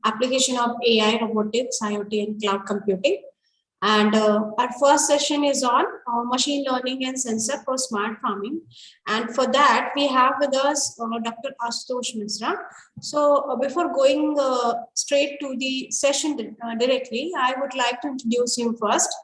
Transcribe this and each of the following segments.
application of AI, robotics, IoT, and cloud computing. And our first session is on machine learning and sensor for smart farming. And for that, we have with us Dr. Ashutosh Mishra. So before going straight to the session directly, I would like to introduce him first.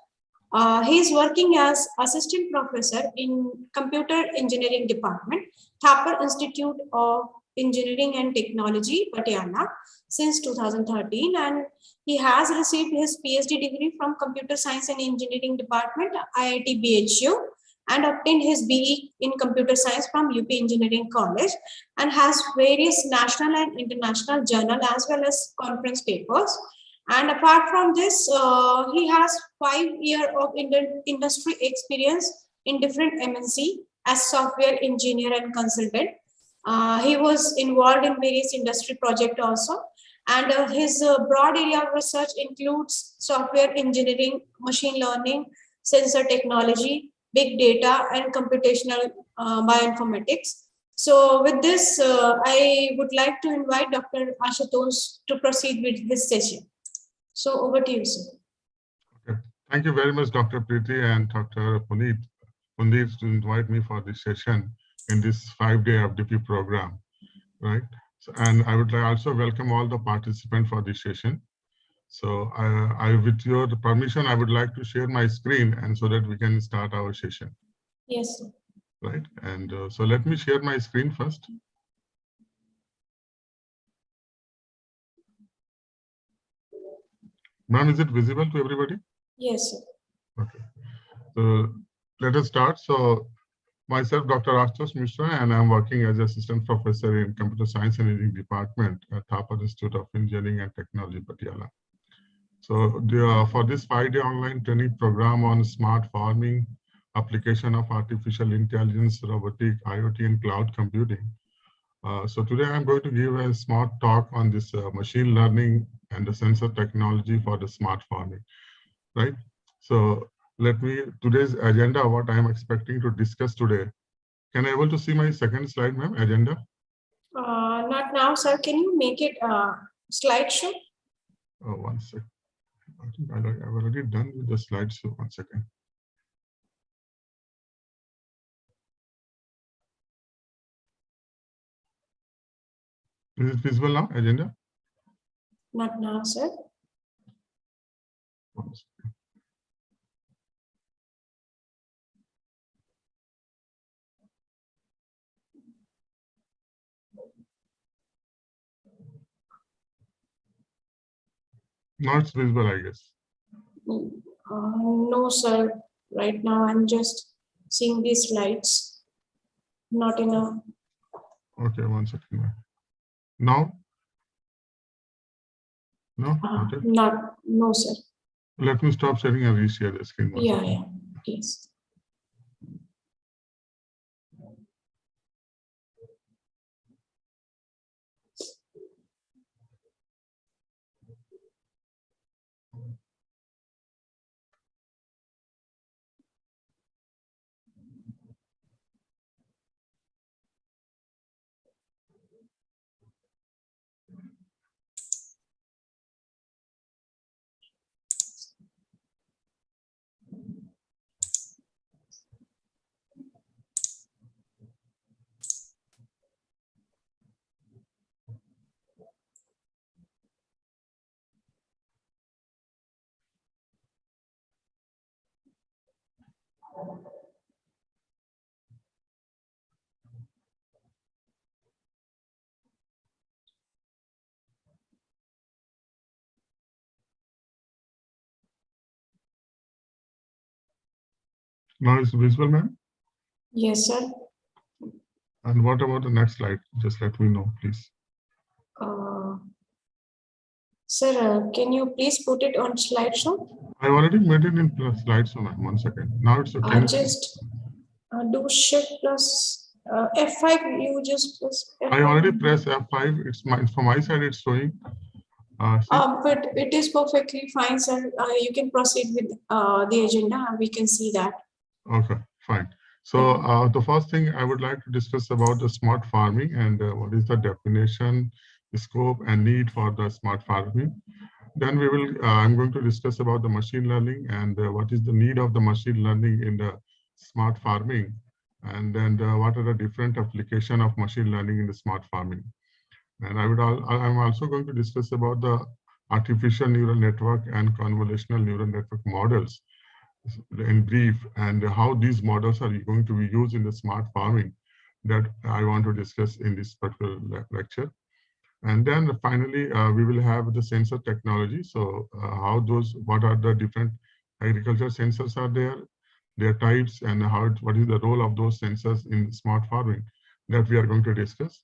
He is working as assistant professor in computer engineering department, Thapar Institute of Engineering and Technology, Patiala, since 2013, and he has received his PhD degree from Computer Science and Engineering Department, IIT BHU, and obtained his BE in Computer Science from UP Engineering College, and has various national and international journal as well as conference papers. And apart from this, he has 5 years of industry experience in different MNC as software engineer and consultant. He was involved in various industry projects also. And his broad area of research includes software engineering, machine learning, sensor technology, big data, and computational bioinformatics. So with this, I would like to invite Dr. Ashutosh to proceed with his session. So over to you, sir. Okay. Thank you very much, Dr. Preeti and Dr. Puneet to invite me for this session in this 5-day FDP program, right? So, and I would also welcome all the participants for this session. So with your permission, I would like to share my screen and so that we can start our session. Yes, sir. Right. And so let me share my screen first. Ma'am, is it visible to everybody? Yes, sir. Okay. So let us start. So myself, Dr. Ashutosh Mishra, and I'm working as assistant professor in Computer Science and Engineering Department at Thapar Institute of Engineering and Technology, Patiala. So for this 5-day online training program on smart farming, application of artificial intelligence, robotic, IoT, and cloud computing. So today I'm going to give a smart talk on this machine learning and the sensor technology for the smart farming, right? So today's agenda, what I'm expecting to discuss today. Can I able to see my second slide, ma'am, agenda? Not now, sir. Can you make it slideshow? Oh, 1 second. I think I've already done with the slideshow. 1 second. Is it visible now, agenda? Not now, sir. 1 second. Now it's visible, I guess. No, sir. Right now, I'm just seeing these slides. Not enough. Okay, 1 second. Now? No? No, sir. Let me stop sharing and reshare the screen. Yeah, yes. Now it's visible, ma'am? Yes, sir. And what about the next slide? Just let me know, please. Sir, can you please put it on slideshow? I already made it in slideshow, ma'am. 1 second. Now it's okay. Just do shift plus F5. You just press F5. I already pressed F5. It's from my side. It's showing. But it is perfectly fine, sir. You can proceed with the agenda. We can see that. Okay, fine. So the first thing I would like to discuss about the smart farming and what is the definition, scope and need for the smart farming. Then we will, I'm going to discuss about the machine learning and what is the need of the machine learning in the smart farming. And then what are the different application of machine learning in the smart farming. And I'm also going to discuss about the artificial neural network and convolutional neural network models in brief, and how these models are going to be used in the smart farming that I want to discuss in this particular lecture. And then finally, we will have the sensor technology. So what are the different agriculture sensors are there, their types, and what is the role of those sensors in smart farming that we are going to discuss.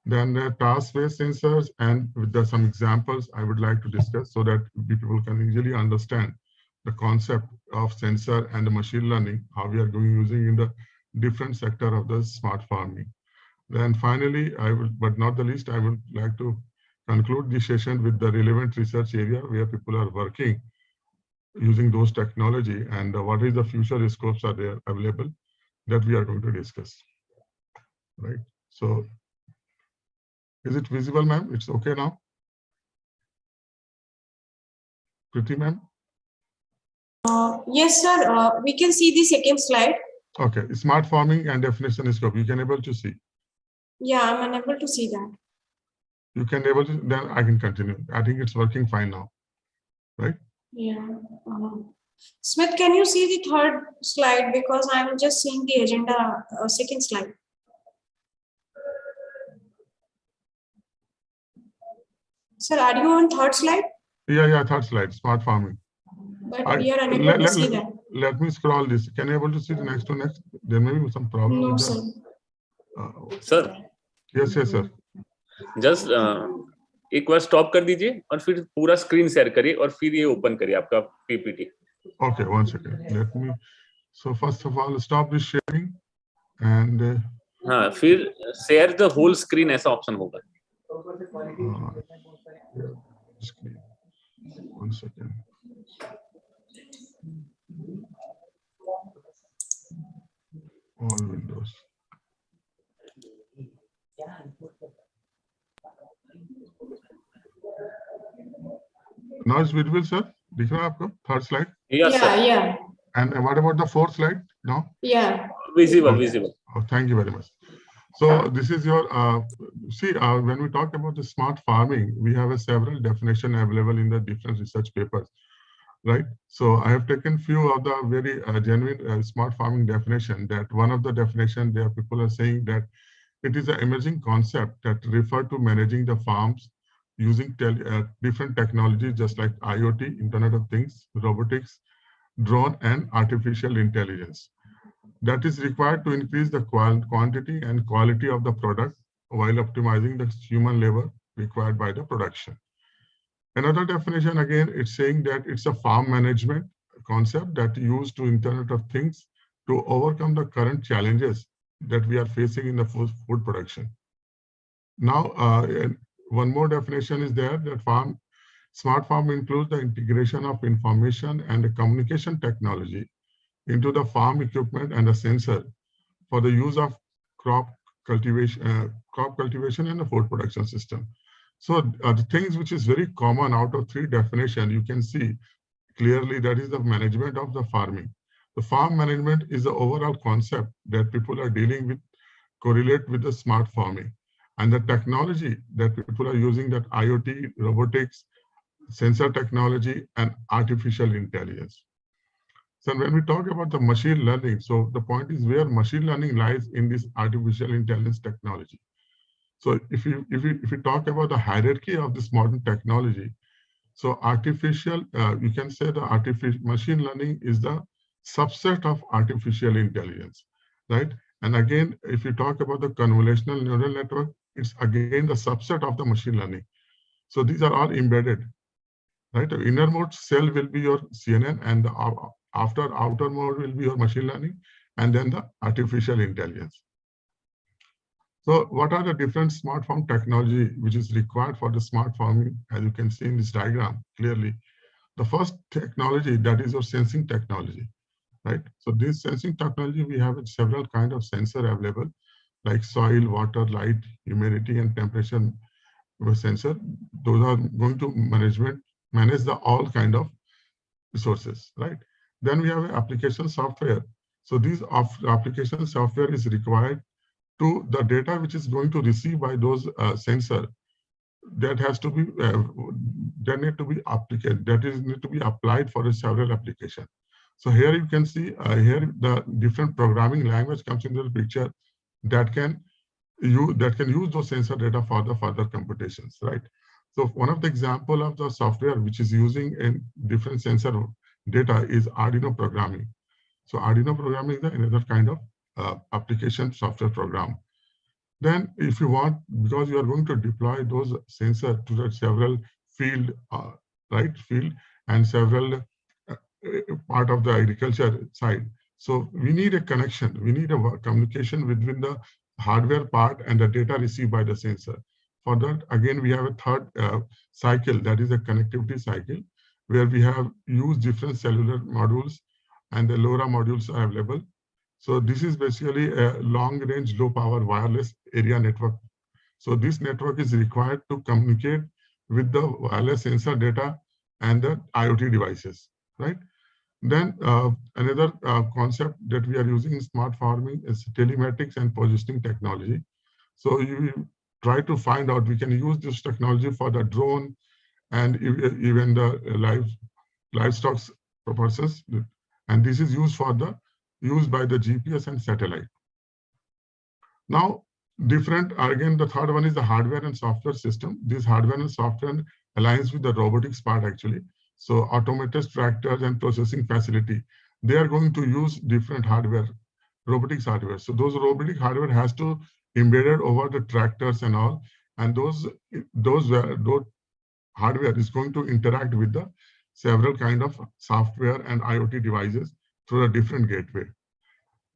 Then the task-based sensors, and with some examples I would like to discuss so that people can easily understand the concept of sensor and the machine learning, how we are going using in the different sector of the smart farming. Then finally, but not the least, I would like to conclude this session with the relevant research area where people are working using those technology, and what is the future scopes are there available that we are going to discuss. Right. So, is it visible, ma'am? It's okay now? Pretty, ma'am? Yes, sir. We can see the second slide. Okay. Smart farming and definition scope. You can able to see. Yeah, I'm unable to see that. You can able to, then I can continue. I think it's working fine now. Right? Yeah. Smith, can you see the third slide? Because I'm just seeing the agenda, second slide. Sir, are you on third slide? Yeah, third slide, smart farming. But we are unable to see that. Let me scroll this. Can you able to see the next to next? There may be some problem. No, with sir. Sir. Yes, sir. Just एक बार stop कर दीजिए और फिर पूरा screen share करिए और फिर ये ओपन करिए आपका PPT. Okay, 1 second. Let me. So first of all, stop this sharing and. हाँ, फिर शेयर द होल स्क्रीन ऐसा ऑप्शन होगा. Screen. 1 second. All windows. Now it's visible, sir. दिख रहा है आपको? Third slide. Yes, sir. Yeah. And what about the fourth slide now? Yeah. Visible, okay. Visible. Oh, thank you very much. So this is your, when we talk about the smart farming, we have several definitions available in the different research papers, right? So I have taken few of the very genuine smart farming definition. That one of the definition there, people are saying that it is an emerging concept that refer to managing the farms using different technologies, just like IoT, Internet of Things, robotics, drone, and artificial intelligence. That is required to increase the quantity and quality of the product while optimizing the human labor required by the production. Another definition, again, it's saying that it's a farm management concept that used to Internet of Things to overcome the current challenges that we are facing in the food production. Now, one more definition is there that smart farm includes the integration of information and the communication technology into the farm equipment and the sensor for the use of crop cultivation and the food production system. So the things which is very common out of three definitions, you can see clearly that is the management of the farming. The farm management is the overall concept that people are dealing with, correlate with the smart farming. And the technology that people are using, that IoT, robotics, sensor technology, and artificial intelligence. So when we talk about the machine learning, so the point is where machine learning lies in this artificial intelligence technology. So if you talk about the hierarchy of this modern technology, so you can say the machine learning is the subset of artificial intelligence, right? And again, if you talk about the convolutional neural network, it's again the subset of the machine learning. So these are all embedded, right? The innermost cell will be your CNN, and the outer mode will be your machine learning, and then the artificial intelligence. So what are the different smart farm technology which is required for the smart farming? As you can see in this diagram clearly, the first technology, that is your sensing technology, right? So this sensing technology, we have several kind of sensor available, like soil, water, light, humidity, and temperature sensor. Those are going to manage the all kind of resources, right? Then we have application software. So these application software is required to the data which is going to receive by those sensor. That has to be that need to be applied. That is need to be applied for a several application. So here you can see here the different programming language comes into the picture that can use those sensor data for the further computations, right? So one of the example of the software which is using in different sensor data is Arduino programming. So Arduino programming is another kind of application software program. Then if you want, because you are going to deploy those sensor to the several field, field and several part of the agriculture side. So we need a connection. We need a communication between the hardware part and the data received by the sensor. For that, again, we have a third cycle, that is a connectivity cycle, where we have used different cellular modules and the LoRa modules are available. So this is basically a long-range, low-power wireless area network. So this network is required to communicate with the wireless sensor data and the IoT devices, right? Then another concept that we are using in smart farming is telematics and positioning technology. So you try to find out, we can use this technology for the drone and even the livestock purposes. And this is used by the GPS and satellite. Now, again, the third one is the hardware and software system. This hardware and software aligns with the robotics part actually. So automated tractors and processing facility, they are going to use different hardware, robotics hardware. So those robotic hardware has to embedded over the tractors and all, and those hardware is going to interact with the several kind of software and IoT devices through a different gateway,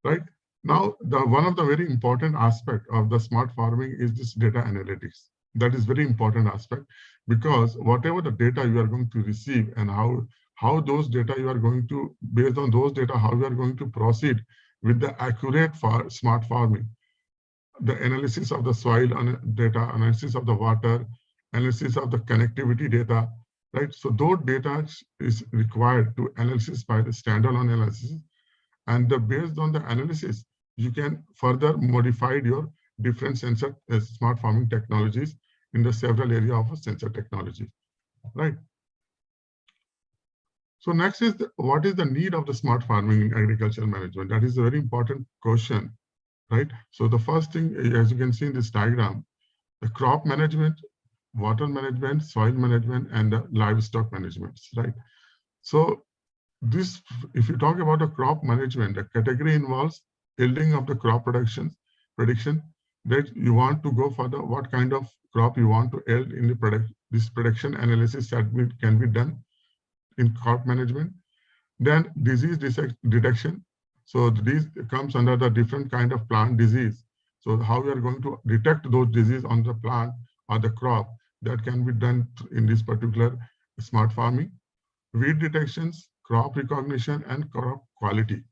right? Now, one of the very important aspect of the smart farming is this data analytics. That is very important aspect, because whatever the data you are going to receive and how those data you are going to, based on those data, how you are going to proceed with the accurate smart farming, the analysis of the soil data, analysis of the water, analysis of the connectivity data, right? So those data is required to analysis by the standalone analysis, and based on the analysis, you can further modify your different sensor smart farming technologies in the several area of sensor technology, right? So next is what is the need of the smart farming in agricultural management? That is a very important question, right? So the first thing, as you can see in this diagram, the crop management, water management, soil management, and the livestock management, right? So this, if you talk about the crop management, the category involves yielding of the crop prediction, that you want to go for the what kind of crop you want to yield in the this prediction analysis that can be done in crop management. Then disease detection. So this comes under the different kind of plant disease. So how we are going to detect those diseases on the plant or the crop, that can be done in this particular smart farming. Weed detections, crop recognition, and crop quality.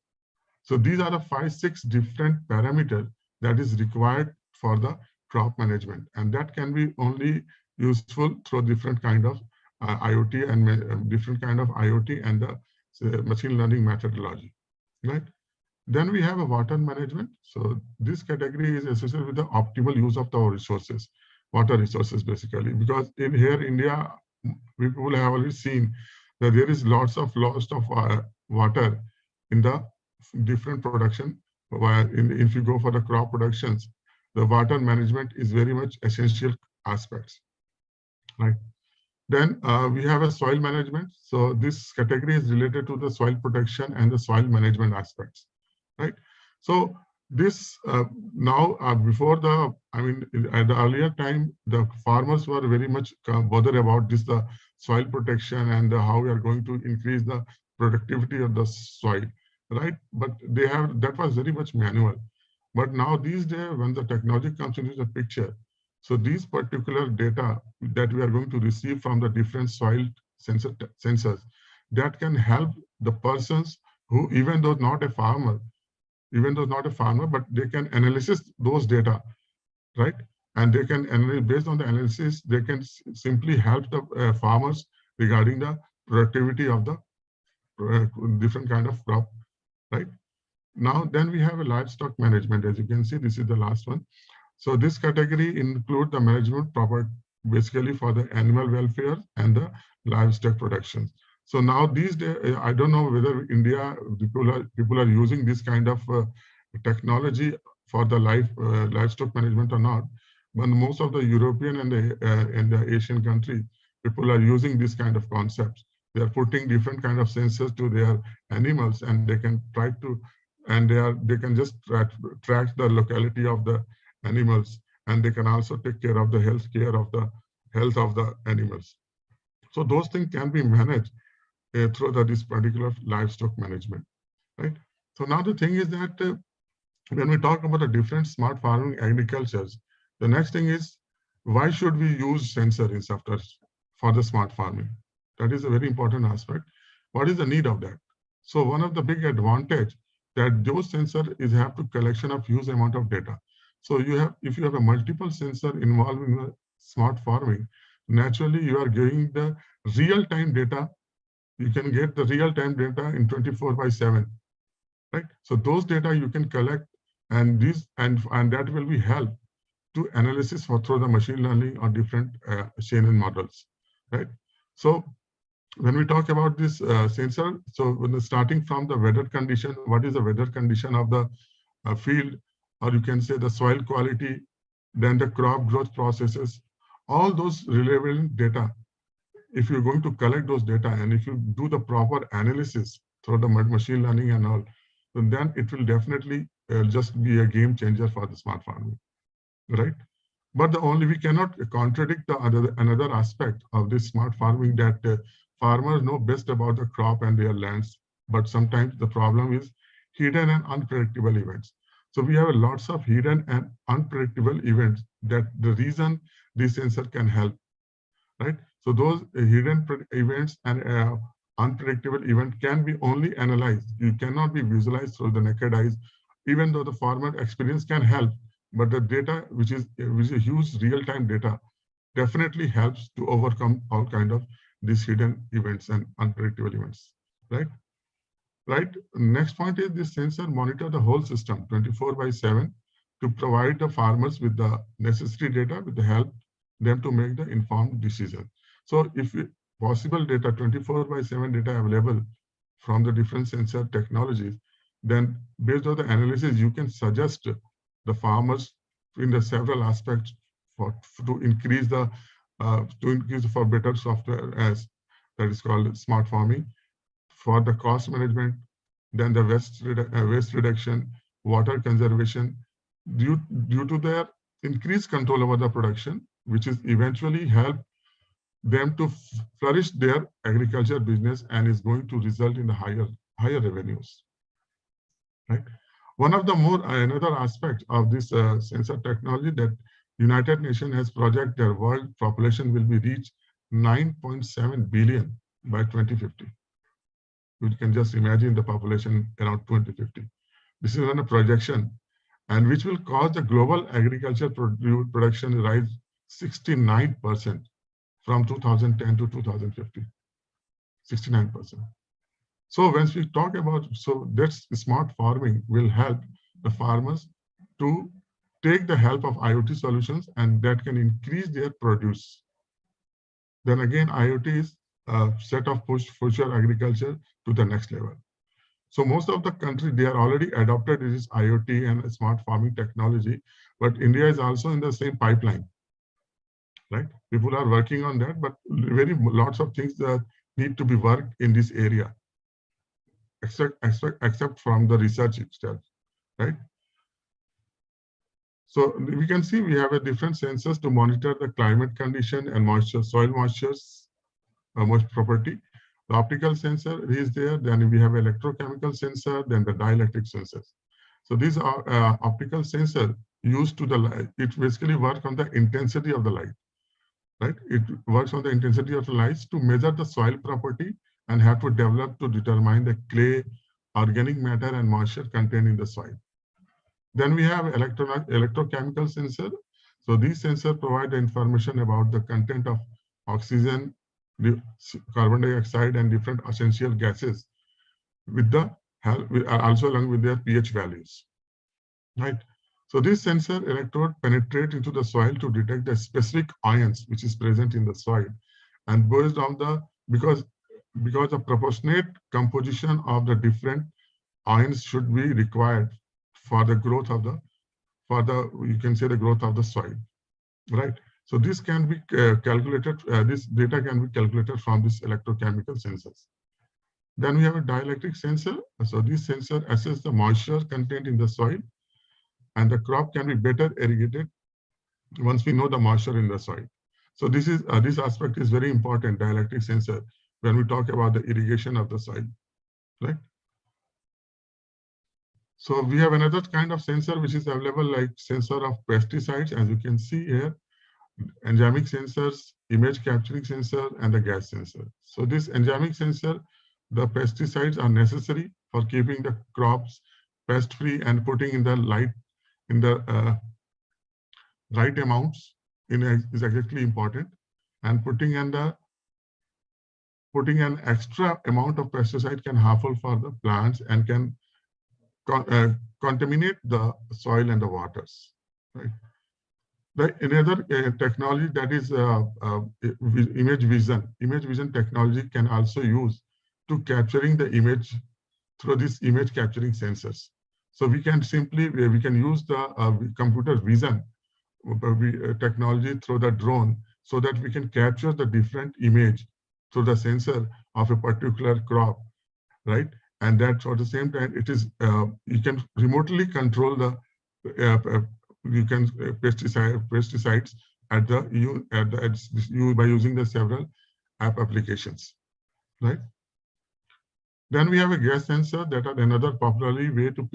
So these are the 5-6 different parameters that is required for the crop management, and that can be only useful through different kind of IoT and different kind of IoT and the machine learning methodology, right? Then we have a water management. So this category is associated with the optimal use of the resources, water resources basically, because in here India, people have already seen that there is lots of loss of water in the different production. If you go for the crop productions, the water management is very much essential aspects, right? Then we have a soil management. So this category is related to the soil protection and the soil management aspects, right? So this now before the, at the earlier time, the farmers were very much bothered about this, the soil protection and how we are going to increase the productivity of the soil, right? But that was very much manual. But now these days, when the technology comes into the picture, so these particular data that we are going to receive from the different soil sensors, that can help the persons who, even though not a farmer, but they can analyze those data, right? and they can analyze, based on the analysis, they can simply help the farmers regarding the productivity of the different kind of crop, right? Now, then we have a livestock management. As you can see, this is the last one. So this category include the management proper, basically for the animal welfare and the livestock production. So now these days, I don't know whether India people are using this kind of technology for the livestock management or not. But most of the European and the Asian countries, people are using this kind of concepts. They are putting different kind of sensors to their animals, and they can try to, and they can just track the locality of the animals, and they can also take care of the health of the animals. So those things can be managed through this particular livestock management, right? So now the thing is that when we talk about the different smart farming agricultures, the next thing is, why should we use sensor in software for the smart farming? That is a very important aspect. What is the need of that? So one of the big advantage that those sensors is have to collection of huge amount of data. So if you have a multiple sensor involved in the smart farming, naturally you are getting the real-time data. You can get the real-time data in 24/7, right? So those data you can collect, and that will be help to analysis through the machine learning or different CNN models, right? So when we talk about this sensor, so when starting from the weather condition, what is the weather condition of the field, or you can say the soil quality, then the crop growth processes, all those relevant data. If you're going to collect those data and if you do the proper analysis through the machine learning and all, then it will definitely just be a game changer for the smart farming, right? But we cannot contradict the another aspect of this smart farming, that farmers know best about the crop and their lands, but sometimes the problem is hidden and unpredictable events. So we have lots of hidden and unpredictable events that the reason this sensor can help, right? So those hidden events and unpredictable event can be only analyzed. You cannot be visualized through the naked eyes, even though the farmer experience can help. But the data, which is huge real-time data, definitely helps to overcome all kind of these hidden events and unpredictable events, right? Right. Next point is this sensor monitor the whole system 24/7 to provide the farmers with the necessary data, with the help them to make the informed decision. So if possible data, 24/7 data available from the different sensor technologies, then based on the analysis, you can suggest the farmers in the several aspects to increase for better software, as that is called smart farming, for the cost management, then the waste reduction, water conservation, due to their increased control over the production, which is eventually help them to flourish their agriculture business and is going to result in the higher revenues, right? One of the another aspect of this sensor technology, that United Nations has projected their world population will be reached 9.7 billion by 2050. You can just imagine the population around 2050. This is on a projection, and which will cause the global agriculture production rise 69% from 2010 to 2050. 69%. So when we talk about, so that's smart farming will help the farmers to take the help of IoT solutions, and that can increase their produce. Then again, IoT is a set of future agriculture to the next level. So most of the country, they are already adopted this IoT and smart farming technology, but India is also in the same pipeline, right? People are working on that, but lots of things that need to be worked in this area, except from the research itself, right? So we can see we have a different sensors to monitor the climate condition and moisture, soil moistures, moist property. The optical sensor is there, then we have electrochemical sensor, then the dielectric sensors. So these are optical sensor used to the light. It basically works on the intensity of the light, right? It works on the intensity of the lights to measure the soil property and have to develop to determine the clay, organic matter, and moisture contained in the soil. Then we have electrochemical sensor. So these sensors provide the information about the content of oxygen, carbon dioxide, and different essential gases with the help, also along with their pH values, right? So this sensor electrode penetrate into the soil to detect the specific ions which is present in the soil, and based on the because the proportionate composition of the different ions should be required for the growth of the you can say the growth of the soil, right? So this can be calculated. This data can be calculated from this electrochemical sensors. Then we have a dielectric sensor. So this sensor assesses the moisture content in the soil, and the crop can be better irrigated once we know the moisture in the soil. So this aspect is very important, dielectric sensor, when we talk about the irrigation of the soil, right? So we have another kind of sensor which is available, like sensor of pesticides, as you can see here, enzymic sensors, image capturing sensor, and the gas sensor. So this enzymic sensor, the pesticides are necessary for keeping the crops pest-free and putting in the right amounts is exactly important, and putting an extra amount of pesticide can harmful for the plants and can contaminate the soil and the waters, right? Another technology, that is image vision. Image vision technology can also use to capturing the image through this image capturing sensors. So we can use the computer vision technology through the drone, so that we can capture the different image through the sensor of a particular crop, right? And that at the same time, it is you can remotely control the pesticides by using the several app applications, right? Then we have a gas sensor, that are another popularly way to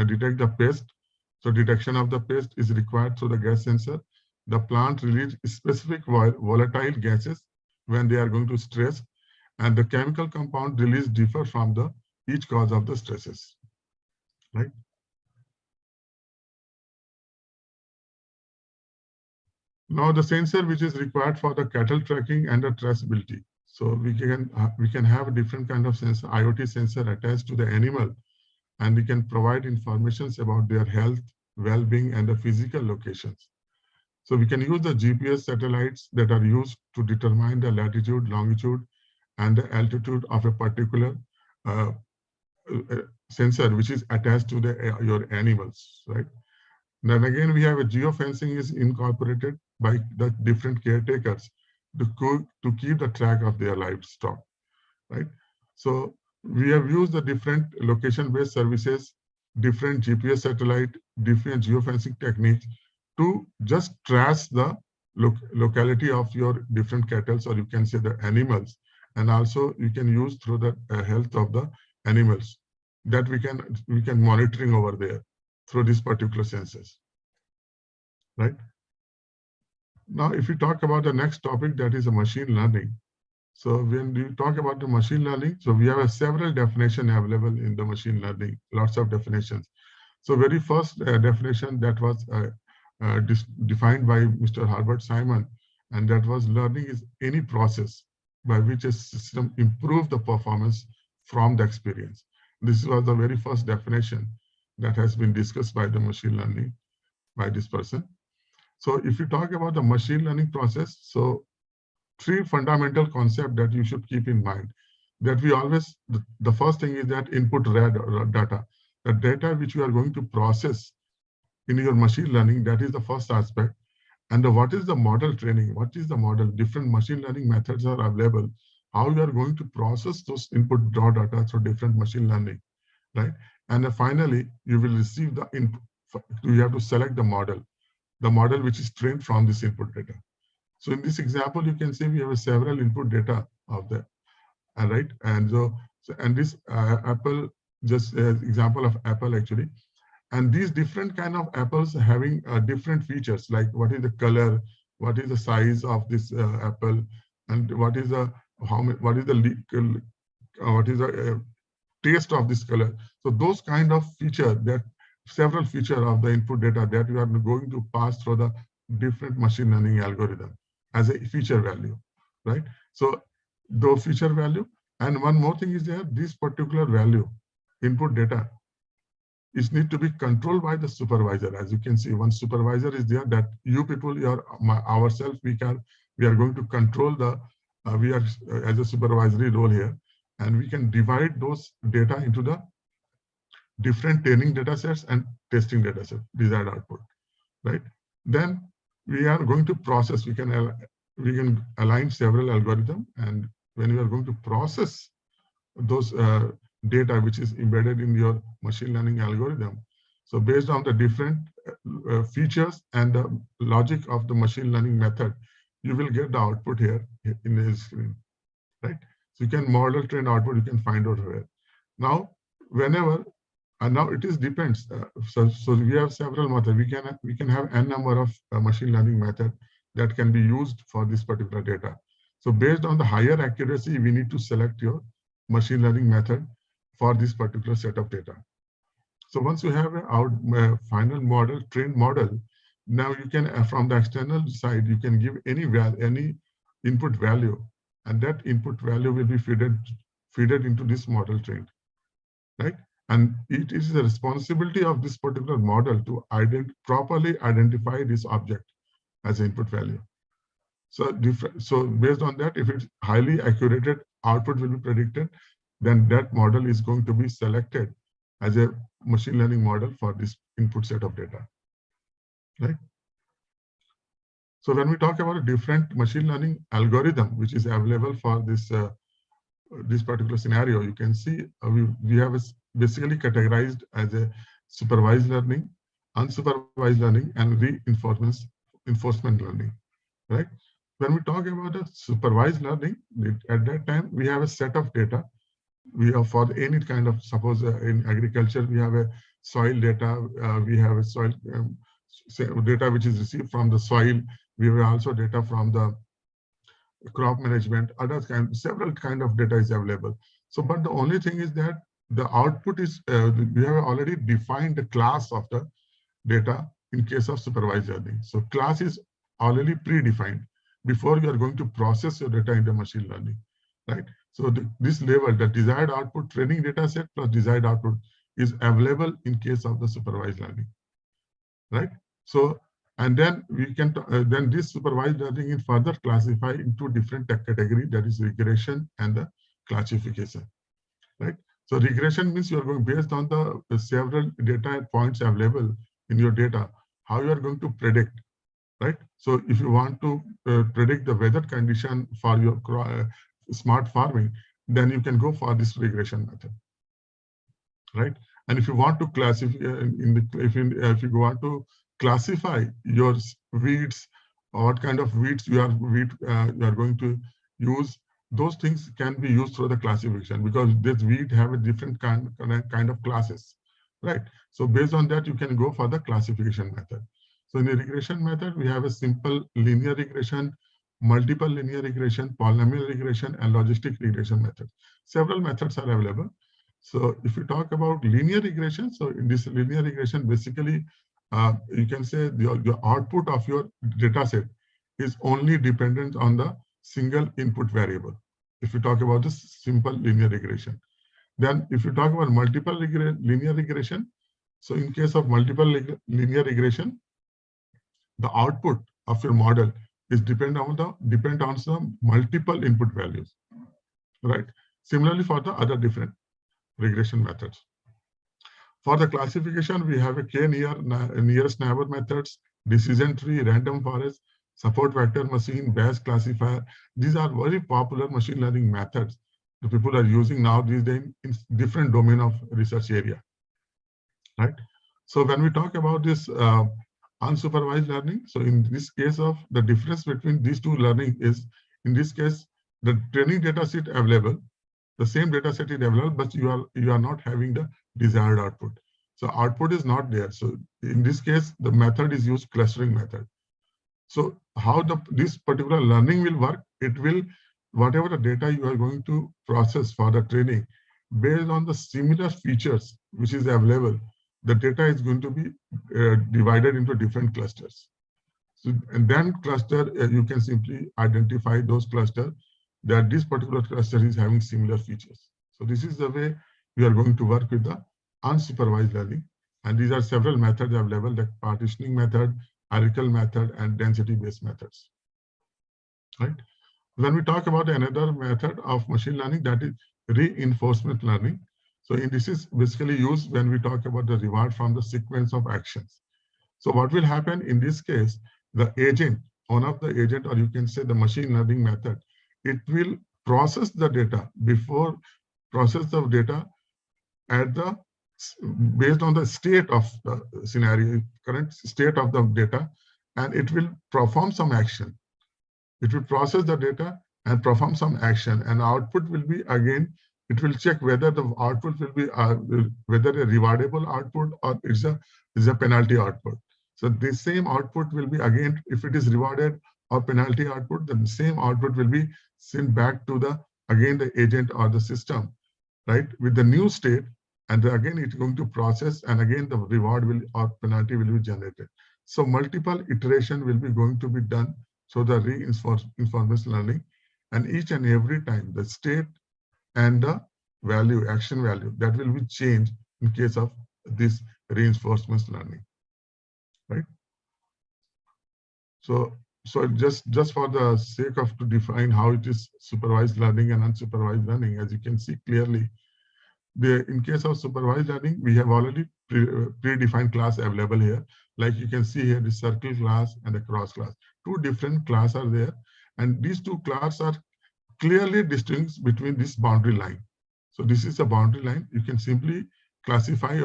detect the pest. So detection of the pest is required through the gas sensor. The plant release specific volatile gases when they are going to stress, and the chemical compound released differ from each cause of the stresses, right? Now the sensor which is required for the cattle tracking and the traceability. So we can have a different kind of sensor, IoT sensor attached to the animal, and we can provide informations about their health, well-being, and the physical locations. So we can use the GPS satellites that are used to determine the latitude, longitude, and the altitude of a particular sensor which is attached to your animals, right? Then again, we have a geofencing is incorporated by the different caretakers to keep the track of their livestock, right? So we have used the different location-based services, different GPS satellite, different geofencing techniques to just trace the locality of your different cattle, or you can say the animals, and also you can use through the health of the animals that we can monitoring over there through these particular sensors, right? Now, if we talk about the next topic, that is a machine learning. So when you talk about the machine learning, so we have several definitions available in the machine learning, lots of definitions. So very first definition that was defined by Mr. Herbert Simon, and that was learning is any process by which a system improves the performance from the experience. This was the very first definition that has been discussed by the machine learning by this person. So if you talk about the machine learning process, so three fundamental concepts that you should keep in mind. That we always, the first thing is that input data. The data which you are going to process in your machine learning, that is the first aspect. And what is the model training? What is the model? Different machine learning methods are available. How you are going to process those input raw data through different machine learning, right? And then finally, you will receive the input. You have to select the model which is trained from this input data. So in this example, you can see we have several input data of that, right? And and this Apple, just example of Apple actually. And these different kind of apples having different features, like what is the color, what is the size of this apple, and what is the taste of this color. So those kind of feature, that several feature of the input data that you are going to pass through the different machine learning algorithm as a feature value, right? So the feature value, and one more thing is that this particular value, input data, is need to be controlled by the supervisor. As you can see, one supervisor is there that you people, ourselves, we are going to control the, we are as a supervisory role here, and we can divide those data into the different training data sets and testing data set, desired output, right? Then we are going to process, we can align several algorithms, and when we are going to process those data which is embedded in your machine learning algorithm. So based on the different features and the logic of the machine learning method, you will get the output here in the screen, right? So you can model train output, you can find out here. Now, whenever, and now it is depends. So we have several methods. We can have n number of machine learning method that can be used for this particular data. So based on the higher accuracy, we need to select your machine learning method for this particular set of data. So once you have a final model, trained model, now you can, from the external side, you can give any input value, and that input value will be fed into this model trained, right? And it is the responsibility of this particular model to properly identify this object as input value. So based on that, if it's highly accurate output will be predicted, then that model is going to be selected as a machine learning model for this input set of data, right? So when we talk about a different machine learning algorithm, which is available for this this particular scenario, you can see we have basically categorized as a supervised learning, unsupervised learning, and reinforcement learning, right? When we talk about the supervised learning, at that time, we have a set of data. We have for any kind of, suppose in agriculture, we have a soil data, we have a soil data which is received from the soil. We have also data from the crop management, several kind of data is available. So, but the only thing is that the output is, we have already defined the class of the data in case of supervised learning. So class is already predefined before you are going to process your data into machine learning, right? So this level, the desired output training data set plus desired output is available in case of the supervised learning, right? So, and then we can, then this supervised learning is further classified into different categories, that is regression and the classification, right? So regression means you are going based on the several data points available in your data, how you are going to predict, right? So if you want to predict the weather condition for your smart farming, then you can go for this regression method, right? And if you want to classify, if you want to classify your weeds, or what kind of weeds you are going to use, those things can be used through the classification, because this weed have a different kind of classes, right? So based on that, you can go for the classification method. So in the regression method, we have a simple linear regression, multiple linear regression, polynomial regression, and logistic regression method. Several methods are available. So if you talk about linear regression, so in this linear regression, basically, you can say your output of your data set is only dependent on the single input variable. If you talk about this simple linear regression. Then if you talk about multiple linear regression, so in case of multiple linear regression, the output of your model is depend on some multiple input values, right? Similarly for the other different regression methods. For the classification, we have a nearest neighbor methods, decision tree, random forest, support vector machine, Bayes classifier. These are very popular machine learning methods the people are using now these days in different domain of research area, right? So when we talk about this unsupervised learning, so in this case of the difference between these two learning is, in this case, the training data set available, the same data set is available, but you are not having the desired output. So output is not there. So in this case, the method is used clustering method. So how this particular learning will work, it will, whatever the data you are going to process for the training, based on the similar features which is available, the data is going to be divided into different clusters. So, and then cluster, you can simply identify those clusters that this particular cluster is having similar features. So this is the way we are going to work with the unsupervised learning. And these are several methods available, like partitioning method, hierarchical method, and density-based methods. Right? When we talk about another method of machine learning, that is reinforcement learning. So this is basically used when we talk about the reward from the sequence of actions. So what will happen in this case, the agent, one of the agent, or you can say the machine learning method, it will process the data process the data at the based on the state of the scenario, current state of the data, and it will perform some action. It will process the data and perform some action, and output will be, again, it will check whether the output will be whether a rewardable output or is a penalty output. So the same output will be, again, if it is rewarded or penalty output, then the same output will be sent back to the agent or the system, right, with the new state, and again it's going to process, and again the reward will or penalty will be generated. So multiple iteration will be going to be done. So the reinforcement learning, and each and every time the state and the value, action value, that will be changed in case of this reinforcement learning, right? So just for the sake of to define how it is supervised learning and unsupervised learning, as you can see clearly, in case of supervised learning, we have already predefined class available here. Like you can see here, the circle class and the cross class. Two different classes are there, and these two classes are clearly distinguished between this boundary line. So this is a boundary line. You can simply classify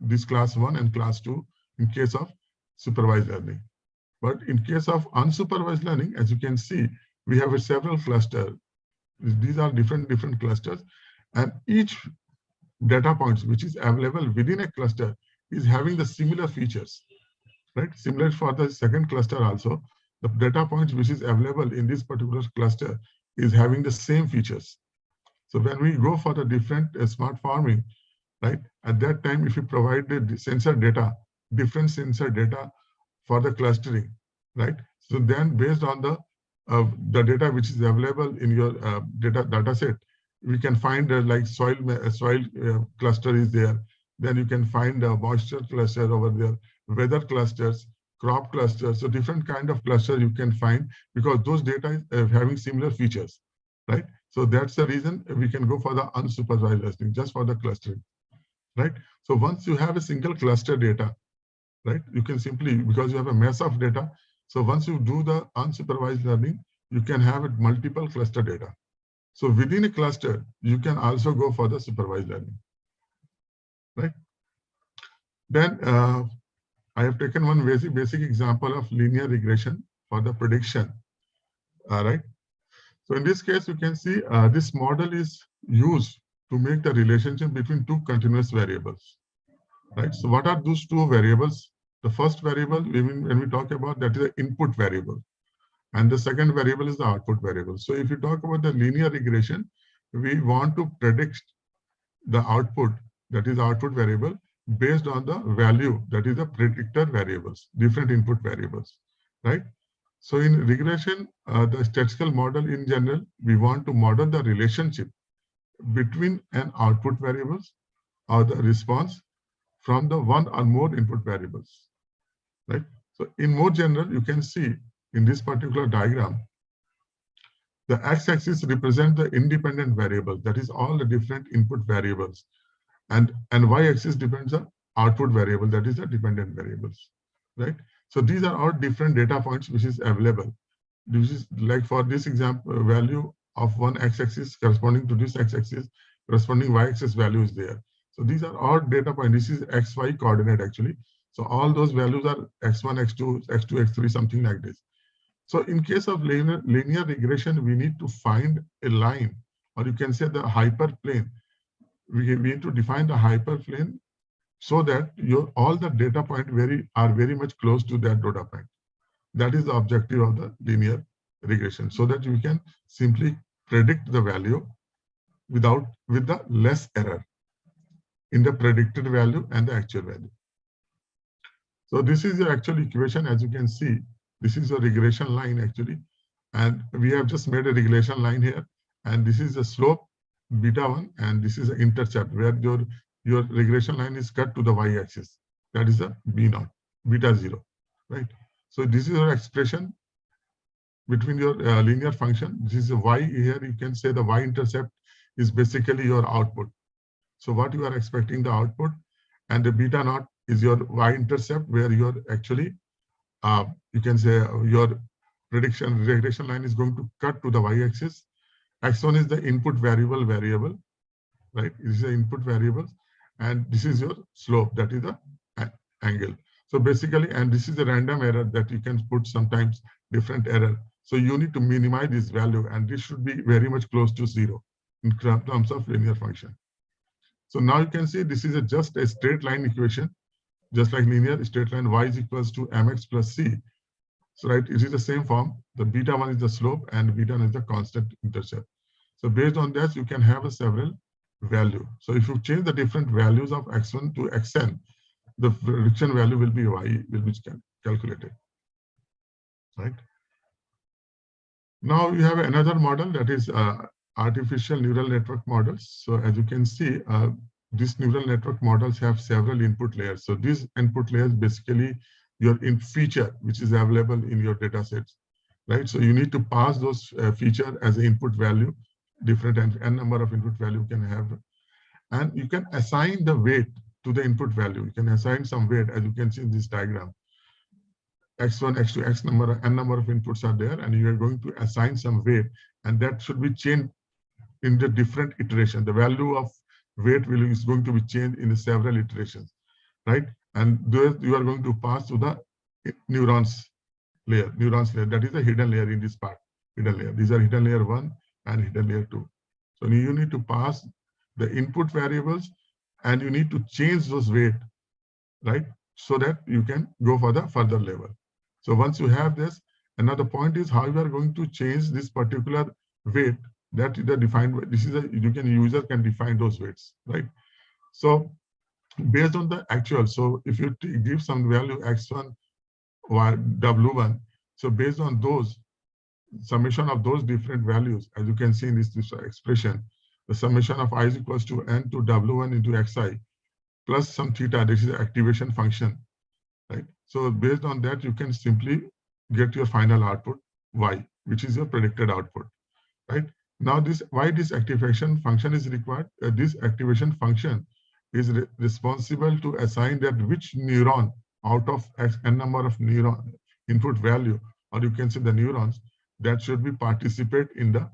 this class 1 and class 2 in case of supervised learning. But in case of unsupervised learning, as you can see, we have several clusters. These are different clusters, and each data points which is available within a cluster is having the similar features, right? Similar for the second cluster also, the data points which is available in this particular cluster is having the same features. So when we go for the different smart farming, right, at that time, if you provide the sensor data, different sensor data for the clustering, right? So then based on the data which is available in your data set, we can find like soil cluster is there. Then you can find a moisture cluster over there, weather clusters, crop clusters. So different kind of clusters you can find because those data is having similar features, right? So that's the reason we can go for the unsupervised learning, just for the clustering, right? So once you have a single cluster data, right, you can simply, because you have a mess of data, so once you do the unsupervised learning, you can have multiple cluster data. So within a cluster, you can also go for the supervised learning, right? Then I have taken one basic example of linear regression for the prediction, right? So in this case, you can see this model is used to make the relationship between two continuous variables, right? So what are those two variables? The first variable, when we talk about, that is the input variable. And the second variable is the output variable. So if you talk about the linear regression, we want to predict the output, that is the output variable, based on the value, that is the predictor variables, different input variables, right? So in regression, the statistical model in general, we want to model the relationship between an output variables or the response from the one or more input variables, right? So in more general, you can see in this particular diagram, the x-axis represents the independent variable, that is all the different input variables, and y-axis depends on output variable, that is the dependent variables, right? So these are all different data points which is available. This is like for this example, value of one x-axis corresponding to this x-axis, corresponding y-axis value is there. So these are all data points. This is xy coordinate actually. So all those values are x1, x2, x2, x3, something like this. So in case of linear regression, we need to find a line, or you can say the hyperplane. We need to define the hyperplane so that all the data points are very much close to that data point. That is the objective of the linear regression, so that we can simply predict the value with the less error in the predicted value and the actual value. So this is the actual equation. As you can see, This is a regression line actually. And we have just made a regression line here. And this is the slope beta1, and this is the intercept where your regression line is cut to the y-axis. That is the b0, beta0, right? So this is your expression between your linear function. This is a y here. You can say the y-intercept is basically your output. So what you are expecting the output, and the beta0 is your y-intercept where you're actually, you can say your regression line is going to cut to the y-axis. X1 is the input variable, right? This is the input variable, and this is your slope, that is the angle. So basically, and this is a random error that you can put sometimes different error. So you need to minimize this value, and this should be very much close to 0 in terms of linear function. So now you can see this is just a straight line equation, just like linear straight line, y is equals to mx plus c. So right, it is the same form. The beta1 is the slope and beta1 is the constant intercept. So based on that, you can have a several value. So if you change the different values of x1 to xn, the prediction value will be y, will be calculated, right? Now you have another model, that is artificial neural network models. So as you can see, these neural network models have several input layers. So these input layers basically your feature which is available in your data sets, right? So you need to pass those feature as an input value, different n number of input value you can have, and you can assign the weight to the input value. You can assign some weight, as you can see in this diagram. X1, X2, X number, n number of inputs are there, and you are going to assign some weight, and that should be changed in the different iteration. The value of weight is going to be changed in the several iterations, right? And those you are going to pass to the neurons layer. That is the hidden layer in this part. Hidden layer. These are hidden layer 1 and hidden layer 2. So you need to pass the input variables, and you need to change those weight, right? So that you can go for the further level. So once you have this, another point is how you are going to change this particular weight. That is the defined. This is user can define those weights, right? So based on the actual, so if you give some value x1 or w1, so based on those summation of those different values, as you can see in this expression, the summation of I is equals to n to w1 into xi plus some theta. This is the activation function, right? So based on that, you can simply get your final output y, which is your predicted output, right? Now why this activation function is required? This activation function is responsible to assign that which neuron out of n number of neuron input value, or you can say the neurons that should be participate in the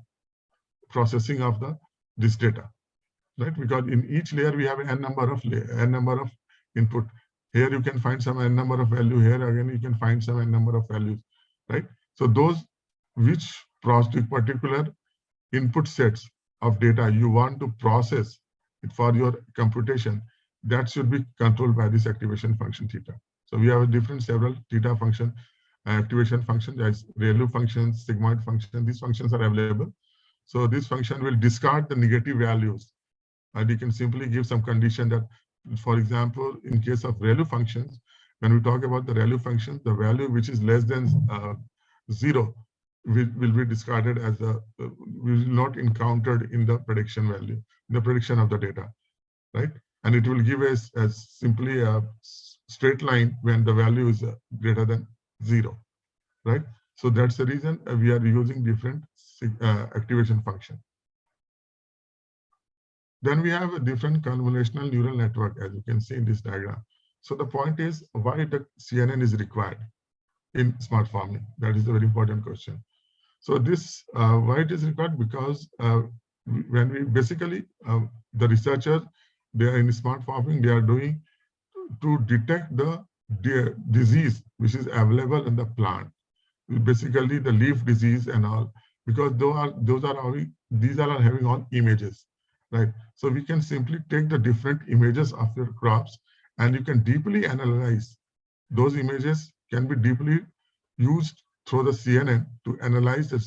processing of this data, right? Because in each layer we have n number of input. Here you can find some n number of value. Here again you can find some n number of values, right? So those which particular input sets of data you want to process it for your computation, that should be controlled by this activation function theta. So we have several theta function, activation function, as ReLU functions, sigmoid function. These functions are available. So this function will discard the negative values, and you can simply give some condition that, for example, in case of ReLU functions, when we talk about the ReLU function, the value which is less than 0 will be discarded as will not encountered in the prediction value, in the prediction of the data, right? And it will give us as simply a straight line when the value is greater than 0, right? So that's the reason we are using different activation function. Then we have a different convolutional neural network, as you can see in this diagram. So the point is why the CNN is required in smart farming. That is a very important question. So this, why it is required? Because when we basically, the researchers, they are in smart farming, they are doing to detect the disease which is available in the plant, basically the leaf disease and all, because these are having all images, right? So we can simply take the different images of your crops, and you can deeply analyze those images. Can be deeply used through the CNN to analyze the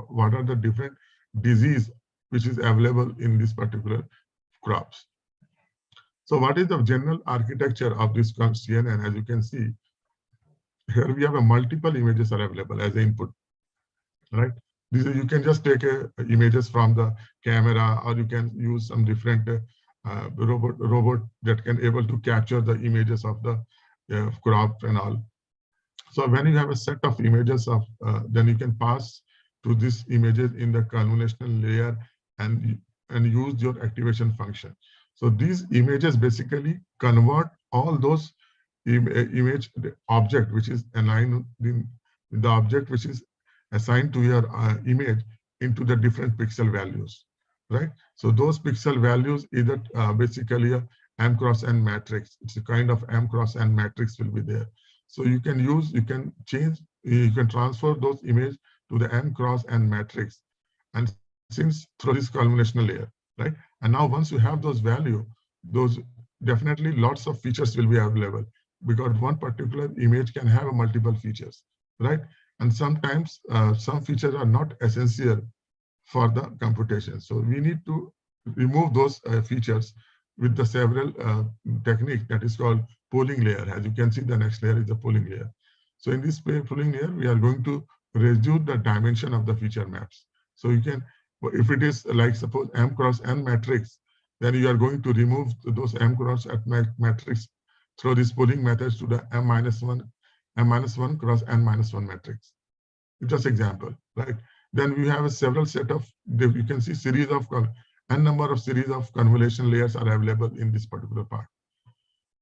what are the different disease which is available in this particular crops. So what is the general architecture of this CNN? As you can see here we have a multiple images are available as input, right? You can just take images from the camera, or you can use some different robot that can able to capture the images of the crop and all. So when you have a set of images of, then you can pass to these images in the convolutional layer and use your activation function. So these images basically convert all those image object which is aligned in the object which is assigned to your image into the different pixel values, right? So those pixel values either basically a M cross N matrix. It's a kind of M cross N matrix will be there. So you can use, you can change, you can transfer those images to the M cross N matrix, and since through this convolutional layer, right? And now once you have those value, those definitely lots of features will be available, because one particular image can have multiple features, right? And sometimes some features are not essential for the computation. So we need to remove those features with the several technique that is called pooling layer. As you can see, the next layer is the pooling layer. So in this pooling layer, we are going to reduce the dimension of the feature maps. So you can, if it is like suppose M cross N matrix, then you are going to remove those M cross N matrix through this pooling methods to the M-1 cross N-1 matrix. Just example, right? Then we have a several set of, you can see series of n number of series of convolution layers are available in this particular part.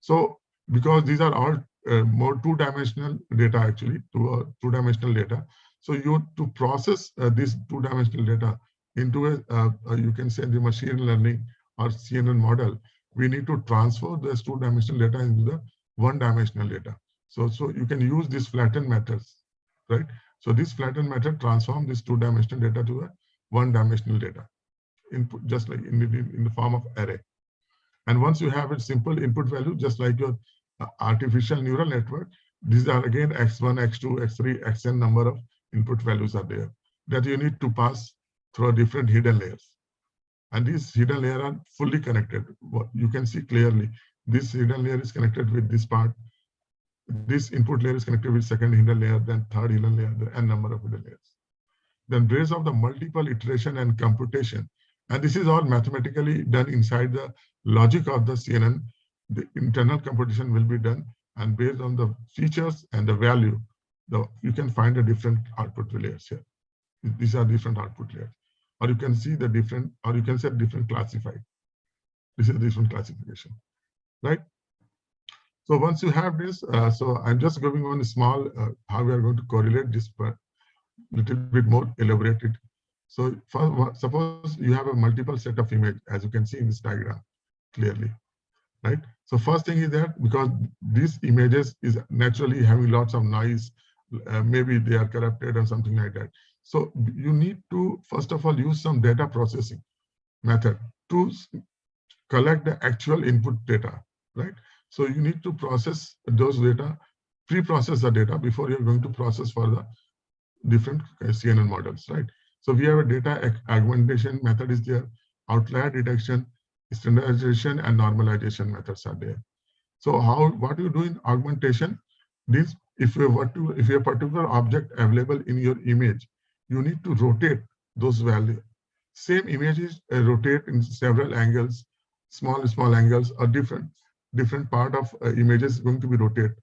So because these are all more two-dimensional data actually, two-dimensional data. So you to process this two-dimensional data into a you can say the machine learning or CNN model, we need to transfer this two-dimensional data into the one-dimensional data. So you can use these flattened methods, right? So this flattened method transform this two-dimensional data to a one-dimensional data input, just like in the form of array. And once you have a simple input value, just like your artificial neural network, these are again x1, x2, x3, xn number of input values are there that you need to pass through different hidden layers. And these hidden layers are fully connected. You can see clearly this hidden layer is connected with this part. This input layer is connected with second hidden layer, then third hidden layer, the n number of hidden layers. Then based on the multiple iteration and computation, and this is all mathematically done inside the logic of the CNN, the internal computation will be done, and based on the features and the value, you can find a different output layers here. These are different output layers. Or you can see the different, or you can set different classified. This is different classification, right? So once you have this, so I'm just going on a small, how we are going to correlate this part, little bit more elaborated. So suppose you have a multiple set of image, as you can see in this diagram clearly, right? So first thing is that because these images is naturally having lots of noise, maybe they are corrupted or something like that. So you need to, first of all, use some data processing method to collect the actual input data, right? So you need to process those data, pre-process the data before you're going to process for the different CNN models, right? So we have a data augmentation method is there, outlier detection, standardization, and normalization methods are there. So what you do in augmentation, this if you have a particular object available in your image, you need to rotate those values. Same images rotate in several angles, small angles, or different part of images is going to be rotated,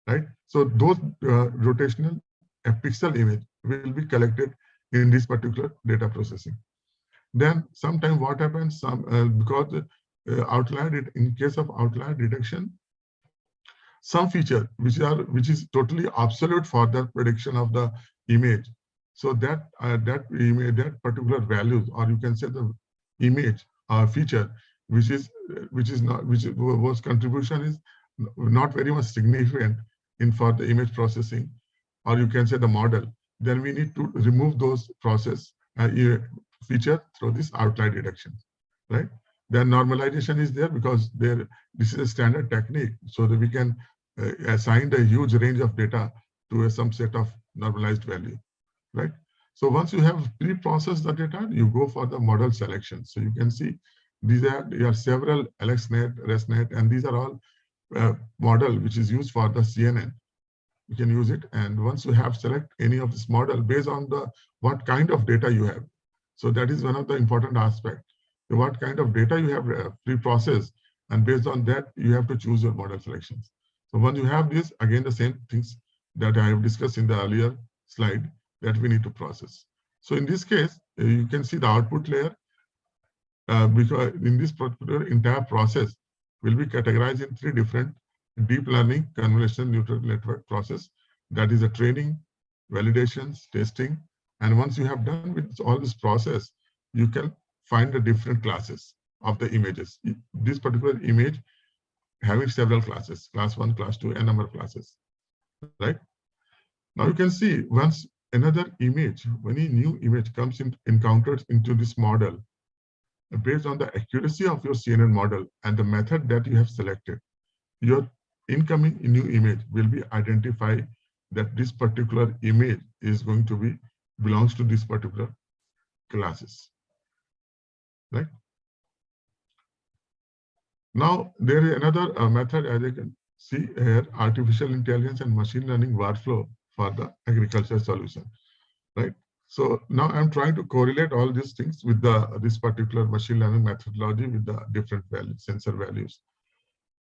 right? So those rotational pixel image will be collected in this particular data processing. Then sometimes what happens, because outlier, in case of outlier detection, some feature which is totally absolute for the prediction of the image. So that particular values, or you can say the image feature, whose contribution is not very much significant for the image processing, or you can say the model, then we need to remove those process feature through this outlier detection, right? Then normalization is there because this is a standard technique, so that we can assign a huge range of data to some set of normalized value, right? So once you have pre-processed the data, you go for the model selection. So you can see there are several LXNet, ResNet, and these are all model which is used for the CNN. you can use it. And once you have select any of this model based on the what kind of data you have. So that is one of the important aspects. What kind of data you have pre-processed, and based on that, you have to choose your model selections. So once you have this, again, the same things that I have discussed in the earlier slide that we need to process. So in this case, you can see the output layer, because in this particular entire process will be categorized in 3 different deep learning convolutional neural network process. That is a training, validations, testing. And once you have done with all this process, you can find the different classes of the images. This particular image having several classes, class 1, class 2, and number of classes, right? Now you can see once another image, when a new image comes in, encountered into this model, based on the accuracy of your CNN model and the method that you have selected, your incoming new image will be identified that this particular image is going to be belongs to this particular classes, right? Now there is another method, as you can see here, artificial intelligence and machine learning workflow for the agriculture solution, right? So now I'm trying to correlate all these things with this particular machine learning methodology with the different values, sensor values.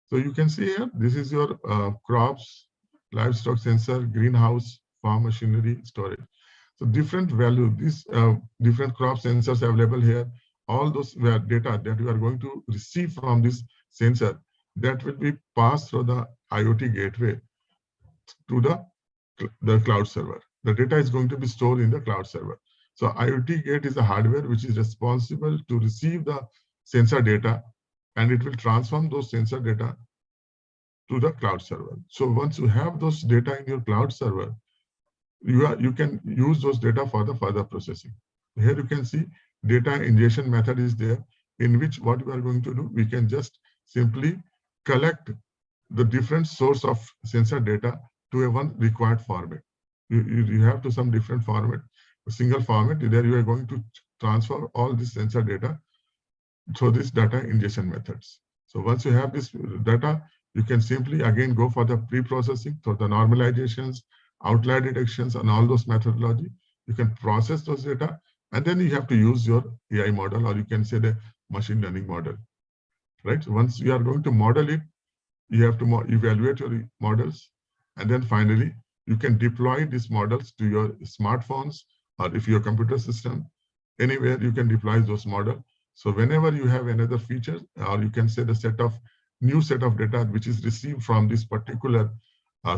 So you can see here, this is your crops, livestock sensor, greenhouse, farm machinery, storage. So different value, these different crop sensors available here, all those data that you are going to receive from this sensor, that will be passed through the IoT gateway to the cloud server. The data is going to be stored in the cloud server. So IoT gate is a hardware which is responsible to receive the sensor data, and it will transform those sensor data to the cloud server. So once you have those data in your cloud server, you can use those data for the further processing. Here you can see data ingestion method is there, in which what we are going to do, we can just simply collect the different source of sensor data to a one required format. You have to some different format, a single format. There you are going to transfer all this sensor data through this data ingestion methods. So once you have this data, you can simply again go for the pre-processing, so the normalizations, outlier detections, and all those methodology. You can process those data, and then you have to use your AI model, or you can say the machine learning model, right? So once you are going to model it, you have to evaluate your models, and then finally you can deploy these models to your smartphones, or if your computer system, anywhere you can deploy those models. So whenever you have another feature, or you can say the new set of data which is received from this particular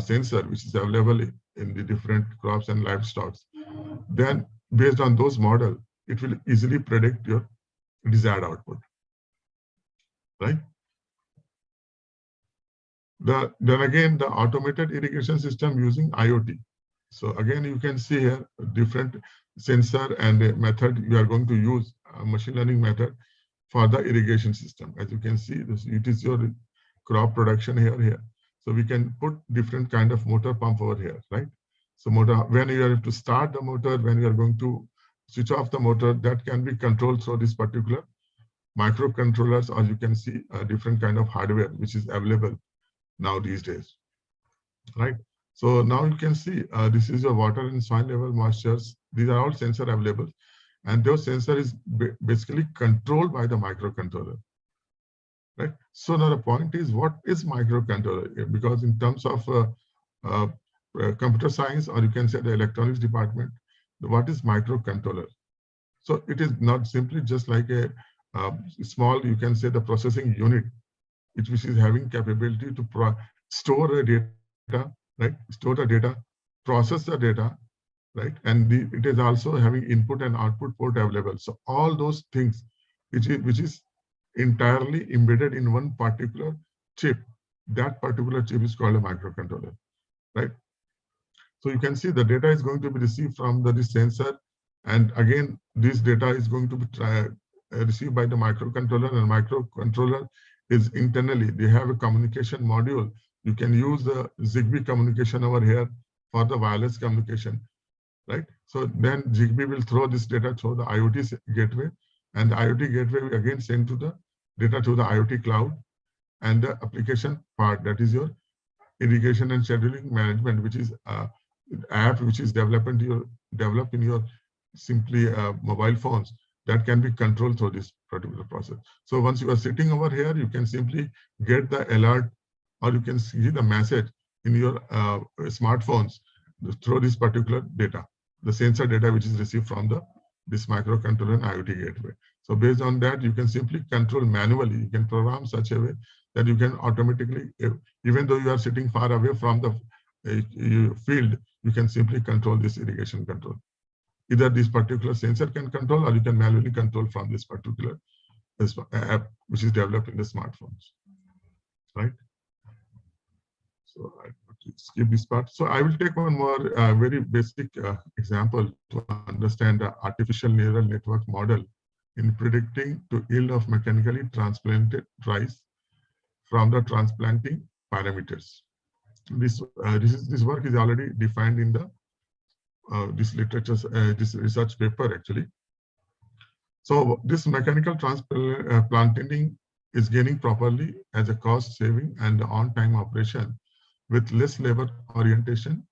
sensor, which is available in the different crops and livestock, then based on those models, it will easily predict your desired output, right? Then again, the automated irrigation system using IoT. So again, you can see here different sensor and a method you are going to use, a machine learning method for the irrigation system. As you can see, it is your crop production here. So we can put different kind of motor pump over here, right? So motor, when you have to start the motor, when you are going to switch off the motor, that can be controlled through this particular microcontrollers, or you can see a different kind of hardware which is available now these days, right? So now you can see this is your water and soil level moistures. These are all sensor available, and those sensor is basically controlled by the microcontroller, right? So now the point is, what is microcontroller? Because in terms of computer science, or you can say the electronics department, what is microcontroller? So it is not simply just like a small, you can say the processing unit, which is having capability to store the data, right? Store the data, process the data, right? And it is also having input and output port available. So all those things, which is entirely embedded in one particular chip. That particular chip is called a microcontroller, right? So you can see the data is going to be received from this sensor, and again, this data is going to be received by the microcontroller, and microcontroller is internally, they have a communication module. You can use the Zigbee communication over here for the wireless communication, right? So then Zigbee will throw this data through the IoT gateway, and the IoT gateway will again send to the data to the IoT cloud, and the application part, that is your irrigation and scheduling management, which is app which is developed in your simply mobile phones, that can be controlled through this particular process. So once you are sitting over here, you can simply get the alert, or you can see the message in your smartphones through this particular data, the sensor data which is received from this microcontroller and IoT gateway. So based on that, you can simply control manually. You can program such a way that you can automatically, even though you are sitting far away from the field, you can simply control this irrigation control. Either this particular sensor can control, or you can manually control from this particular app which is developed in the smartphones, right? So I skip this part. So I will take one more very basic example to understand the artificial neural network model in predicting to yield of mechanically transplanted rice from the transplanting parameters. This work is already defined in the this literature, this research paper actually. So this mechanical transplanting is gaining properly as a cost saving and on-time operation with less labor orientation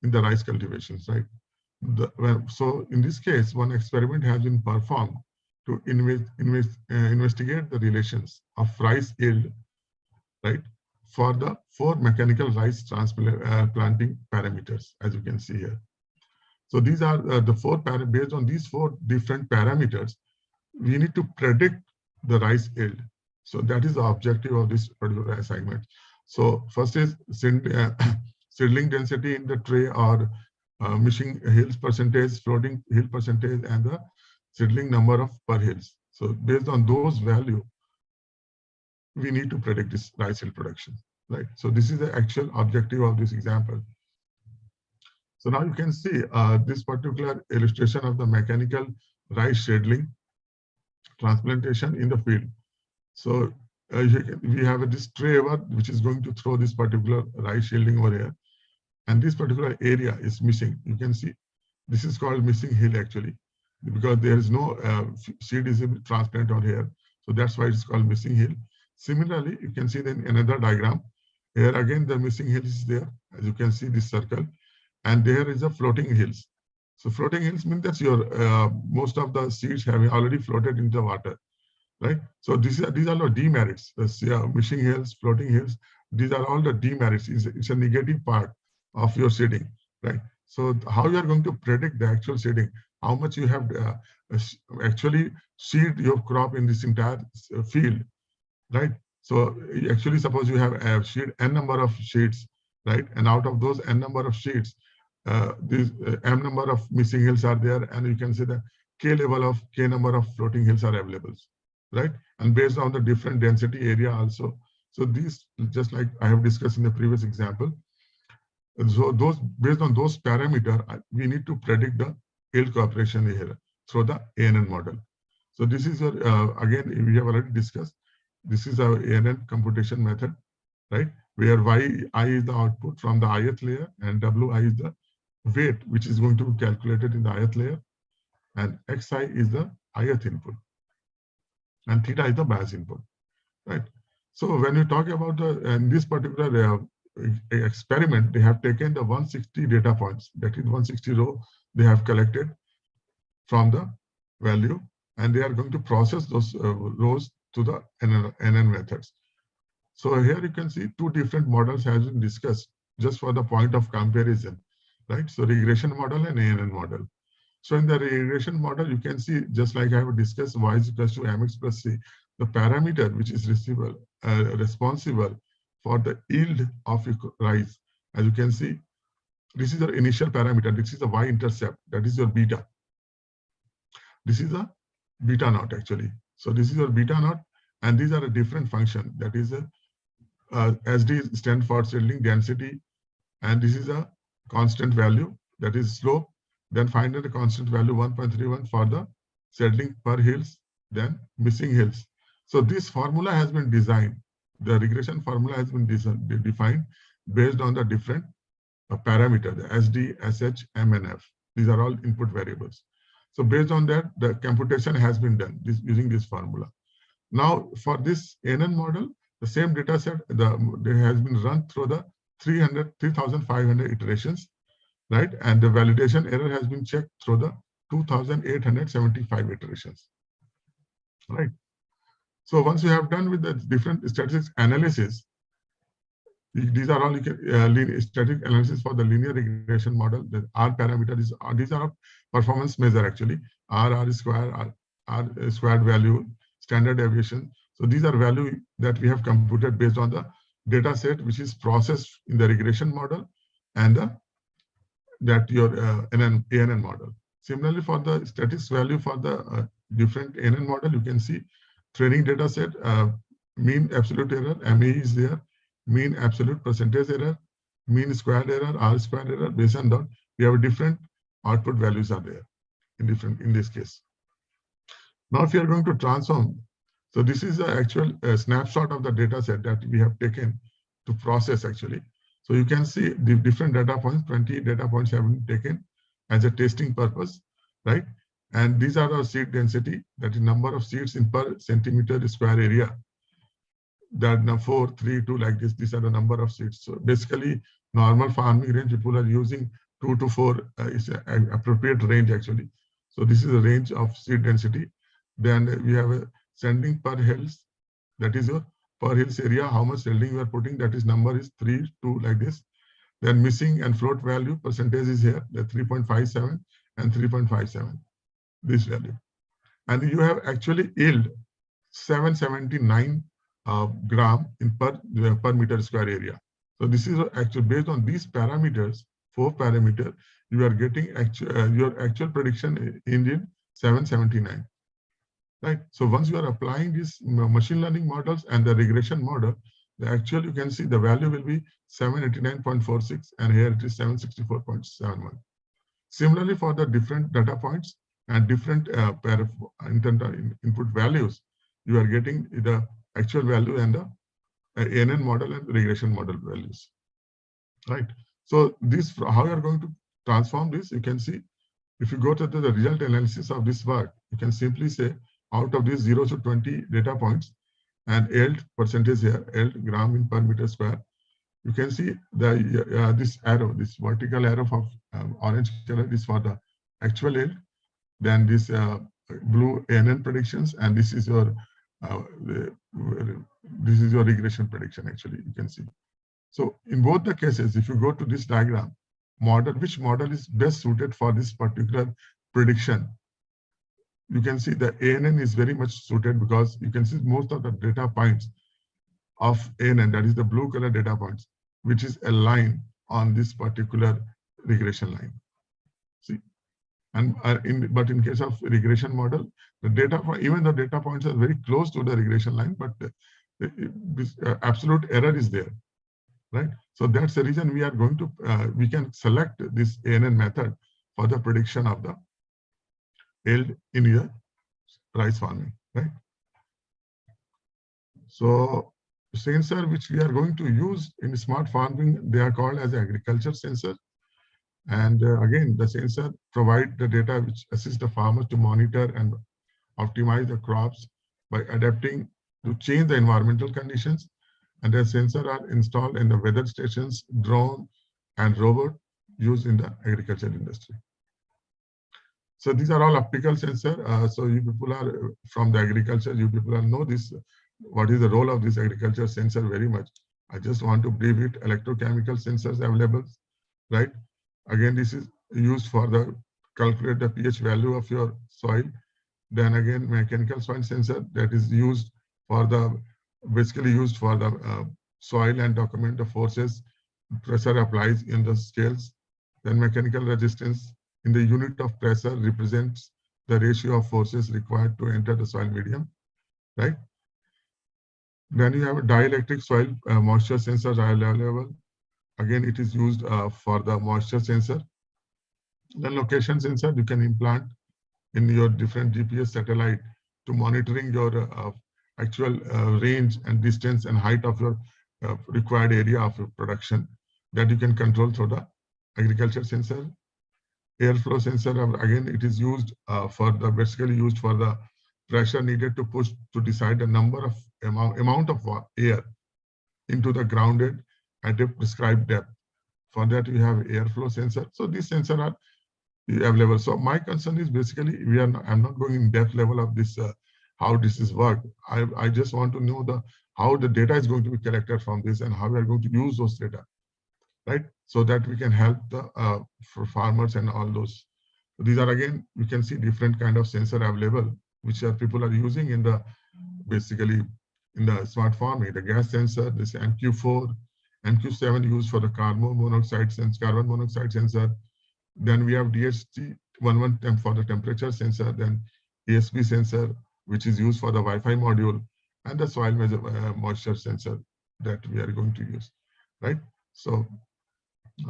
in the rice cultivations, right? So in this case, one experiment has been performed to investigate the relations of rice yield, right, for the 4 mechanical rice transplanting parameters, as you can see here. So these are the 4 based on these 4 different parameters, we need to predict the rice yield. So that is the objective of this particular assignment. So first is seedling density in the tray, or mishing hills percentage, floating hill percentage, and the seedling number of per hills. So based on those values, we need to predict this rice yield production, right? So this is the actual objective of this example. So now you can see this particular illustration of the mechanical rice shadling transplantation in the field. So we have this tray which is going to throw this particular rice shielding over here, and this particular area is missing. You can see this is called missing hill actually, because there is no seed is transplant on here. So that's why it's called missing hill. Similarly, you can see then another diagram. Here again the missing hill is there, as you can see this circle, and there is a floating hills. So floating hills means that your most of the seeds have already floated into the water, right? So these are the demerits. The missing hills, floating hills, these are all the demerits. It's a negative part of your seeding, right? So how you are going to predict the actual seeding, how much you have actually seed your crop in this entire field, right? So actually suppose you have seed n number of seeds, right? And out of those n number of seeds, these m number of missing hills are there, and you can say the k number of floating hills are available, right? And based on the different density area also. So these, just like I have discussed in the previous example, so those based on those parameters, we need to predict the yield cooperation here through the ANN model. So this is again we have already discussed. This is our ANN computation method, right? Where yi is the output from the ith layer, and wi is the weight which is going to be calculated in the ith layer, and xi is the ith input, and theta is the bias input, right? So when you talk about in this particular experiment, they have taken the 160 data points, that is 160 row they have collected from the value, and they are going to process those rows to the NN methods. So here you can see 2 different models has been discussed just for the point of comparison, right? So regression model and ANN model. So in the regression model, you can see, just like I have discussed, y is equals to mx plus c, the parameter which is responsible for the yield of rice. As you can see, this is your initial parameter. This is the y-intercept. That is your beta. This is a beta naught actually. So this is your beta naught, and these are a different function. That is a SD stands for seedling density, and this is a constant value, that is slope. Then find a constant value 1.31 for the seedling per hills, then missing hills. So this formula has been designed. The regression formula has been defined based on the different parameters, the SD, SH, M, and F. These are all input variables. So based on that, the computation has been done using this formula. Now for this ANN model, the same data set has been run through the 3,500 iterations, right? And the validation error has been checked through the 2,875 iterations, right? So once you have done with the different statistics analysis, these are all you can static analysis for the linear regression model. The R parameter is these are performance measure actually. R square, R squared value, standard deviation. So these are value that we have computed based on the data set which is processed in the regression model and that your ANN model. Similarly, for the statistics value for the different ANN model, you can see training data set, mean absolute error, ME is there, mean absolute percentage error, mean squared error, R squared error, based on that, we have different output values are there in this case. Now, if you are going to transform, so this is the actual snapshot of the data set that we have taken to process actually. So you can see the different data points, 20 data points have been taken as a testing purpose, right? And these are our seed density, that is number of seeds in per centimeter square area. That 4, 3, 2 like this, these are the number of seeds. So basically, normal farming range, people are using 2 to 4 is an appropriate range actually. So this is the range of seed density. Then we have a sending per hills, that is your per hills area, how much seedling you are putting, that is number is 3, 2 like this. Then missing and float value percentage is here, the 3.57 and 3.57, this value. And you have actually yield 779 gram in per meter square area. So this is actually based on these parameters, 4 parameters, you are getting your actual prediction in 779. Right. So once you are applying these machine learning models and the regression model, the actual you can see the value will be 789.46 and here it is 764.71. Similarly, for the different data points and different input values, you are getting the actual value and the ANN model and regression model values. Right. So this, how you are going to transform this, you can see if you go to the result analysis of this work, you can simply say out of these 0 to 20 data points and yield percentage here, yield gram in per meter square, you can see the this arrow, this vertical arrow of orange color is for the actual yield. Then this blue ANN predictions, and this is your regression prediction. Actually, you can see. So in both the cases, if you go to this diagram, which model is best suited for this particular prediction? You can see the ANN is very much suited because you can see most of the data points of ANN, that is the blue color data points, which is aligned on this particular regression line. See, and but in case of regression model, the data, even the data points are very close to the regression line, but this absolute error is there, right? So that's the reason we are going to we can select this ANN method for the prediction of the yield in your rice farming, right? So sensor which we are going to use in smart farming, they are called as agriculture sensor. And again, the sensor provide the data which assist the farmers to monitor and optimize the crops by adapting to change the environmental conditions. And the sensors are installed in the weather stations, drone, and robot used in the agriculture industry. So these are all optical sensors. So you people are from the agriculture, you people know this, what is the role of this agriculture sensor very much. I just want to brief it. Electrochemical sensors available, right? Again, this is used for the calculate the pH value of your soil. Then again, mechanical soil sensor that is used for the, basically used for the soil and document the forces pressure applies in the scales. Then mechanical resistance in the unit of pressure represents the ratio of forces required to enter the soil medium, right? Then you have a dielectric soil moisture sensors are available. Again, it is used for the moisture sensor. Then location sensor you can implant in your different GPS satellite to monitoring your actual range and distance and height of your required area of your production that you can control through the agriculture sensor. Airflow sensor, again, it is used for the, basically used for the pressure needed to push to decide the number of amount of air into the grounded at a prescribed depth. For that, we have airflow sensor. So these sensors are available. So my concern is basically I'm not going in depth level of this how this is work. I just want to know how the data is going to be collected from this and how we are going to use those data, right? So that we can help the for farmers and all those. These are, again, you can see different kind of sensor available, which people are using in the basically in the smart farming. The gas sensor, this MQ4, MQ7 used for the carbon monoxide sensor. Then we have DHT11 for the temperature sensor, then ESP sensor, which is used for the Wi-Fi module, and the soil moisture sensor that we are going to use, right? So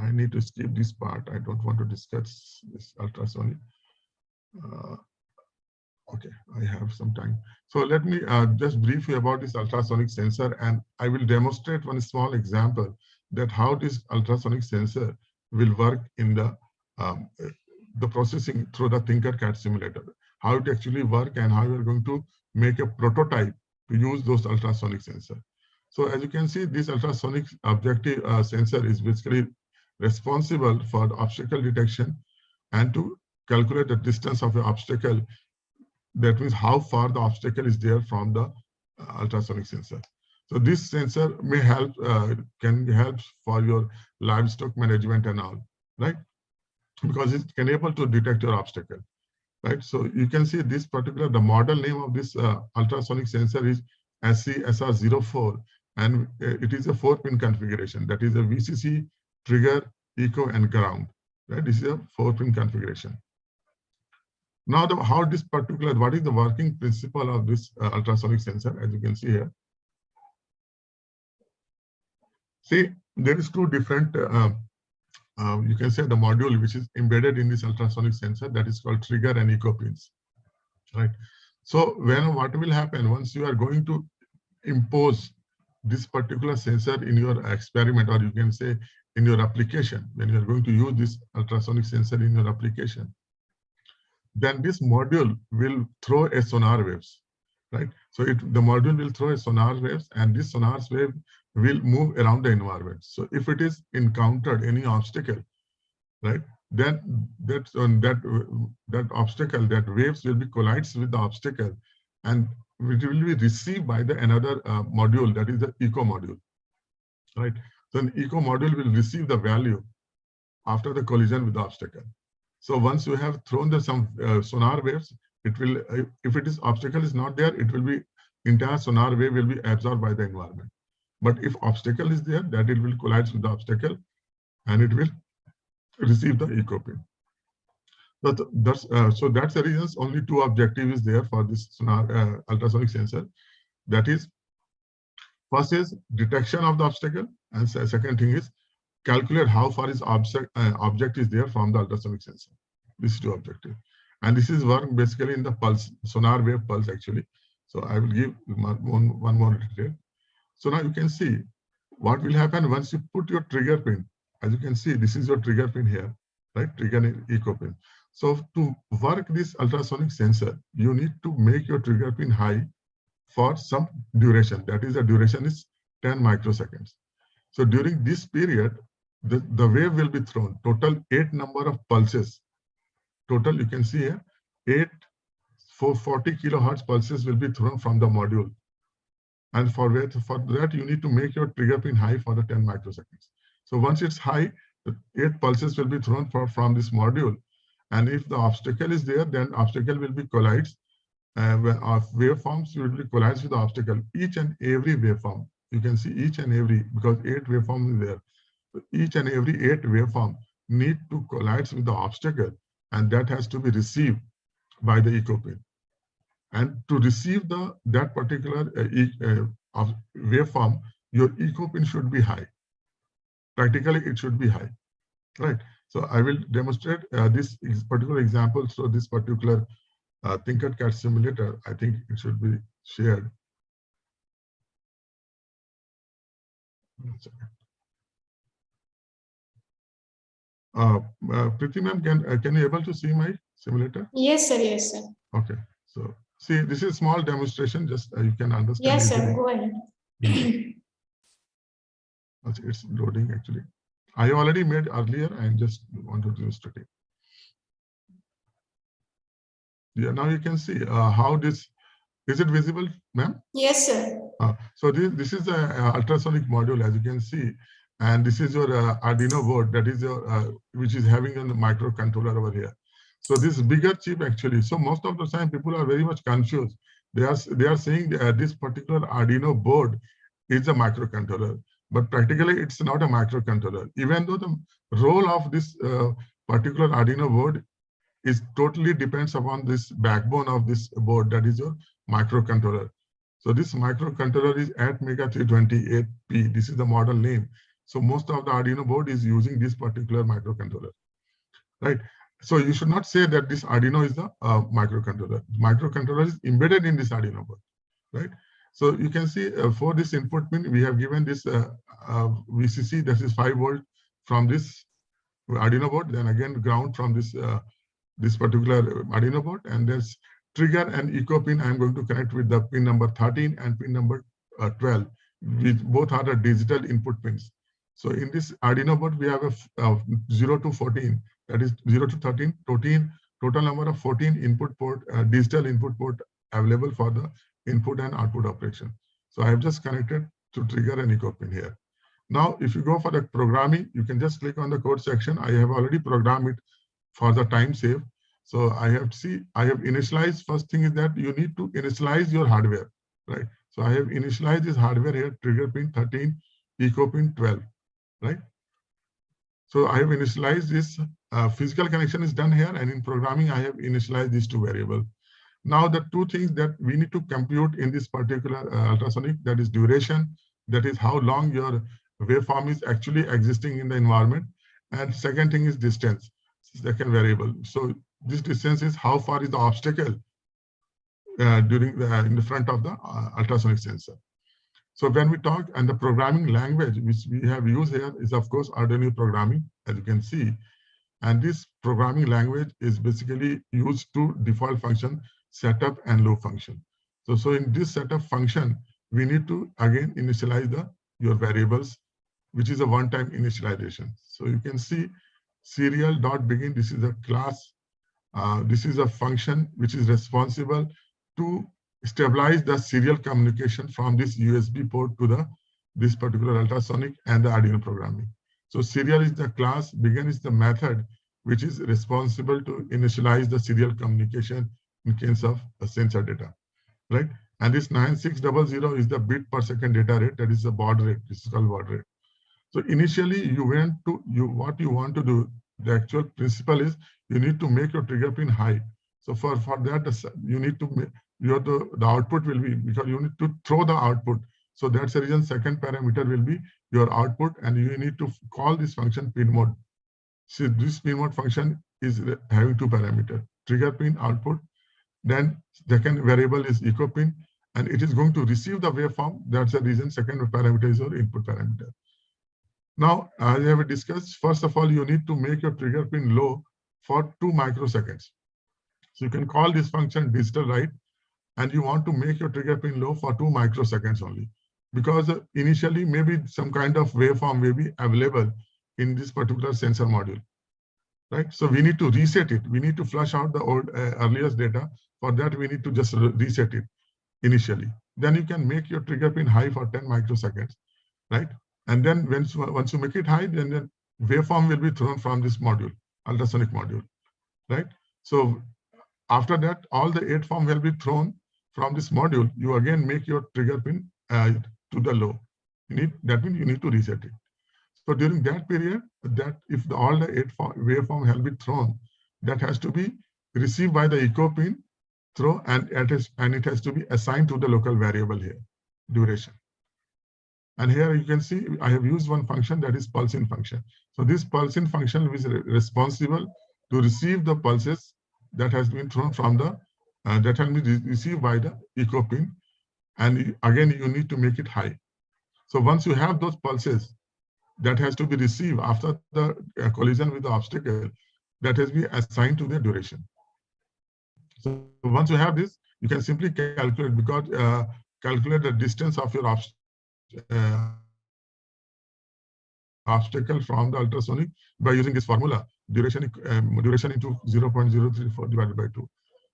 I need to skip this part. I don't want to discuss this ultrasonic. Okay, I have some time. So let me just brief you about this ultrasonic sensor, and I will demonstrate one small example that how this ultrasonic sensor will work in the processing through the Tinkercad simulator, how it actually work and how we are going to make a prototype to use those ultrasonic sensor. So as you can see, this ultrasonic objective sensor is basically responsible for the obstacle detection and to calculate the distance of the obstacle. That means how far the obstacle is there from the ultrasonic sensor. So this sensor may help, can help for your livestock management and all, right? Because it can able to detect your obstacle, right? So you can see this particular, the model name of this ultrasonic sensor is SCSR04, and it is a 4-pin configuration. That is a VCC, trigger, echo, and ground, right? This is a 4-pin configuration. Now, what is the working principle of this ultrasonic sensor, as you can see here? See, there is two different, you can say the module which is embedded in this ultrasonic sensor, that is called trigger and echo pins, right? So what will happen once you are going to impose this particular sensor in your experiment, or you can say in your application, when you are going to use this ultrasonic sensor in your application, then this module will throw a sonar waves, right? So the module will throw a sonar waves, and this sonar wave will move around the environment. So if it is encountered any obstacle, right, then that obstacle, that waves will be collides with the obstacle, and it will be received by the another module, that is the echo module, right? So an echo module will receive the value after the collision with the obstacle. So once you have thrown some sonar waves, it will, if it is obstacle is not there, it will be entire sonar wave will be absorbed by the environment. But if obstacle is there, that it will collide with the obstacle, and it will receive the echo pin. So that's the reason only two objectives is there for this sonar ultrasonic sensor. That is, first is detection of the obstacle, and second thing is calculate how far is object is there from the ultrasonic sensor. These two objectives, and this is work basically in the pulse, sonar wave pulse actually. So I will give one more detail. So now you can see what will happen once you put your trigger pin. As you can see, this is your trigger pin here, right? Trigger and echo pin. So to work this ultrasonic sensor, you need to make your trigger pin high for some duration. That is, the duration is 10 microseconds. So during this period, the wave will be thrown. Total 8 number of pulses. Total, you can see here, 40 kilohertz pulses will be thrown from the module. And for that, you need to make your trigger pin high for the 10 microseconds. So once it's high, the 8 pulses will be thrown from this module. And if the obstacle is there, then obstacle will be collides. Waveforms will be collides with the obstacle. Each and every waveform, you can see each and every, because 8 waveforms is there. Each and every 8 waveform need to collide with the obstacle, and that has to be received by the echo pin. And to receive that particular waveform, your echo pin should be high. Practically, it should be high, right? So I will demonstrate this particular example. So this particular Tinkercad simulator, I think it should be shared. One second. Preeti ma'am, can you able to see my simulator? Yes, sir. Yes, sir. Okay. So see, this is small demonstration. Just you can understand. Yes, easily. sir. Go ahead. It's loading actually. I already made earlier. I just want to demonstrate it. Yeah, now you can see how this, is it visible, ma'am? Yes, sir. So this is the ultrasonic module, as you can see, and this is your Arduino board, that is your which is having a microcontroller over here. So this bigger chip actually. So most of the time people are very much confused. They are saying this particular Arduino board is a microcontroller, but practically it's not a microcontroller. Even though the role of this particular Arduino board is totally depends upon this backbone of this board, that is your microcontroller. So this microcontroller is ATmega 328P. This is the model name. So most of the Arduino board is using this particular microcontroller, right? So you should not say that this Arduino is the microcontroller. Microcontroller is embedded in this Arduino board, right? So you can see for this input pin, we have given this VCC, that is 5 volt from this Arduino board, then again ground from this particular Arduino board, and there's trigger and echo pin. I'm going to connect with the pin number 13 and pin number 12, which both are the digital input pins. So in this Arduino board, we have a 0 to 14, that is 0 to 13, total number of 14 input port, digital input port available for the input and output operation. So I have just connected to trigger and echo pin here. Now, if you go for the programming, you can just click on the code section. I have already programmed it for the time save. So I have initialized. First thing is that you need to initialize your hardware, right? So I have initialized this hardware here, trigger pin 13, echo pin 12, right? So I have initialized this physical connection is done here, and in programming, I have initialized these two variables. Now the two things that we need to compute in this particular ultrasonic, that is duration, that is how long your waveform is actually existing in the environment. And second thing is distance, second variable. So this distance is how far is the obstacle in the front of the ultrasonic sensor. So when we talk, and the programming language which we have used here is of course Arduino programming, as you can see. And this programming language is basically used to default function setup and loop function. So in this setup function, we need to again initialize your variables, which is a one-time initialization. So you can see serial.begin, this is a class. This is a function which is responsible to stabilize the serial communication from this USB port to this particular ultrasonic and the Arduino programming. So serial is the class, begin is the method which is responsible to initialize the serial communication in case of a sensor data, right? And this 9600 is the bit per second data rate, that is the baud rate. This is called baud rate. So initially what you want to do, the actual principle is you need to make your trigger pin high. So for that, you need to make the output will be, because you need to throw the output. So that's the reason second parameter will be your output, and you need to call this function pin mode. So this pin mode function is having two parameters, trigger pin output, then second variable is echo pin, and it is going to receive the waveform. That's the reason second parameter is your input parameter. Now, as I have discussed, first of all, you need to make your trigger pin low for 2 microseconds. So you can call this function digital write, and you want to make your trigger pin low for 2 microseconds only, because initially maybe some kind of waveform may be available in this particular sensor module, right? So we need to reset it. We need to flush out the old earliest data. For that, we need to just reset it initially. Then you can make your trigger pin high for 10 microseconds, right? And then once you make it high, then the waveform will be thrown from this module, ultrasonic module, right? So after that, all the 8 form will be thrown from this module. You again make your trigger pin to the low. That means you need to reset it. So during that period, that if all the 8 waveform will be thrown, that has to be received by the echo pin throw, and it has to be assigned to the local variable here, duration. And here you can see I have used one function, that is pulse in function. So this pulse in function is responsible to receive the pulses that has been thrown from that has been received by the echo pin, and again you need to make it high. So once you have those pulses that has to be received after the collision with the obstacle, that has been assigned to the duration. So once you have this, you can simply calculate, because calculate the distance of your obstacle obstacle from the ultrasonic by using this formula, duration into 0.034 divided by 2.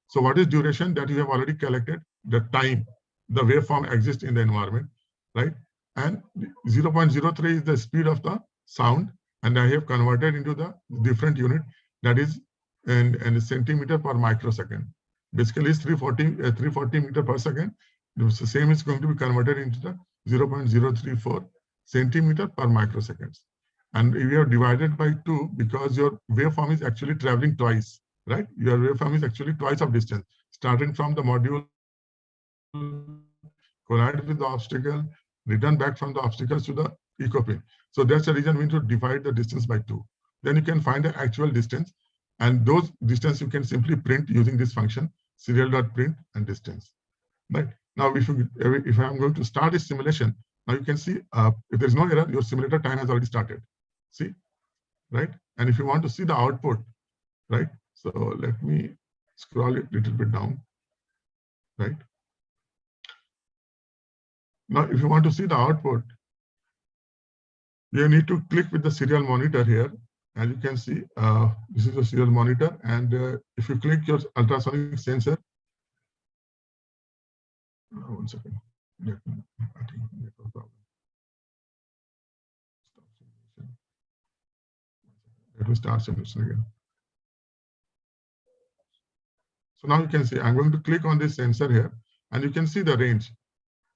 So what is duration? That you have already collected the time the waveform exists in the environment, right? And 0.03 is the speed of the sound, and I have converted into the different unit, that is in centimeter per microsecond. Basically, it's 340 meter per second. The same is going to be converted into the 0.034 centimeter per microsecond. And we have divided by 2 because your waveform is actually traveling twice, right? Your waveform is actually twice of distance, starting from the module, collide with the obstacle, return back from the obstacles to the eco-pin. So that's the reason we need to divide the distance by 2. Then you can find the actual distance, and those distance you can simply print using this function, serial.print and distance. Right? Now, if I'm going to start a simulation, now you can see if there's no error, your simulator time has already started. See, right? And if you want to see the output, right? So let me scroll it a little bit down, right? Now, if you want to see the output, you need to click with the serial monitor here. As you can see, this is the serial monitor. And if you click your ultrasonic sensor, one second. I think there's no problem. Let me start simulation again. So now you can see, I'm going to click on this sensor here, and you can see the range.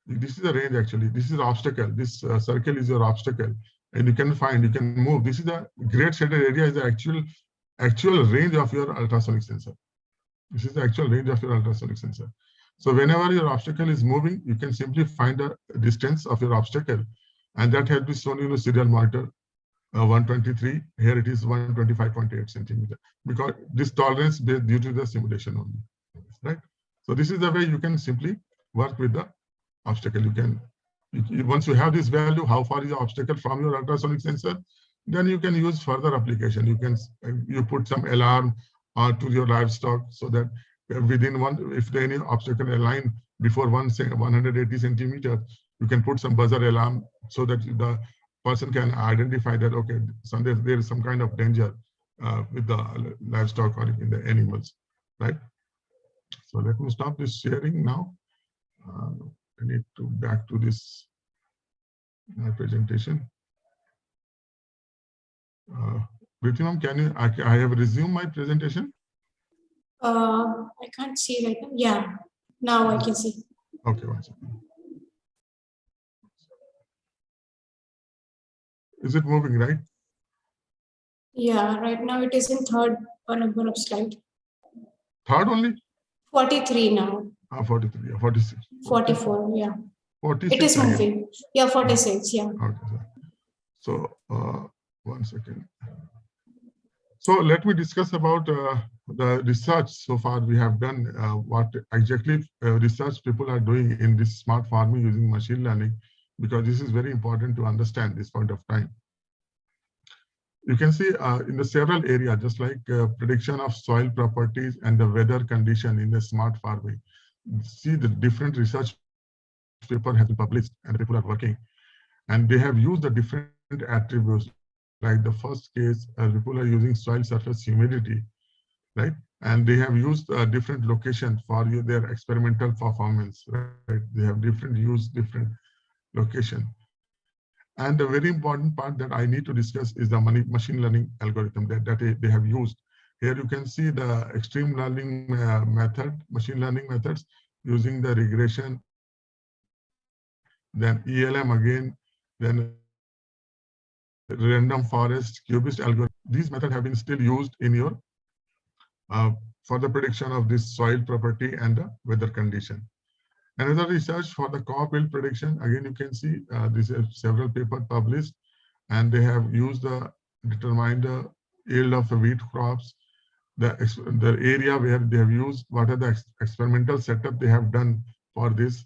This is the range actually. This is the obstacle. This circle is your obstacle, and you can move. This is the great shaded area, is the actual range of your ultrasonic sensor. This is the actual range of your ultrasonic sensor. So whenever your obstacle is moving, you can simply find the distance of your obstacle, and that has been shown in the serial monitor 123. Here it is 125.8 centimeter, because this tolerance based due to the simulation only, right? So this is the way you can simply work with the obstacle. Once you have this value, how far is the obstacle from your ultrasonic sensor, then you can use further application. You put some alarm to your livestock, so that within if any obstacle align before 180 centimeters, you can put some buzzer alarm so that the person can identify that, okay, there is some kind of danger with the livestock or in the animals, right? So let me stop this sharing now. I need to back to this my presentation. Pritimam, I have resumed my presentation? I can't see right now. Yeah, now I can see. Okay, one second. Is it moving, right? Yeah, right now it is in third number of slide. Third only? 43 now. 43, 46. 44, yeah. 46. It is moving. Yeah, 46, yeah. Okay, so 1 second. So let me discuss about the research so far we have done, what exactly research people are doing in this smart farming using machine learning, because this is very important to understand this point of time. You can see in the several areas, just like prediction of soil properties and the weather condition in the smart farming. See, the different research paper has been published and people are working, and they have used the different attributes. Like the first case, people are using soil surface humidity, right? And they have used a different location for their experimental performance, right? They have different location. And the very important part that I need to discuss is the machine learning algorithm that they have used. Here you can see the extreme learning machine learning methods using the regression, then ELM again, then random forest, cubist algorithm. These methods have been still used in your for the prediction of this soil property and the weather condition. Another research for the crop yield prediction, again, you can see this is several papers published, and they have used determine the yield of the wheat crops, the area where they have used, what are the experimental setup they have done for this.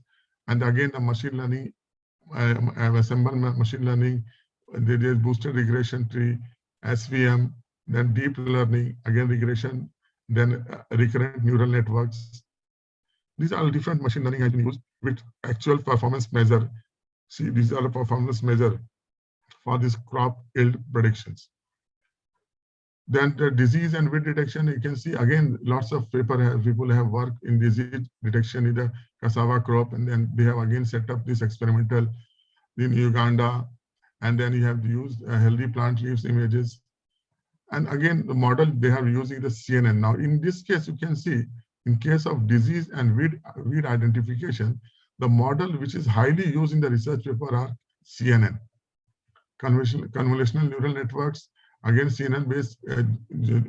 And again, the machine learning, assemble machine learning, there is boosted regression tree, SVM, then deep learning, again regression, then recurrent neural networks. These are different machine learning has been used with actual performance measure. See, these are the performance measure for this crop yield predictions. Then the disease and weed detection, you can see again, lots of people have worked in disease detection in the cassava crop, and then they have again set up this experimental in Uganda, and then you have used healthy plant leaves images. And again, the model they have using the CNN. Now, in this case, you can see in case of disease and weed identification, the model which is highly used in the research paper are CNN, convolutional neural networks, again CNN-based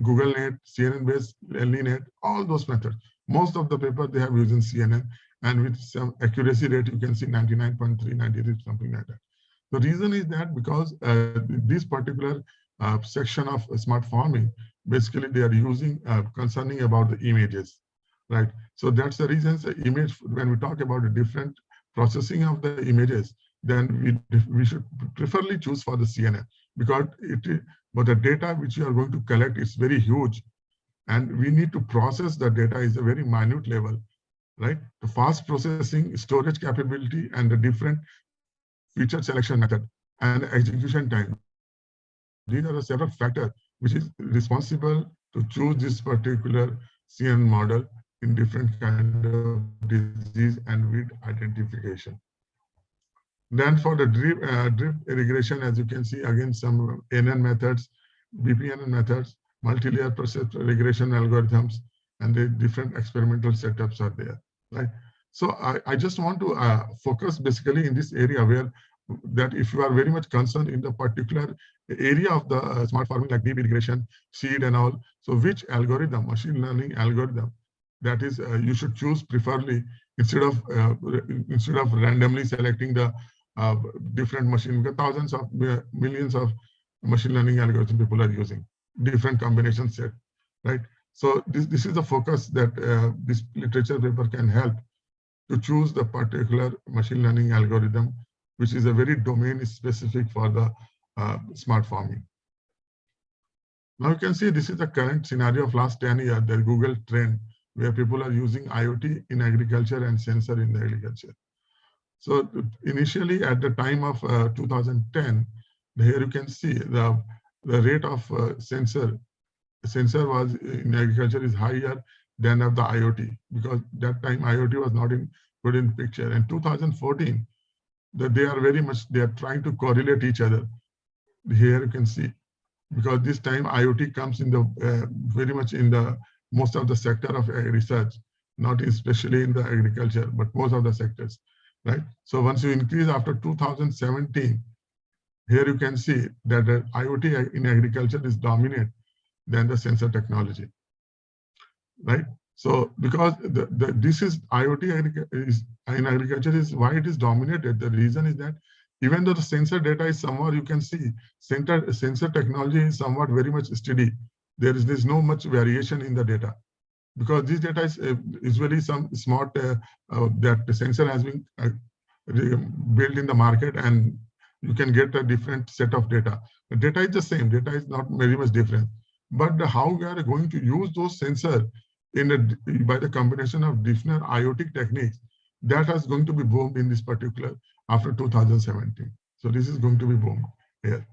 Google Net, CNN-based LNet, all those methods. Most of the paper they have used in CNN, and with some accuracy rate, you can see 99.3, 93, something like that. The reason is that because this particular section of smart farming, basically they are using concerning about the images, right? So that's the reason the image, when we talk about the different processing of the images, then we should preferably choose for the CNN, because but the data which you are going to collect is very huge, and we need to process the data is a very minute level, right? The fast processing, storage capability, and the different feature selection method and execution time. These are the several factors which is responsible to choose this particular CNN model in different kind of disease and weed identification. Then for the drip irrigation, as you can see, again, some NN methods, BPNN methods, multi-layer process regression algorithms, and the different experimental setups are there, right? So I just want to focus basically in this area where that if you are very much concerned in the particular area of the smart farming, like deep irrigation, seed and all, so which algorithm, machine learning algorithm, that is you should choose preferably instead of randomly selecting the different machine, thousands of millions of machine learning algorithms people are using, different combination set, right? So this is the focus that this literature paper can help to choose the particular machine learning algorithm, which is a very domain specific for the smart farming. Now you can see this is the current scenario of last 10 years, the Google trend, where people are using IoT in agriculture and sensor in the agriculture. So initially at the time of 2010, here you can see the rate of sensor was in agriculture is higher than of the IoT, because that time IoT was not put in picture. In 2014, that they are trying to correlate each other. Here you can see, because this time IoT comes in the very much in the most of the sector of research, not especially in the agriculture, but most of the sectors, right? So once you increase after 2017, here you can see that the IoT in agriculture is dominant than the sensor technology, right? So because this is IoT in agriculture is why it is dominated. The reason is that even though the sensor data is somewhat, you can see sensor technology is somewhat very much steady. There's no much variation in the data, because this data is usually some smart that the sensor has been built in the market, and you can get a different set of data. The data is the same. Data is not very much different, but how we are going to use those sensors by the combination of different IoT techniques, that is going to be boomed in this particular after 2017. So this is going to be boomed here.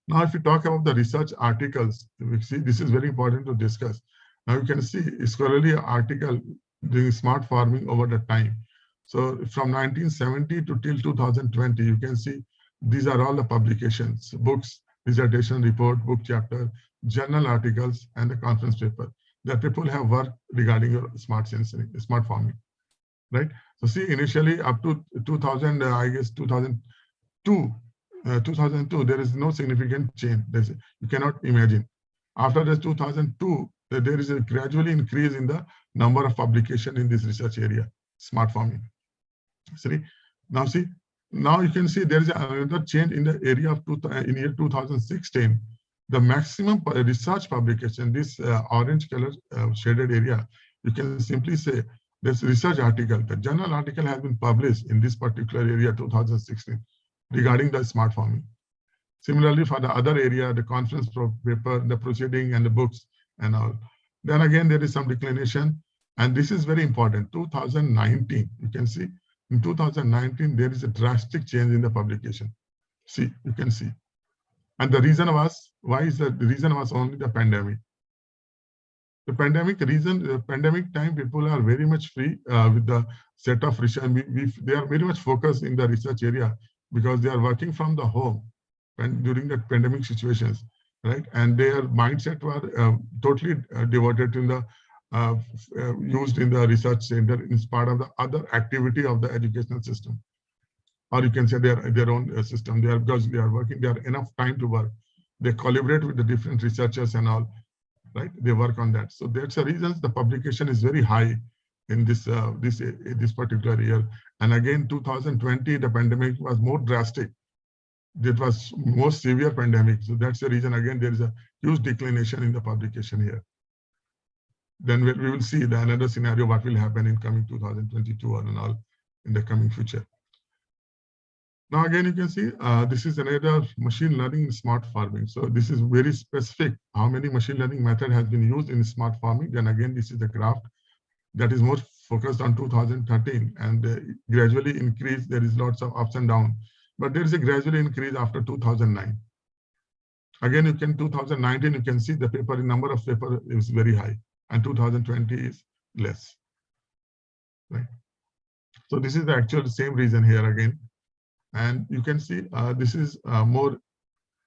Now, if you talk about the research articles, we see this is very important to discuss. Now you can see a scholarly article doing smart farming over the time. So from 1970 to till 2020, you can see these are all the publications, books, dissertation report, book chapter, journal articles, and the conference paper that people have worked regarding your smart sensing, smart farming, right? So see, initially up to 2000, I guess 2002, there is no significant change. You cannot imagine. After this 2002, there is a gradually increase in the number of publication in this research area, smart farming. See, now you can see there is another change in the area of in year 2016. The maximum research publication, this orange color shaded area, you can simply say this research article, the journal article has been published in this particular area 2016 regarding the smart farming. Similarly, for the other area, the conference paper, the proceeding and the books and all. Then again, there is some declination, and this is very important. 2019, you can see in 2019, there is a drastic change in the publication. See, you can see. And the reason was, why is that? The reason was only the pandemic. The pandemic time, people are very much free with the set of research. They are very much focused in the research area because they are working from the home and during the pandemic situations, right? And their mindset were totally devoted in the used in the research center as part of the other activity of the educational system, or you can say their own system. Because they are working, they have enough time to work. They collaborate with the different researchers and all, right? They work on that. So that's the reason the publication is very high in this particular year. And again, 2020, the pandemic was more drastic. It was more severe pandemic. So that's the reason, again, there is a huge declination in the publication here. Then we will see another scenario, what will happen in coming 2022 and all in the coming future. Now, again, you can see this is another machine learning in smart farming. So this is very specific, how many machine learning method has been used in smart farming. Then again, this is the graph that is more focused on 2013 and gradually increase. There is lots of ups and downs, but there is a gradual increase after 2009. Again, you can 2019, you can see the paper, number of paper is very high, and 2020 is less, right? So this is the actual same reason here again. And you can see this is more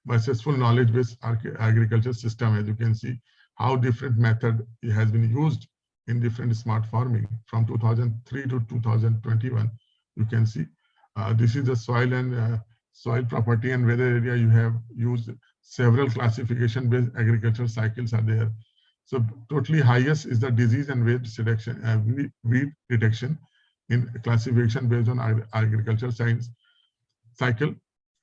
successful knowledge-based agriculture system. As you can see, how different method has been used in different smart farming from 2003 to 2021. You can see this is the soil and soil property and weather area. You have used several classification-based agricultural cycles are there. So totally highest is the disease and weed detection in classification based on agricultural science cycle.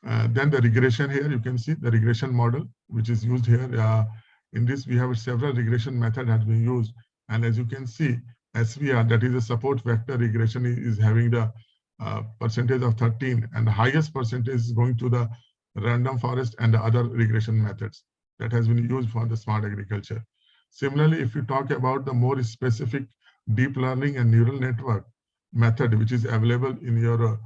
Then the regression here, you can see the regression model, which is used here. In this, we have several regression method has been used. And as you can see, SVR, that is a support vector regression, is having the percentage of 13, and the highest percentage is going to the random forest and the other regression methods that has been used for the smart agriculture. Similarly, if you talk about the more specific deep learning and neural network method, which is available in your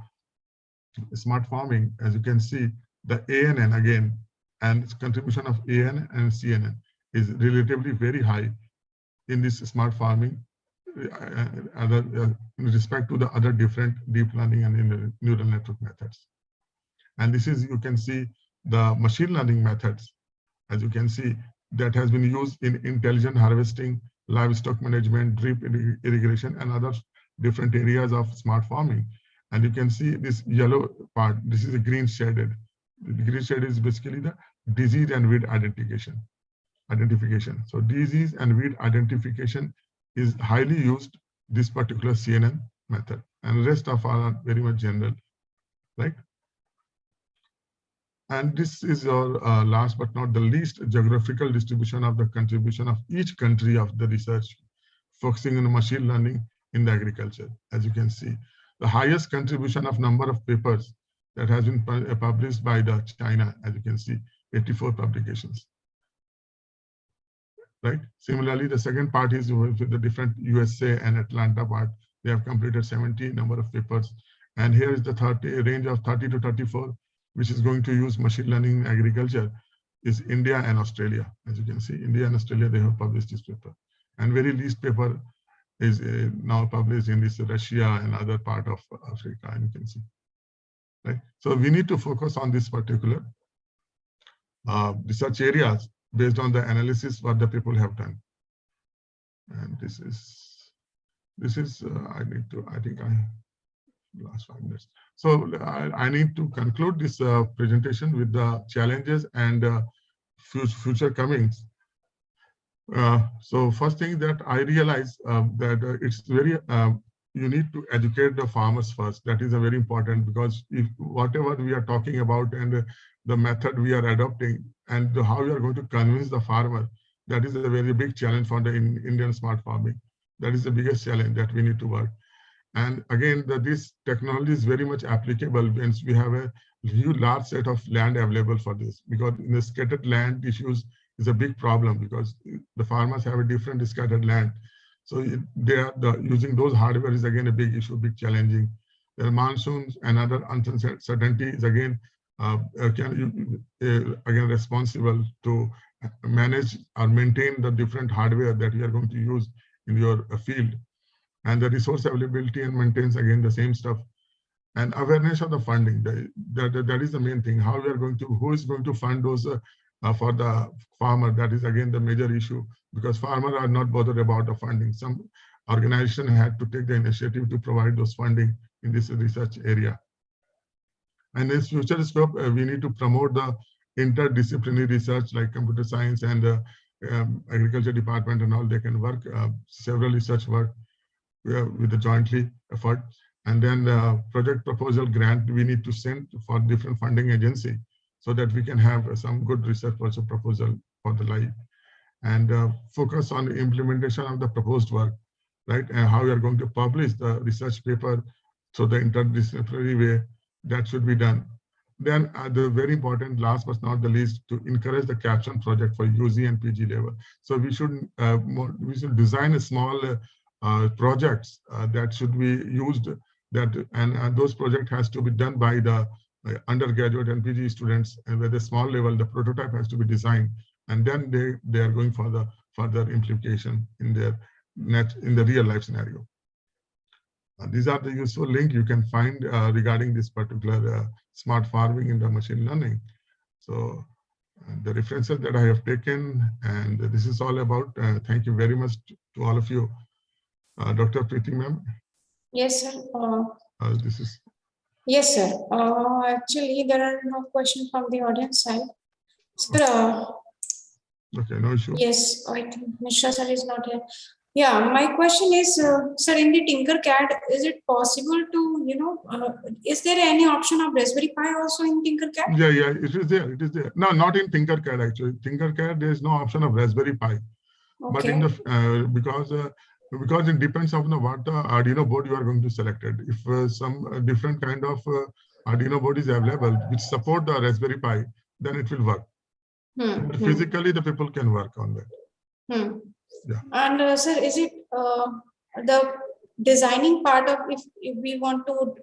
smart farming, as you can see, the ANN again, and its contribution of ANN and CNN is relatively very high in this smart farming in respect to the other different deep learning and neural network methods. And this is, you can see the machine learning methods, as you can see, that has been used in intelligent harvesting, livestock management, drip irrigation, and other different areas of smart farming. And you can see this yellow part, this is a green shaded. The green shade is basically the disease and weed identification. So disease and weed identification is highly used, this particular CNN method, and the rest of are very much general, right? And this is your last but not the least geographical distribution of the contribution of each country of the research, focusing on machine learning in the agriculture. As you can see, the highest contribution of number of papers that has been published by the China, as you can see, 84 publications. Right. Similarly, the second part is with the different USA and Atlanta part. They have completed 70 number of papers, and here is the range of 30 to 34, which is going to use machine learning in agriculture, is India and Australia. As you can see, India and Australia, they have published this paper, and very least paper is now published in this Russia and other part of Africa, and you can see. Right. So we need to focus on this particular research areas based on the analysis what the people have done. And this is I think I last 5 minutes. So I need to conclude this presentation with the challenges and future comings. So first thing that I realize that it's very you need to educate the farmers first. That is a very important, because if whatever we are talking about and the method we are adopting and how we are going to convince the farmer, that is a very big challenge for the Indian smart farming. That is the biggest challenge that we need to work. And again, this technology is very much applicable once we have a huge large set of land available for this, because in the scattered land issues is a big problem, because the farmers have a different scattered land. So using those hardware is again a big issue, big challenging. The monsoons and other uncertainty is again again responsible to manage or maintain the different hardware that you are going to use in your field, and the resource availability and maintains again the same stuff, and awareness of the funding. That is the main thing. How we are going to, who is going to fund those for the farmer? That is again the major issue, because farmers are not bothered about the funding. Some organization had to take the initiative to provide those funding in this research area. And in future scope, we need to promote the interdisciplinary research like computer science and agriculture department and all. They can work several research work with the jointly effort. And then project proposal grant we need to send for different funding agency so that we can have some good research proposal for the life. And focus on the implementation of the proposed work, right? And how we are going to publish the research paper. So the interdisciplinary way that should be done. Then the very important, last but not the least, to encourage the capstone project for UG and PG level. So we should design a small projects that should be used. And those projects has to be done by the undergraduate and PG students, and with a small level, the prototype has to be designed, and then they are going for the further implication in the real life scenario. These are the useful link you can find regarding this particular smart farming in the machine learning. So the references that I have taken, and this is all about. Thank you very much to all of you. Dr. Preeti ma'am. Yes, sir. This is. Yes, sir. Actually, there are no questions from the audience side. Sir, okay, no issue. Yes, I think Mishra sir is not here. Yeah, my question is, sir, in the Tinkercad, is it possible to, is there any option of Raspberry Pi also in Tinkercad? Yeah, it is there. It is there. No, not in Tinkercad actually. Tinkercad, there is no option of Raspberry Pi. Okay. But in the because it depends on what the Arduino board you are going to select it. If some different kind of Arduino board is available which support the Raspberry Pi, then it will work. Physically, the people can work on that. Yeah. And sir, is it the designing part of if we want to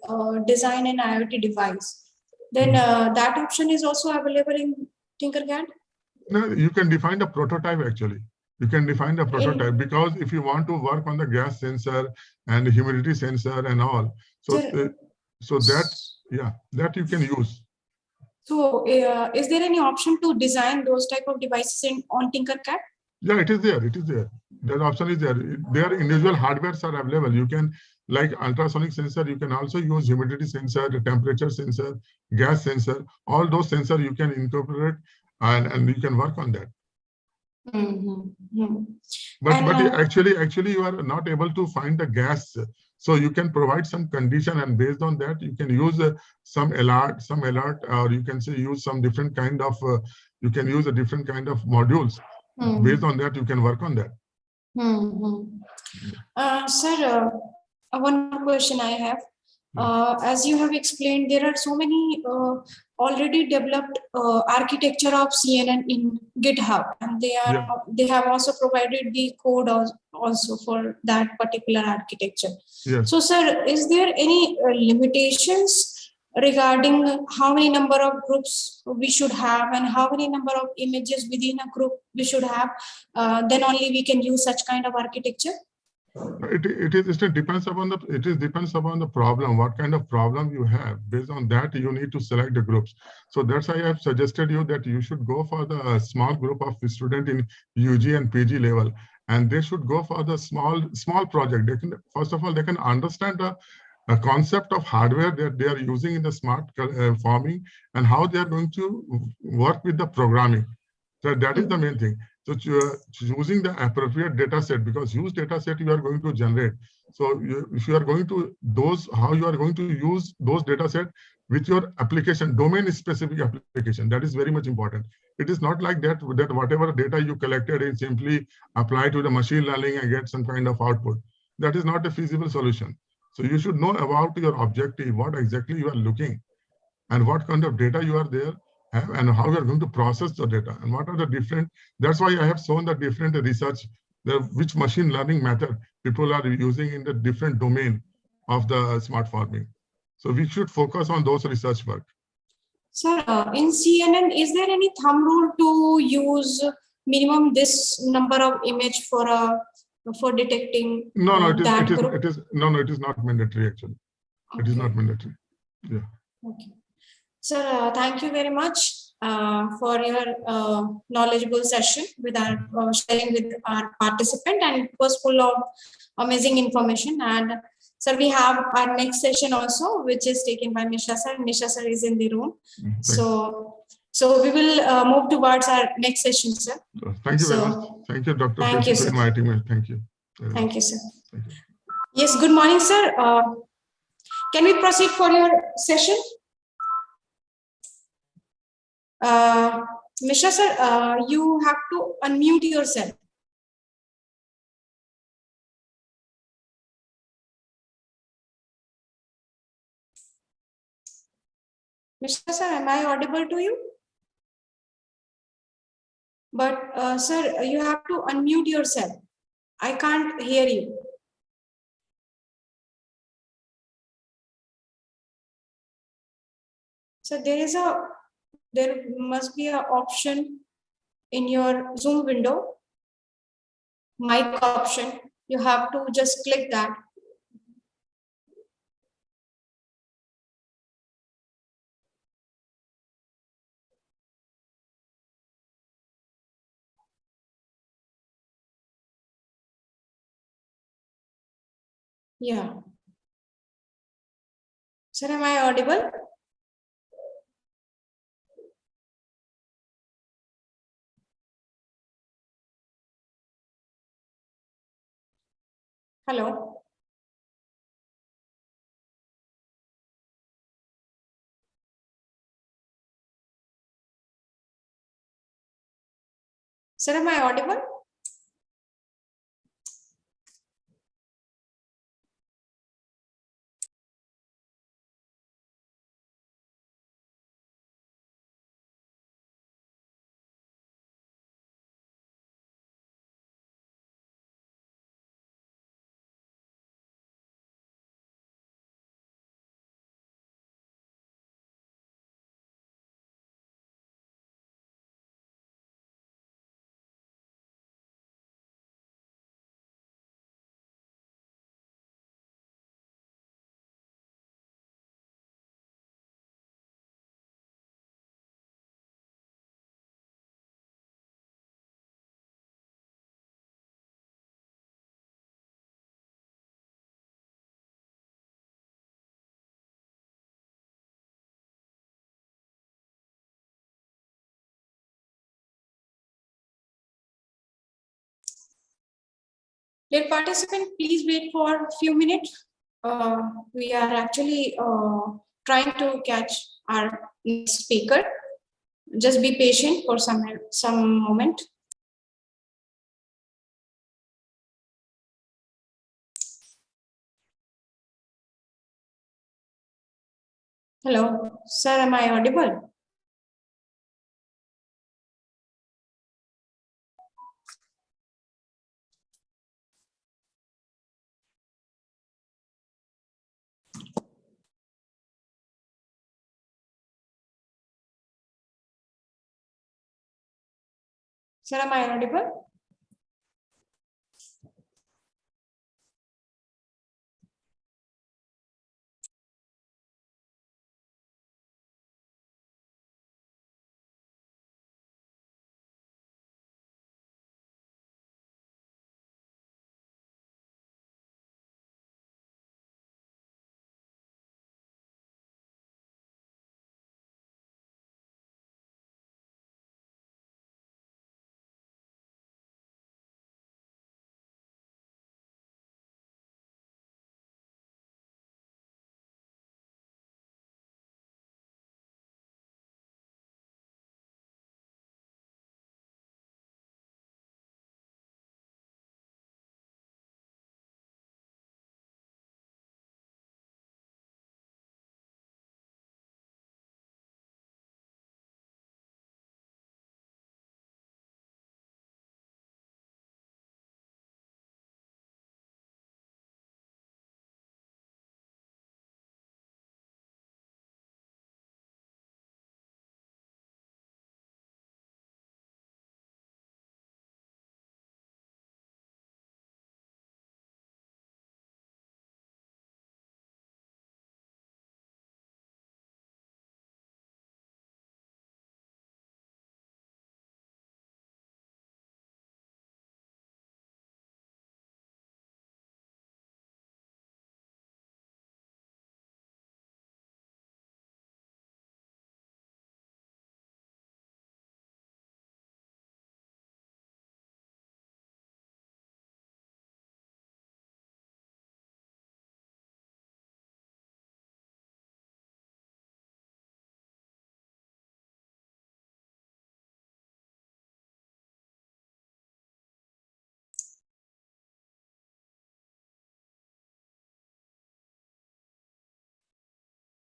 design an IoT device, then that option is also available in Tinkercad? No, you can define the prototype actually. You can define the prototype because if you want to work on the gas sensor and humidity sensor and all, so that you can use. So is there any option to design those type of devices on Tinkercad? Yeah, it is there. It is there. That option is there. Their individual hardwares are available. You can, like ultrasonic sensor, you can also use humidity sensor, the temperature sensor, gas sensor. All those sensors you can incorporate and you can work on that. But actually you are not able to find the gas. So you can provide some condition, and based on that you can use some alert, or you can say use some different kind of. You can use a different kind of modules. Based on that, you can work on that. Sir, one more question I have. As you have explained, there are so many already developed architecture of CNN in GitHub, and they have also provided the code also for that particular architecture. Yes. So, sir, is there any limitations regarding how many number of groups we should have and how many number of images within a group we should have? Then only we can use such kind of architecture. It depends upon the problem, what kind of problem you have. Based on that, you need to select the groups. So that's why I have suggested you that you should go for the small group of student in UG and PG level, and they should go for the small project. They can, first of all, they can understand the concept of hardware that they are using in the smart farming and how they are going to work with the programming. So that is the main thing. So choosing the appropriate data set, because huge data set you are going to generate. So if you are going to how you are going to use those data set with your application, domain specific application, that is very much important. It is not like that whatever data you collected is simply apply to the machine learning and get some kind of output. That is not a feasible solution. So you should know about your objective, what exactly you are looking, and what kind of data you are there, and how you are going to process the data, and what are the different. That's why I have shown the different research, which machine learning method people are using in the different domain of the smart farming. So we should focus on those research work. Sir, in CNN, is there any thumb rule to use minimum this number of image for detecting No, that group? it is not mandatory actually. Okay. It is not mandatory. Yeah. Okay. Sir, thank you very much for your knowledgeable session with our sharing with our participant, and it was full of amazing information. And sir, we have our next session also, which is taken by Mishra sir. Mishra sir is in the room. So we will move towards our next session, sir. Thank you very much. Thank you, Dr. Thank you, sir. For inviting me. Thank you. Thank you, sir. Thank you. Yes, good morning, sir. Can we proceed for your session? Mishra sir, you have to unmute yourself. Mishra sir, am I audible to you? But sir, you have to unmute yourself. I can't hear you. So there must be an option in your Zoom window, mic option. You have to just click that. Yeah. Sir, am I audible? Hello. Sir, am I audible? Dear participant, please wait for a few minutes. We are actually trying to catch our next speaker. Just be patient for some moment. Hello, sir, am I audible? Sir, am I audible?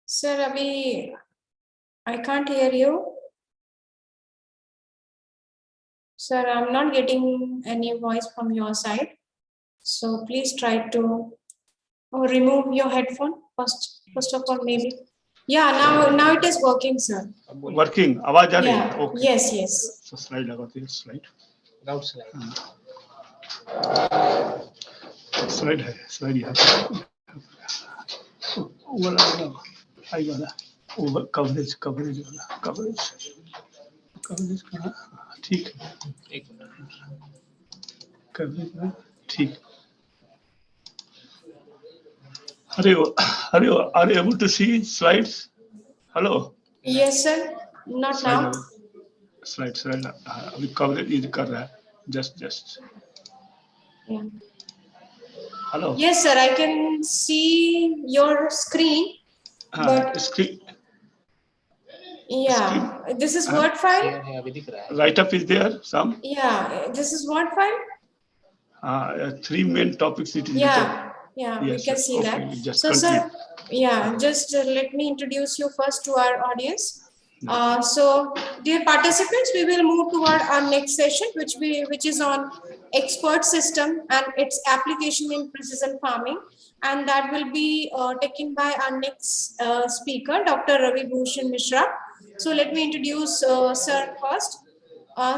Sir, Abhi, I can't hear you. Sir, I'm not getting any voice from your side. So please try to remove your headphone first of all, maybe. Yeah, now it is working, sir. Working. आवाज आ रही है? Yeah. Okay. Yes, yes. So slide लगाते हैं slide. Without slide. Slide है slide यहाँ. वाला high वाला over coverage वाला कवरेज कहाँ? ठीक एक मिनट. कवरेज में ठीक. Are you able to see slides? Hello. Yes, sir. Not now. Slide अभी कवरेज ये कर रहा है. Just. Yeah. Hello. Yes, sir. I can see your screen. But Screen. Yeah, this is Word file. है अभी दिख रहा है. Write up is there some? Yeah, this is Word file. 3 main topics it is. Yeah, we Yes, can sir. see Okay, that. just So, continue. sir, yeah, just let me introduce you first to our audience. So, dear participants, we will move toward our next session, which is on expert system and its application in precision farming, and that will be taken by our next speaker, Dr. Ravi Bhushan Mishra. So, let me introduce sir first.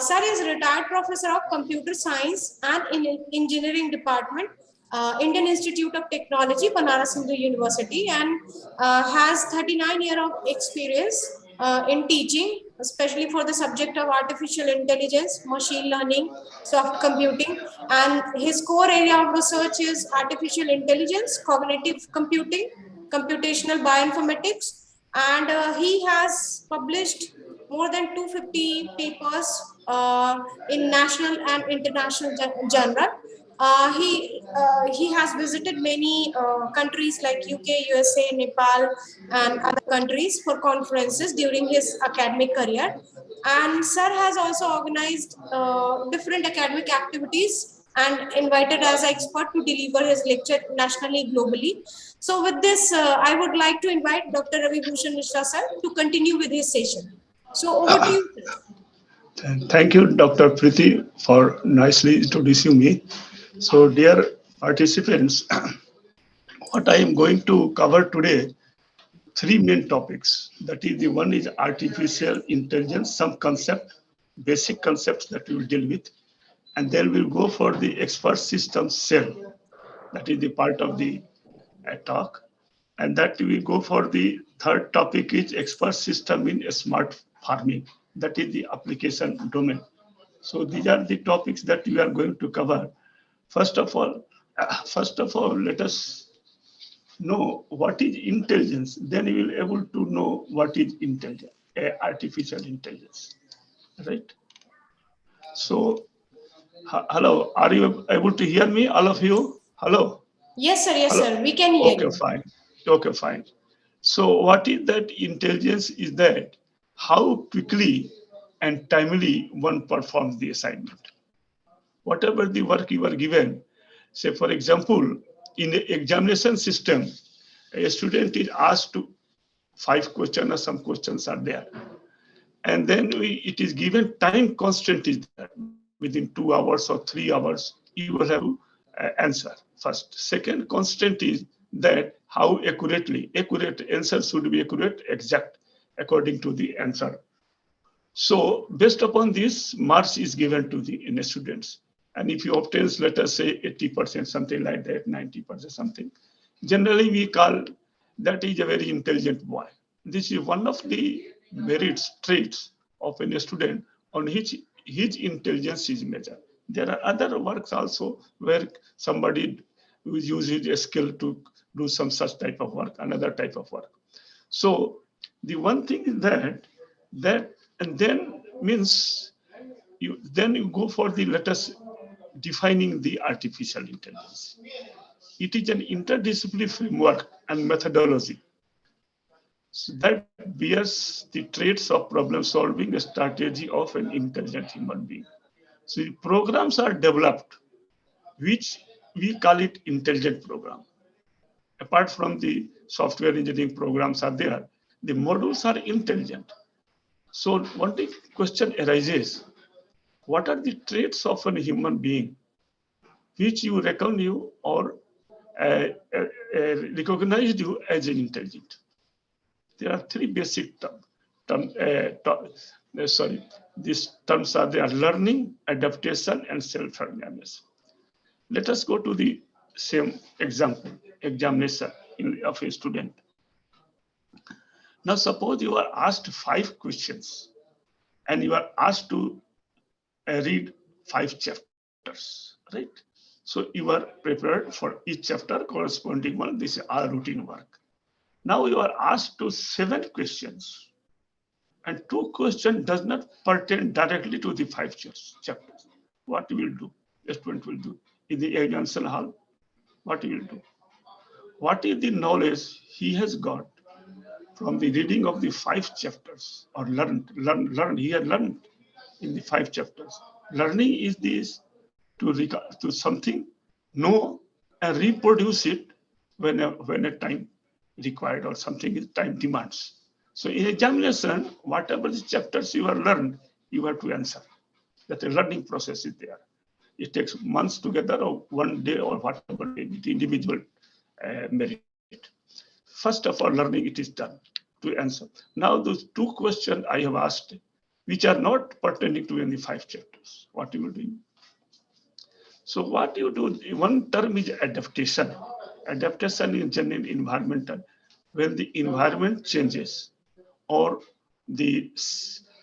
Sir is retired professor of computer science and in engineering department, Indian Institute of Technology, Banaras Hindu University, and has 39 years of experience in teaching, especially for the subject of artificial intelligence, machine learning, soft computing, and his core area of research is artificial intelligence, cognitive computing, computational bioinformatics, and he has published more than 250 papers in national and international journal. He has visited many countries like UK, USA, Nepal, and other countries for conferences during his academic career. And sir has also organized different academic activities and invited as an expert to deliver his lecture nationally, globally. So with this, I would like to invite Dr. Ravi Bhushan Mishra sir to continue with his session. So over to you, sir. Thank you, Dr. Priti, for nicely introducing me. So, dear participants, what I am going to cover today, 3 main topics. That is, the one is artificial intelligence, some concept, basic concepts that we will deal with, and then we'll go for the expert system cell. That is the part of the talk, and that we go for the third topic is expert system in smart farming. That is the application domain. So these are the topics that we are going to cover. First of all, let us know what is intelligence. Then we will able to know what is intelligence, artificial intelligence, right? So, hello, are you able to hear me, all of you? Hello. Yes, sir. Yes, Hello? sir. We can hear you. Okay, fine. So what is that intelligence is that how quickly and timely one performs the assignment. Whatever the work you are given, say for example, in the examination system, a student is asked to 5 questions or some questions are there. And then it is given time constraint is there. Within 2 hours or 3 hours, you will have to answer first. Second constraint is that how accurate answer should be accurate, exact, according to the answer. So based upon this, marks is given to the students. And if you obtain, let us say 80%, something like that, 90% something, generally we call that is a very intelligent boy. This is one of the merits, traits of a student on which his intelligence is measured. There are other works also where somebody uses a skill to do some such type of work, another type of work. So the one thing is that and then means you go for the, let us defining the artificial intelligence. It is an interdisciplinary framework and methodology so that bears the traits of problem solving, a strategy of an intelligent human being. So programs are developed, which we call it intelligent program. apart from the software engineering programs are there, the modules are intelligent. So one question arises, what are the traits of a human being which you reckon you or recognized you as an intelligent? There are three basic these terms are there: learning, adaptation, and self-awareness. Let us go to the same example, examination of a student. Now, suppose you are asked 5 questions and you are asked to read 5 chapters, right? So you are prepared for each chapter corresponding one. This is our routine work. Now you are asked to 7 questions, and 2 questions does not pertain directly to the 5 chapters. What you will do? The student will do in the examination hall. What you will do? What is the knowledge he has got from the reading of the 5 chapters, or learned? He had learned in the 5 chapters. Learning is this to something, know and reproduce it when a time required or something is time demands. So in examination, whatever the chapters you have learned, you have to answer. That the learning process is there. It takes months together or one day or whatever the individual merit. First of all, learning it is done to answer. Now those 2 questions I have asked, which are not pertaining to any 5 chapters, what you will do? So what you do, one term is adaptation. Adaptation is generally environmental. When the environment changes or the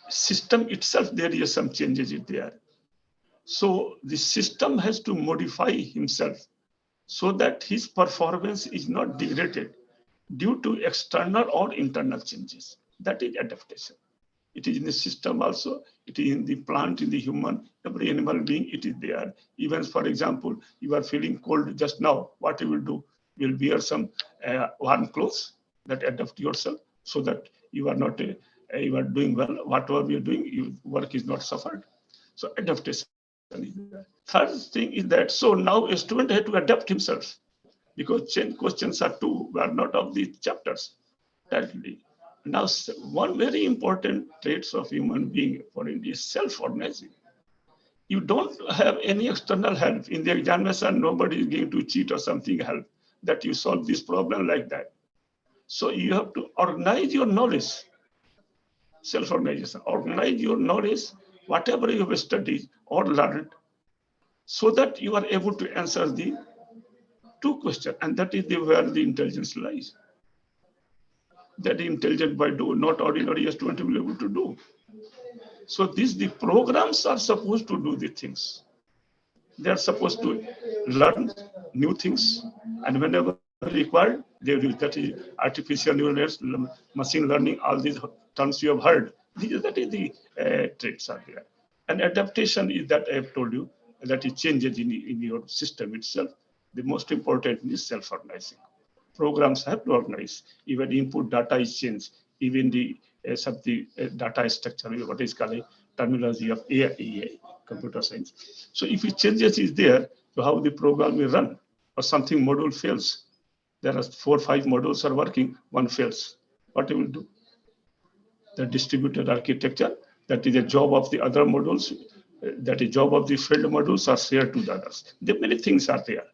system itself, there is some changes in there. So the system has to modify himself so that his performance is not degraded due to external or internal changes. That is adaptation. It is in the system also, it is in the plant, in the human, every animal being, it is there. Even for example, you are feeling cold just now, what you will do? You will wear some warm clothes that adapt yourself so that you are not, you are doing well, whatever you are doing, your work is not suffered. So adaptation is there. Third thing is that, so now a student had to adapt himself because change questions are not of the chapters directly. Now, one very important traits of human being for India is self-organizing. You don't have any external help. In the examination, nobody is going to cheat or something help that you solve this problem like that. So you have to organize your knowledge, self-organization, organize your knowledge, whatever you have studied or learned, so that you are able to answer the 2 questions, and that is where the intelligence lies. That the intelligent by do, not ordinary student will be able to do. So the programs are supposed to do the things. They are supposed to learn new things, and whenever required, they will. That is artificial neural nets, machine learning, all these terms you have heard. That is the traits are there. And adaptation is that I have told you, that it changes in your system itself. The most important is self-organizing. Programs have to organize. Even input data is changed. Even the data structure, what is called terminology of AI, computer science. So if it changes is there, so how the program will run, or something module fails. There are 4 or 5 modules are working, one fails. What you will do? The distributed architecture, that is a job of the other modules, that is job of the failed modules are shared to the others. There many things are there.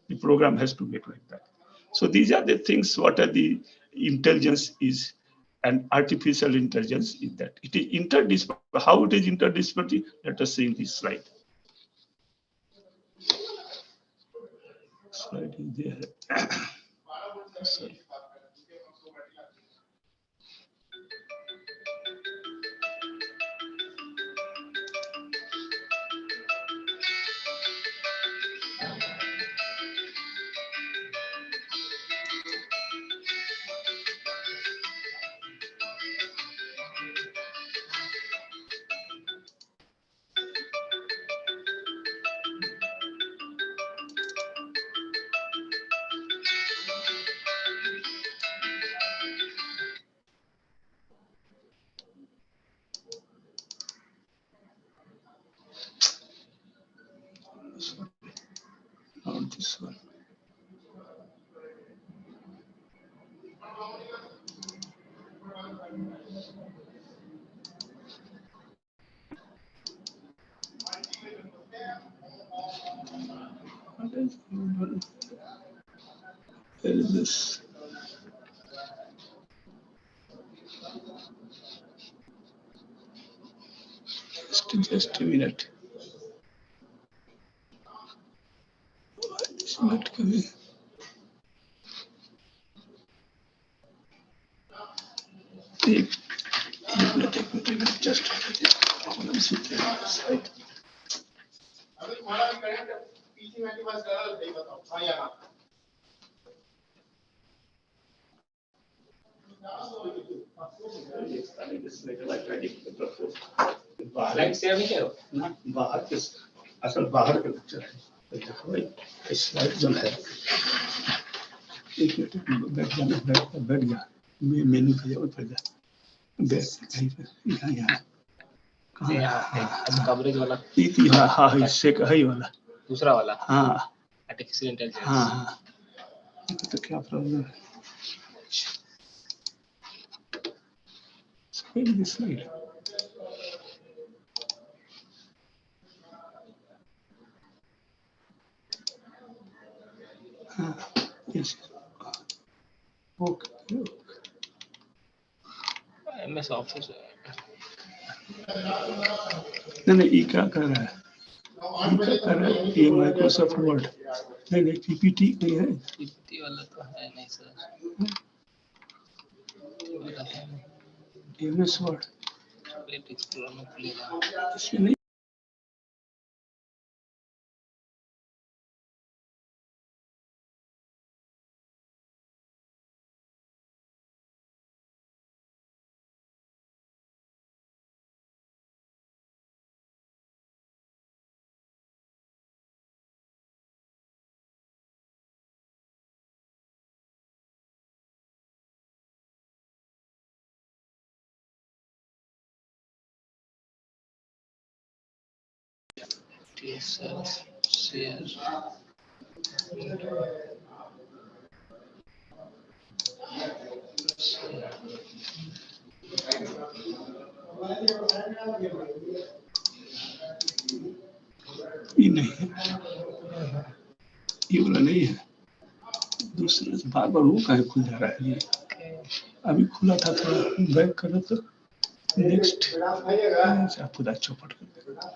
The program has to make like that. So these are the things, what are the intelligence is, and artificial intelligence is that. It is interdisciplinary. How it is interdisciplinary? Let us see in this slide. Slide is there. Sorry. Where is this? Just a minute. It's not coming. एक minute just let me see the site. Light से अभी क्या हो? बाहर के असल बाहर के लेक्चर है। देखो भाई स्लाइड जो है एक मिनट बैठ गया मेनू पे जाओ फिर यहाँ कहाँ कवरेज वाला हाँ इससे है वाला दूसरा वाला हाँ आर्टिफिशियल इंटेलिजेंस हाँ तो क्या प्रॉब्लम है this slide. Yes. Okay. MS office नहीं ये क्या कर रहा है ये क्या कर रहा है ये माइक्रोसॉफ्ट वर्ड नहीं पीपीटी नहीं है पीपीटी वाला तो है नहीं सर एमएस वर्ड लेट एक्सप्लोर में खुलेगा इसमें नहीं TSL शेयर ये नहीं है ये वाला नहीं है दूसरा बार बार वो कहीं खुल जा रहा है ये अभी खुला था थोड़ा बैक करो तो नेक्स्ट आप खुदा चौपट कर देगा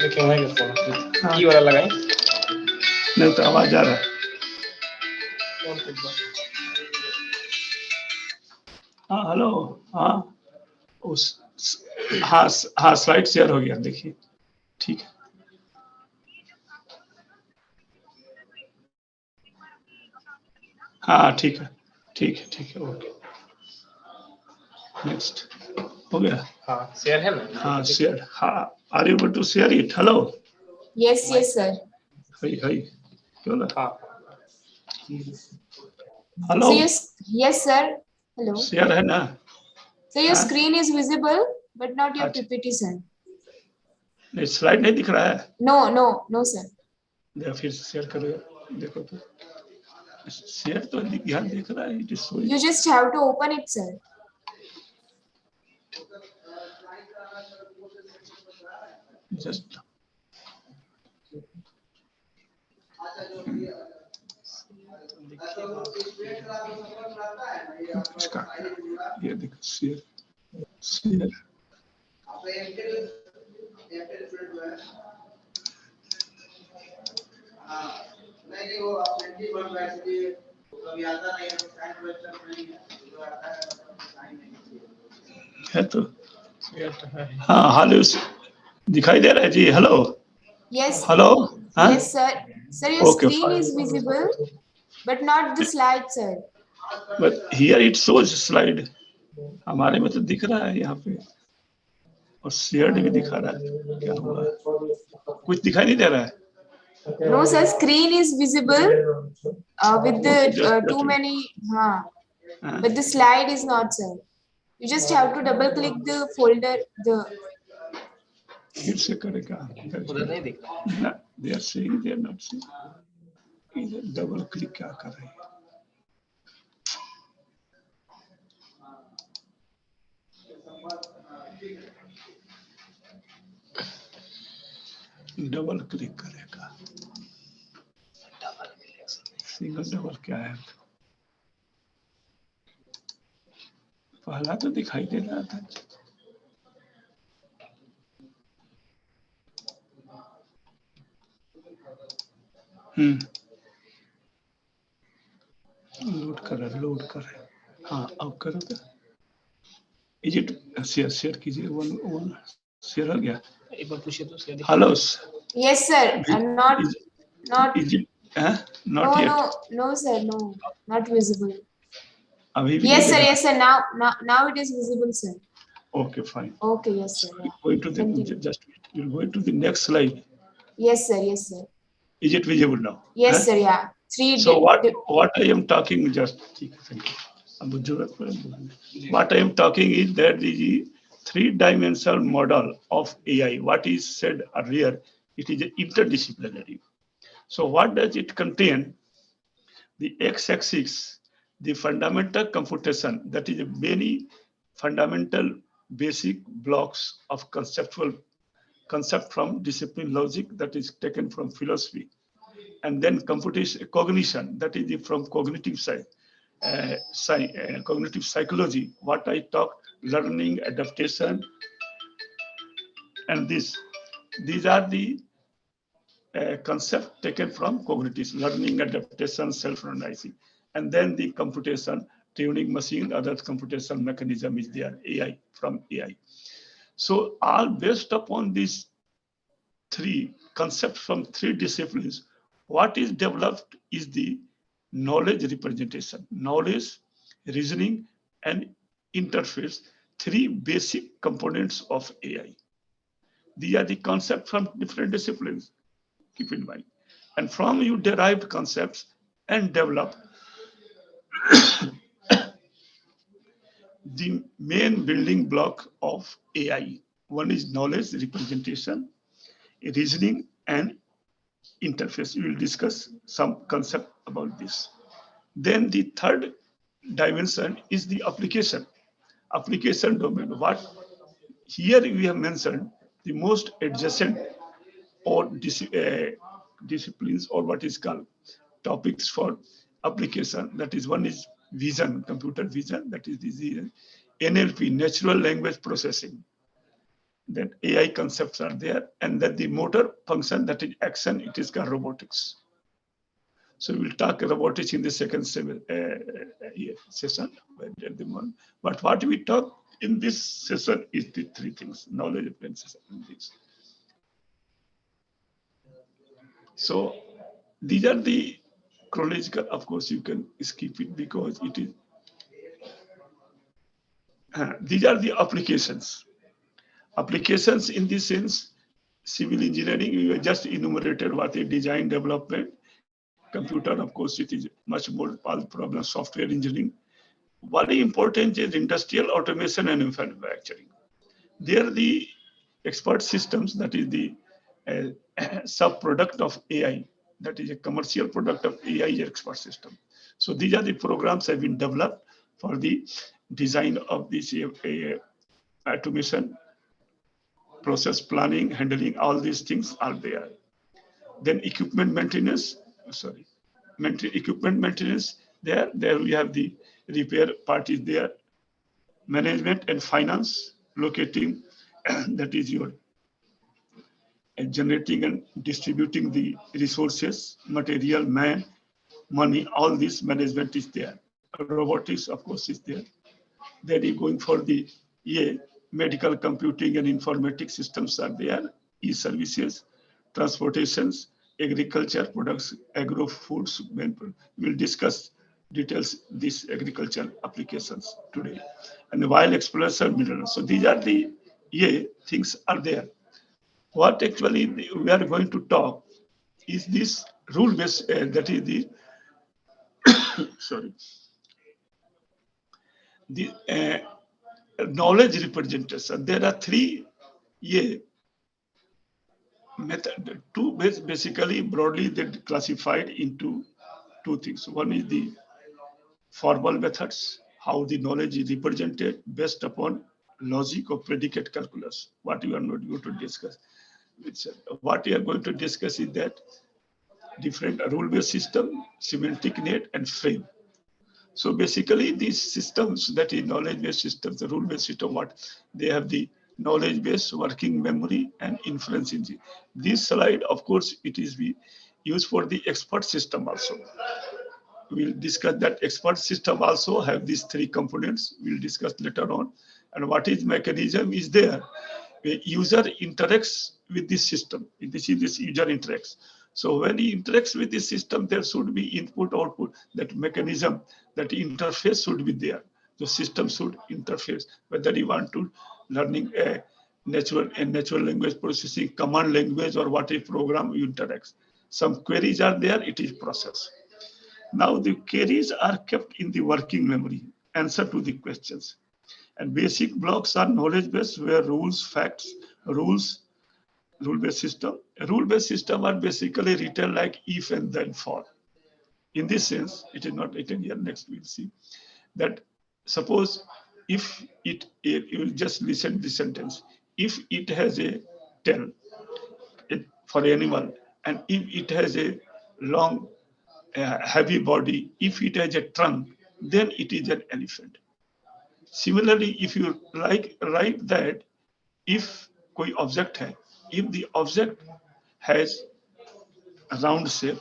लेकिन वही फोन की वाला लगाएं नहीं तो आवाज आ रहा है हाँ हेलो हाँ उस हाँ स्लाइड शेयर हो गया देखिए ठीक है हाँ ठीक है ओके नेक्स्ट हो गया हाँ शेयर है ना हाँ शेयर हाँ are you able to share it hello Yes, sir. Hi क्यों ना हाँ hello Yes, sir. Hello. Share है ना So your हाँ? screen is visible, but not your अच्छा। PPT, sir. नहीं स्लाइड नहीं दिख रहा है No, sir. देखो फिर शेयर करो देखो तो शेयर तो यहाँ दिख रहा है it is showing You just have to open it, sir. Just इसका ये देखो शेयर है तो हाँ हेलो दिखाई दे रहा है जी हेलो Yes. हेलो हाँ Yes, sir. Sir, your Okay, screen fine. is visible, but not the slide, sir. But here it shows slide हमारे में तो दिख रहा है यहाँ पे और शेयर्ड भी दिखा रहा है क्या हुआ कुछ दिखाई नहीं दे रहा है No, sir. Screen is visible with the too many. हाँ But the slide is not, sir. You just have to double click the folder. फिर से करेगा उधर नहीं दिख रहा ना They are saying they are not saying. इधर डबल क्लिक क्या कर रहे हैं? डबल क्लिक करेगा। सिंगल डबल क्या है? पहला तो दिखाई दे रहा था। लोड कर रहा है। हाँ अब करो तो इज इट शेयर कीजिए वन शेयर हो गया। एक बार पूछिए तो share. Hello Yes, sir. I'm not. Is it No, not no, yet no, sir. No, not visible. अभी भी Yes, नहीं sir. दिख Yes, sir. Now it is visible, sir. रहा। Okay fine Okay. Yes, sir. Yeah. going to the Continue. just we'll go to the next slide. Yes, sir. Yes, sir. Is it visible now? Yes, sir. Yeah. So what I am talking just what I am talking is that the three-dimensional model of AI, what is said earlier, it is interdisciplinary. So what does it contain? The x-axis, the fundamental computation, that is many fundamental basic blocks of concept from discipline logic that is taken from philosophy. And then computation, cognition, that is from cognitive side, cognitive psychology, what I talked, learning, adaptation, and these are the concept taken from cognitive, learning, adaptation, self-organizing. And then the computation, tuning machine, other computation mechanism is there, AI, from AI. So all based upon these three concepts from three disciplines, what is developed is the knowledge representation, knowledge, reasoning, and interface, three basic components of AI. These are the concepts from different disciplines, keep in mind. And from you derived concepts and develop the main building block of AI. One is knowledge representation, reasoning, and interface. We will discuss some concept about this. Then the third dimension is the application domain. What here we have mentioned the most adjacent or disciplines, or what is called topics for application. That is, one is vision, computer vision, that is the NLP, natural language processing. Then AI concepts are there, and that the motor function, that is action, it is called robotics. So we'll talk robotics in the second session. But what we talk in this session is the three things: knowledge, apprentices, and this. So these are the chronological. Of course, you can skip it because it is. These are the applications. Applications in this sense, civil engineering, we have just enumerated what is design, development. Computer, of course, it is much more problem, software engineering. Very important is industrial automation and manufacturing. There the expert systems, that is the sub-product of AI, that is a commercial product of AI expert system. So these are the programs have been developed for the design of this automation, process planning, handling, all these things are there. Then equipment maintenance, equipment maintenance there. There we have the repair part is there. Management and finance, locating, that is your generating and distributing the resources, material, man, money, all this management is there. Robotics, of course, is there. Then you're going for the medical computing and informatics systems are there, e-services, transportations, agriculture products, agro foods. We'll discuss details these agricultural applications today. And wild exploration minerals. So these are the things are there. What actually we are going to talk is this rule-based, that is the the knowledge representation. There are three method, basically broadly they classified into two things. One is the formal methods, how the knowledge is represented based upon logic or predicate calculus, what you are not going to discuss. What we are going to discuss is that different rule-based system, semantic net, and frame. So basically these systems, that is knowledge-based systems, the rule-based system, what they have the knowledge-based working memory and inference engine. This slide, of course, it is be used for the expert system also. We'll discuss that expert system also have these three components. We'll discuss later on. And what is mechanism is there. The user interacts with this system. This user interacts. So when he interacts with this system, there should be input, output, that mechanism, that interface should be there. The system should interface, whether you want to learning a natural language processing, command language, or what a program you interacts. Some queries are there, it is processed. Now the queries are kept in the working memory, answer to the questions. And basic blocks are knowledge-based, where rules, facts, rule-based system. A rule-based system are basically written like if and then for. In this sense, it is not written here. Next we'll see that. Suppose if you will just listen to the sentence. If it has a tail for animal, and if it has a long, heavy body, if it has a trunk, then it is an elephant. Similarly, if you write that if कोई object है, if the object has a round shape,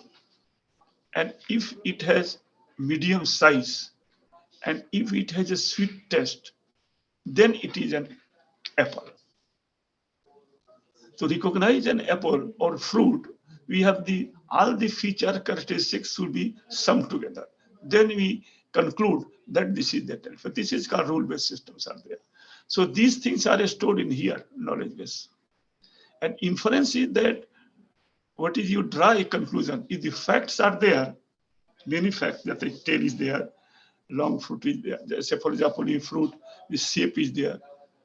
and if it has medium size, and if it has a sweet taste, then it is an apple. To recognize an apple or fruit, we have all the feature characteristics should be summed together. Then we conclude that this is that. But this is called rule-based systems are there. So these things are stored in here, knowledge base. And inference is that what is you draw a conclusion. If the facts are there, many facts, that the tail is there, long fruit is there. Say for example, in fruit, the shape is there.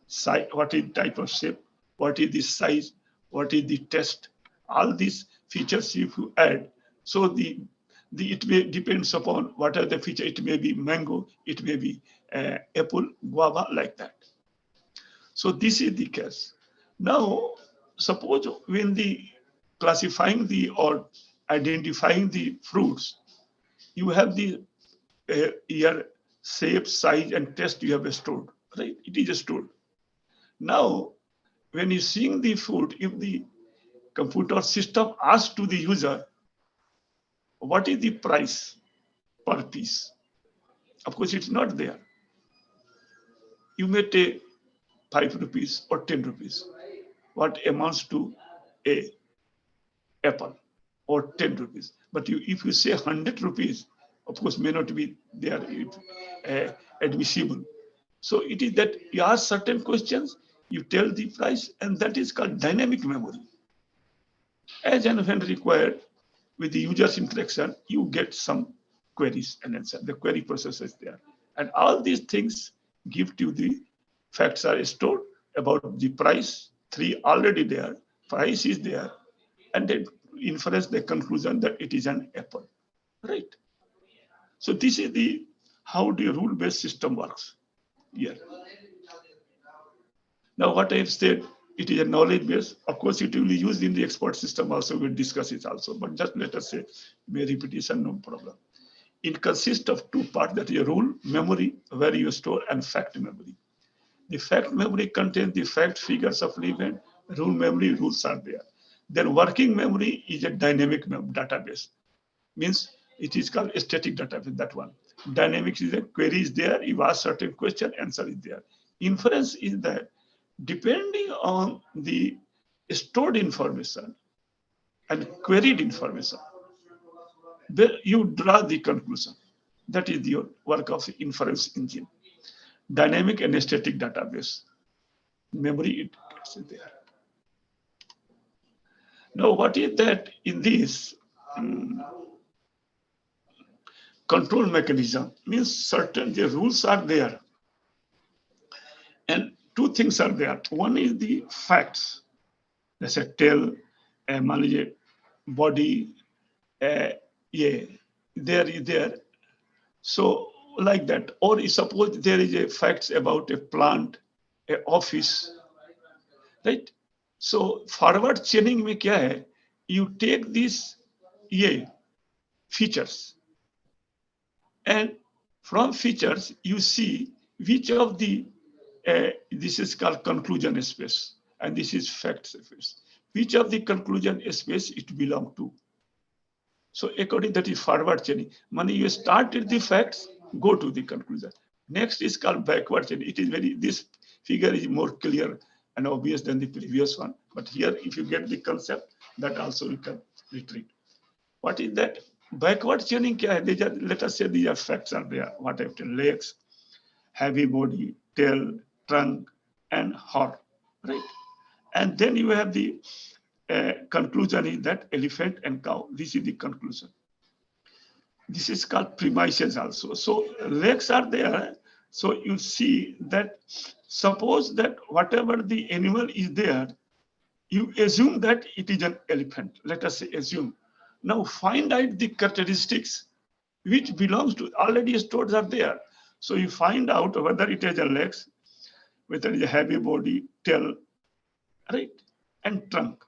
Size, what is type of shape, what is the size, what is the taste, all these features if you add. So it may depends upon what are the feature. It may be mango, it may be apple, guava, like that. So this is the case. Now, suppose when the classifying the or identifying the fruits, you have the your shape, size, and taste you have stored, right? It is stored. Now, when you seeing the food, if the computer system asks to the user, what is the price per piece? Of course, it's not there. You may take 5 rupees or 10 rupees, what amounts to a apple or 10 rupees. But if you say 100 rupees, of course, may not be there admissible. So it is that you ask certain questions, you tell the price, and that is called dynamic memory. As and when required, with the user's interaction, you get some queries and answer. The query process is there. And all these things give you the facts are stored about the price, 3 already there, price is there, and then inference the conclusion that it is an apple, right? So this is how the rule-based system works here. Now what I've said, it is a knowledge base. Of course, it will be used in the expert system also. We'll discuss it also, but just let us say, may repetition, no problem. It consists of 2 parts, that is a rule memory, where you store, and fact memory. The fact memory contains the fact figures of event. Rule memory, rules are there. Then working memory is a dynamic database. Means it is called a static database, that one. Dynamics is a query is there, you ask certain question, answer is there. Inference is that depending on the stored information and queried information, you draw the conclusion. That is your work of the inference engine. Dynamic and static database. Memory is there. Now, what is that in this control mechanism? Means certain the rules are there. And 2 things are there. One is the facts. That's a tail, मान लीजिए body, yeah, there is there. So like that. Or suppose there is a facts about a plant, a office, right? So forward chaining में क्या है? You take these features, and from features you see which of the this is called conclusion space, and this is fact space. Which of the conclusion space it belong to? So according that is forward chaining. Meaning you start with the facts, go to the conclusion. Next is called backward chaining. It is very, this figure is more clear and obvious than the previous one. But here, if you get the concept, that also you can retreat. What is that? Backward chaining, let us say these are facts are there. What I have to legs, heavy body, tail, trunk, and horn, right? And then you have the conclusion is that elephant and cow. This is the conclusion. This is called premises also. So legs are there. So you see that suppose that whatever the animal is there, you assume that it is an elephant. Let us say assume. Now find out the characteristics which belongs to already stored are there. So you find out whether it has a legs, whether it is a heavy body, tail, right, and trunk.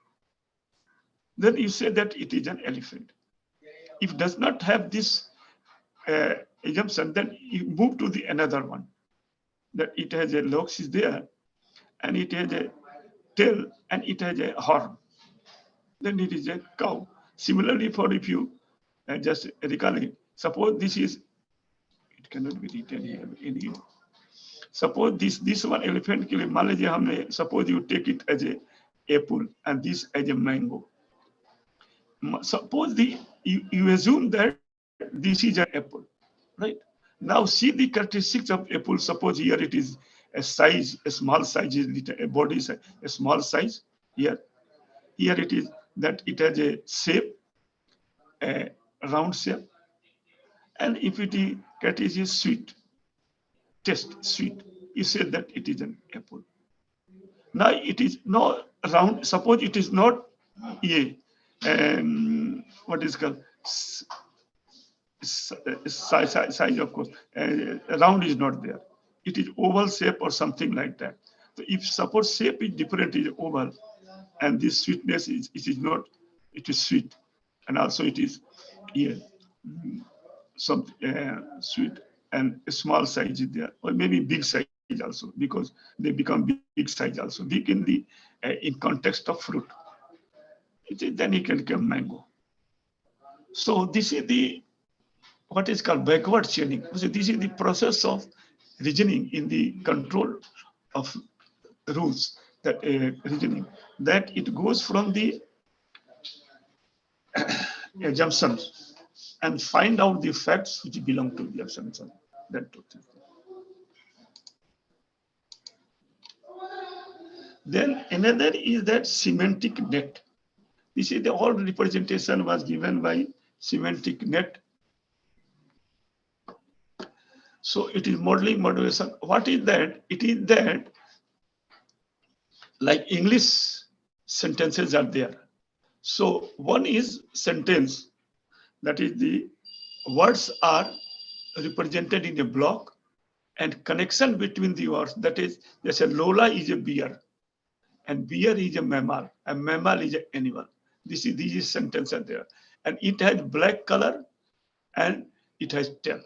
Then you say that it is an elephant. If it does not have this assumption, then you move to the another one, that it has a legs is there, and it has a tail, and it has a horn. Then it is a cow. Similarly, for if you just recall it, suppose this is, it cannot be written here in here. Suppose this one elephant के लिए मान लीजिए हमने, suppose you take it as a apple and this as a mango. Suppose you assume that this is an apple, right? Now see the characteristics of apple. Suppose here it is a size, a small size, a body size, a small size. Here it is that it has a shape, a round shape, and if it is sweet, taste sweet, you say that it is an apple. Now it is not round. Suppose it is not what is called size, of course. Round is not there. It is oval shape or something like that. So if suppose shape is different, is oval, and this sweetness is, it is not, it is sweet, and also it is some sweet, and a small size is there, or maybe big size also, because they become big size also, big in the in context of fruit. Then you can get mango. So this is the what is called backward chaining. So this is the process of reasoning in the control of rules, that reasoning, that it goes from the assumptions and find out the facts which belong to the assumption. That two things. Then another is that semantic net. This is the whole representation was given by semantic net. So it is modeling modulation. What is that? It is that like English sentences are there. So one is sentence, that is the words are represented in a block, and connection between the words, that is, they say Lola is a bear, and bear is a mammal, and mammal is an animal. These sentences are there, and it has black color and it has tail.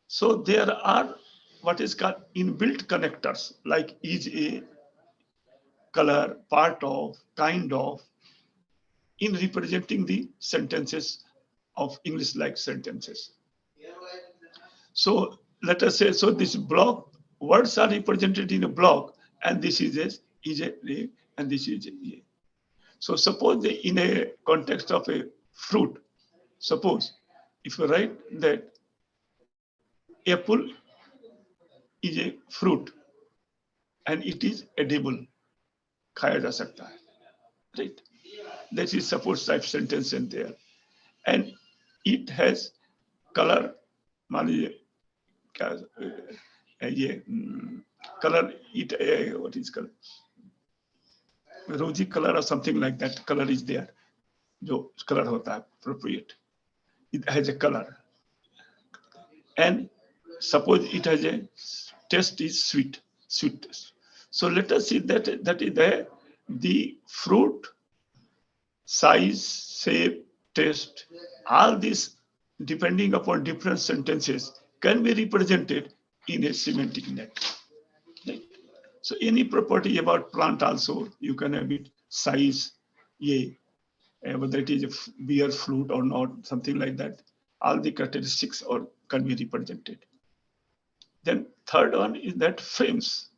So there are what is called inbuilt connectors, like is a, color, part of, kind of, in representing the sentences of English-like sentences. So let us say, so this block, words are represented in a block, and this is a, and this is a. So suppose in a context of a fruit, suppose if you write that apple is a fruit and it is edible, खाया जा सकता है, right? That is suppose type sentence in there, and it has color, मान लीजिए क्या ये color, it what is color, rosy color or something like that color is there. जो color होता है appropriate. It has a color. And suppose it has a taste is sweet taste. So let us see that is the fruit size, shape, taste, all these depending upon different sentences can be represented in a semantic net. Right? So any property about plant also you can have it size, whether it is a beer fruit or not, something like that. All the characteristics or can be represented. Then third one is that frames.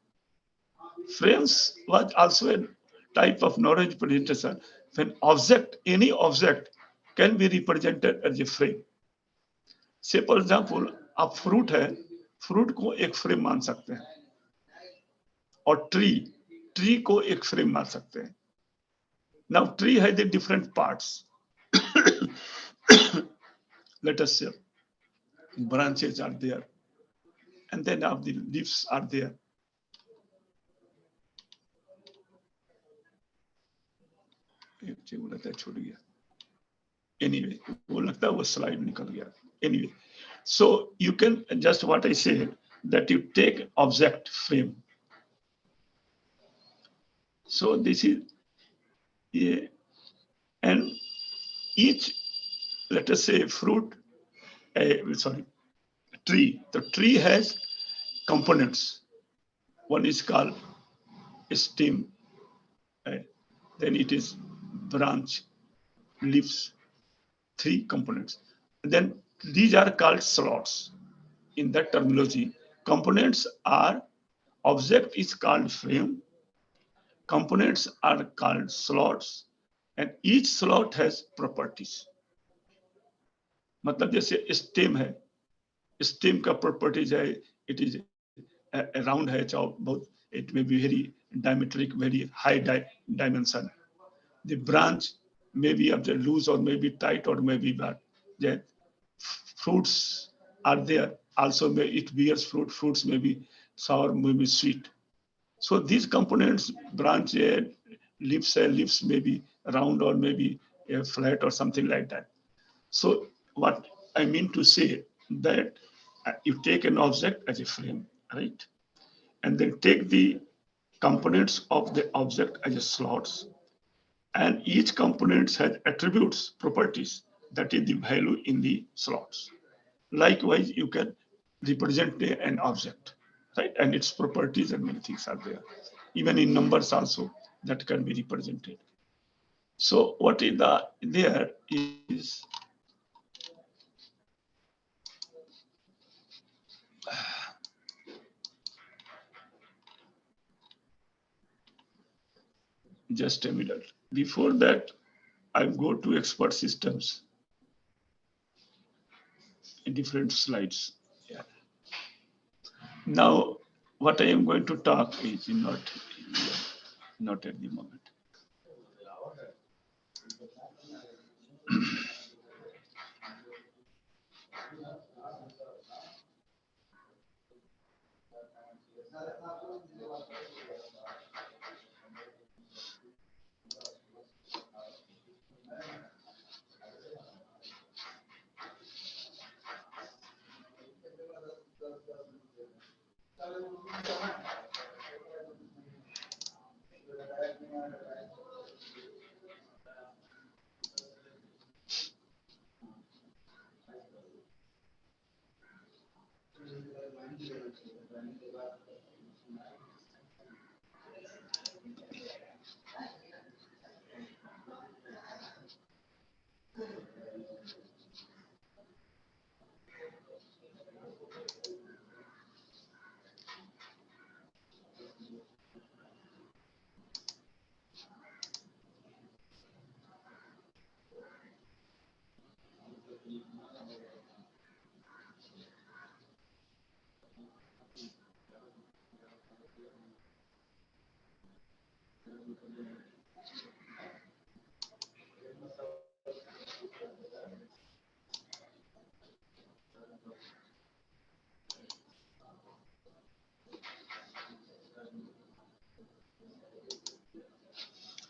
Frames was also a type of knowledge presentation when any object can be represented as a frame. Say for example, आप fruit है, fruit को एक frame मान सकते हैं, और tree को एक frame मान सकते हैं. Now tree has the different parts. Let us say branches are there, and then now the leaves are there. छूट गया. Anyway, वो लगता है वो slide निकल गया. Anyway, so you can just what I said that you take object frame. So this is and each, let us say fruit, tree. The tree has components. One is called stem, then it is branch, leaves, 3 components. Then these are called slots. In that terminology, components are, object is called frame, components are called slots, and each slot has properties. मतलब जैसे stem है, stem का properties है, it is a round है, बहुत, it may be very diametric, very high dimension. The branch may be of the loose or may be tight or may be bad. The fruits are there. Also, it bears fruit. Fruits may be sour, may be sweet. So these components, branch, leaves may be round or maybe flat or something like that. So what I mean to say that you take an object as a frame, right? And then take the components of the object as a slots. And each component has attributes, properties, that is the value in the slots. Likewise, you can represent an object, right? And its properties and many things are there. Even in numbers also, that can be represented. So what is there is just a minute. Before that, I go to expert systems in different slides. Yeah. Now, what I am going to talk is not at the moment.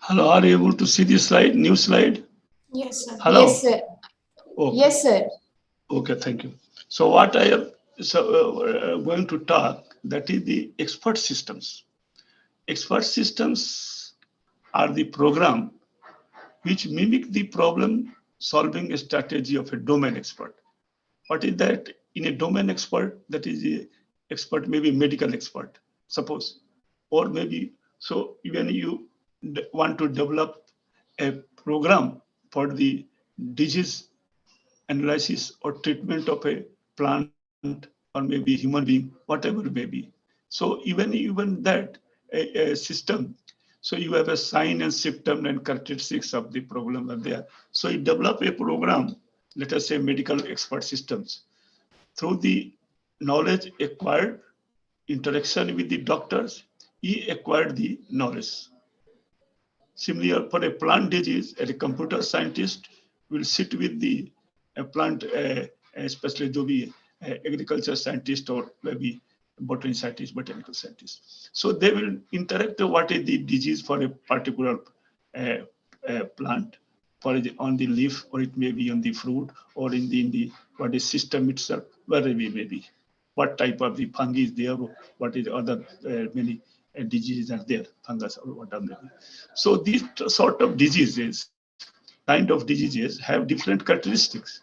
Hello, are you able to see this slide? New slide? Yes, sir. Hello? Yes, sir. Okay. Yes, sir. Okay, thank you. So what I am going to talk, that is the expert systems. Expert systems are the program which mimic the problem solving strategy of a domain expert. What is that? In a domain expert, that is a expert, maybe medical expert, suppose, or maybe, so when you want to develop a program for the disease analysis or treatment of a plant or maybe human being, whatever it may be. So even that a system, so you have a sign and symptom and characteristics of the problem are there. So you develop a program, let us say medical expert systems, through the knowledge acquired, interaction with the doctors, he acquired the knowledge. Similarly, for a plant disease, a computer scientist will sit with the plant, especially to be agriculture scientist or maybe botanical scientist. So they will interact what is the disease for a particular plant, on the leaf, or it may be on the fruit, or in the what is system itself, wherever it may be. What type of the fungi is there, what is other many diseases are there, fungus or whatever. So these sort of diseases, kind of diseases, have different characteristics,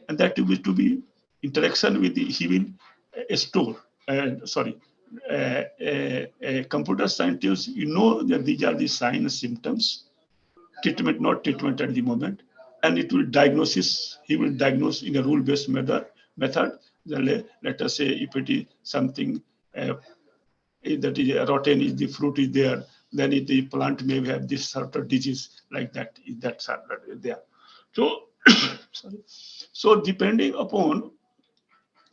and that to be interaction with the, he will store. A computer scientist, you know that these are the signs, symptoms, treatment, not treatment at the moment, and it will diagnosis. He will diagnose in a rule-based method. Let us say if it is something that is rotten, is the fruit is there, then the plant may have this sort of disease like that. Is that sort of there? So, sorry. So depending upon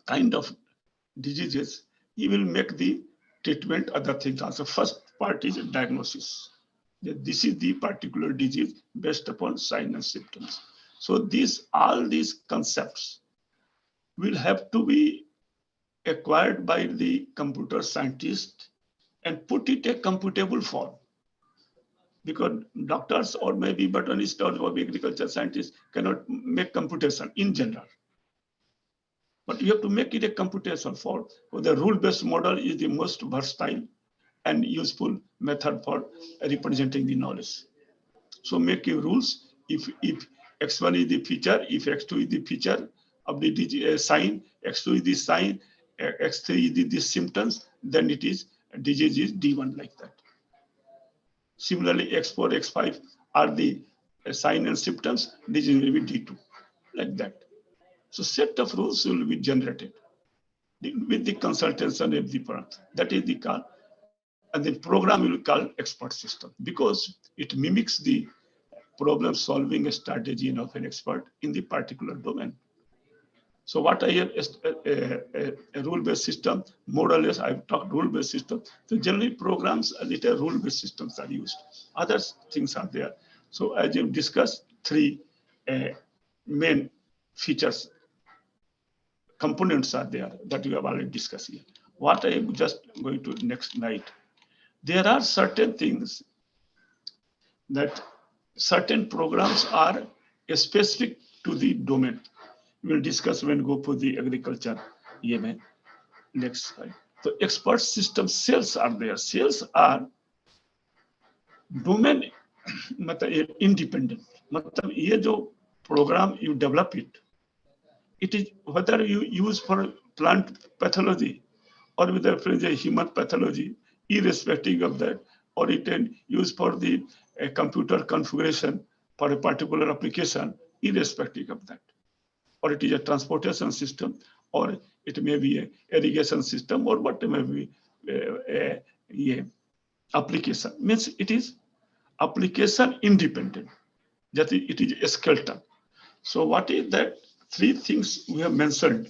kind of diseases, he will make the treatment, other things also. First part is diagnosis. This is the particular disease based upon signs and symptoms. So all these concepts will have to be acquired by the computer scientist and put it in a computable form. Because doctors or maybe botanists or agriculture scientists cannot make computation in general. But you have to make it a computation form. So the rule-based model is the most versatile and useful method for representing the knowledge. So make your rules. If X1 is the feature, if X2 is the feature of the sign, X2 is the sign, X3 is the symptoms, then it is disease is D1 like that. Similarly, X4, X5 are the sign and symptoms, disease will be D2 like that. So set of rules will be generated with the consultation of the product. That is the call. And the program will call expert system because it mimics the problem solving strategy of an expert in the particular domain. So what I have a rule-based system, more or less I've talked rule-based system. So generally programs, little rule-based systems are used. Other things are there. So as you've discussed, three main features, components are there that we have already discussed here. What I am just going to next slide. There are certain things that certain programs are specific to the domain. We'll discuss when we go for the agriculture EMA. Next slide. So expert system cells are there. Cells are domain independent. ये जो program you develop it is whether you use for plant pathology or whether for the human pathology, irrespective of that, or it can use for the computer configuration for a particular application, irrespective of that. Or it is a transportation system, or it may be an irrigation system, or what may be a application. Means it is application independent. That is, it is a skeleton. So what is that? Three things we have mentioned.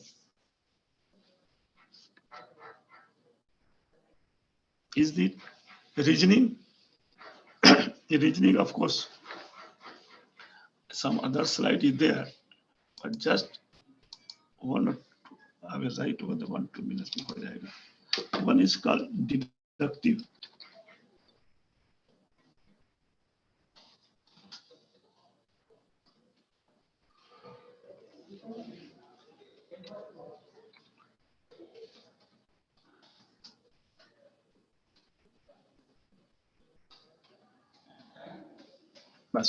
Is the reasoning. The reasoning, of course, some other slide is there, but just one or two, I will write over the 1-2 minutes before I. One is called deductive. बस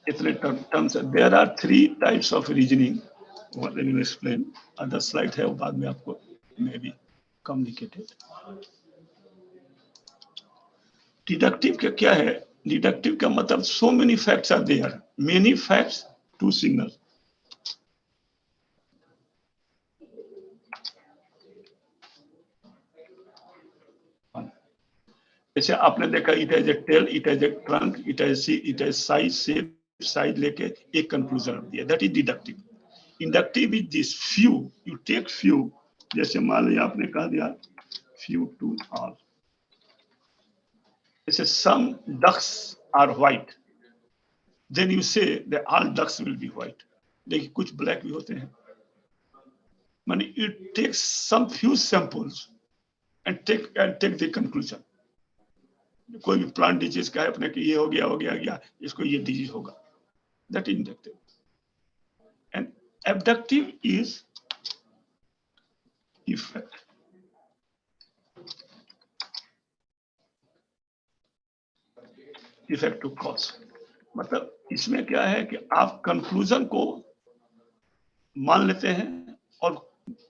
इतने terms है. There are 3 types of reasoning. What I will explain. Other slide है वो बाद में आपको maybe communicated. Deductive का क्या है? Deductive का मतलब so many facts are there. Many facts, 2 signals. जैसे आपने देखा it has a tail, it has a trunk, it has size, shape, size लेके एक कंक्लूजन दिया. That is deductive. Inductive is this few. You take few. जैसे मान लिया आपने कहा दिया फ्यू टू ऑल. जैसे some ducks are white, then you say that all ducks will be white. देखिए कुछ ब्लैक भी होते हैं. माने it takes some few samples and take the conclusion. कोई भी प्लांट डिजीज का है अपने कि ये हो गया इसको ये डिजीज होगा. That is inductive. And abductive is effect. Effect to cause. मतलब इसमें क्या है कि आप कंक्लूजन को मान लेते हैं और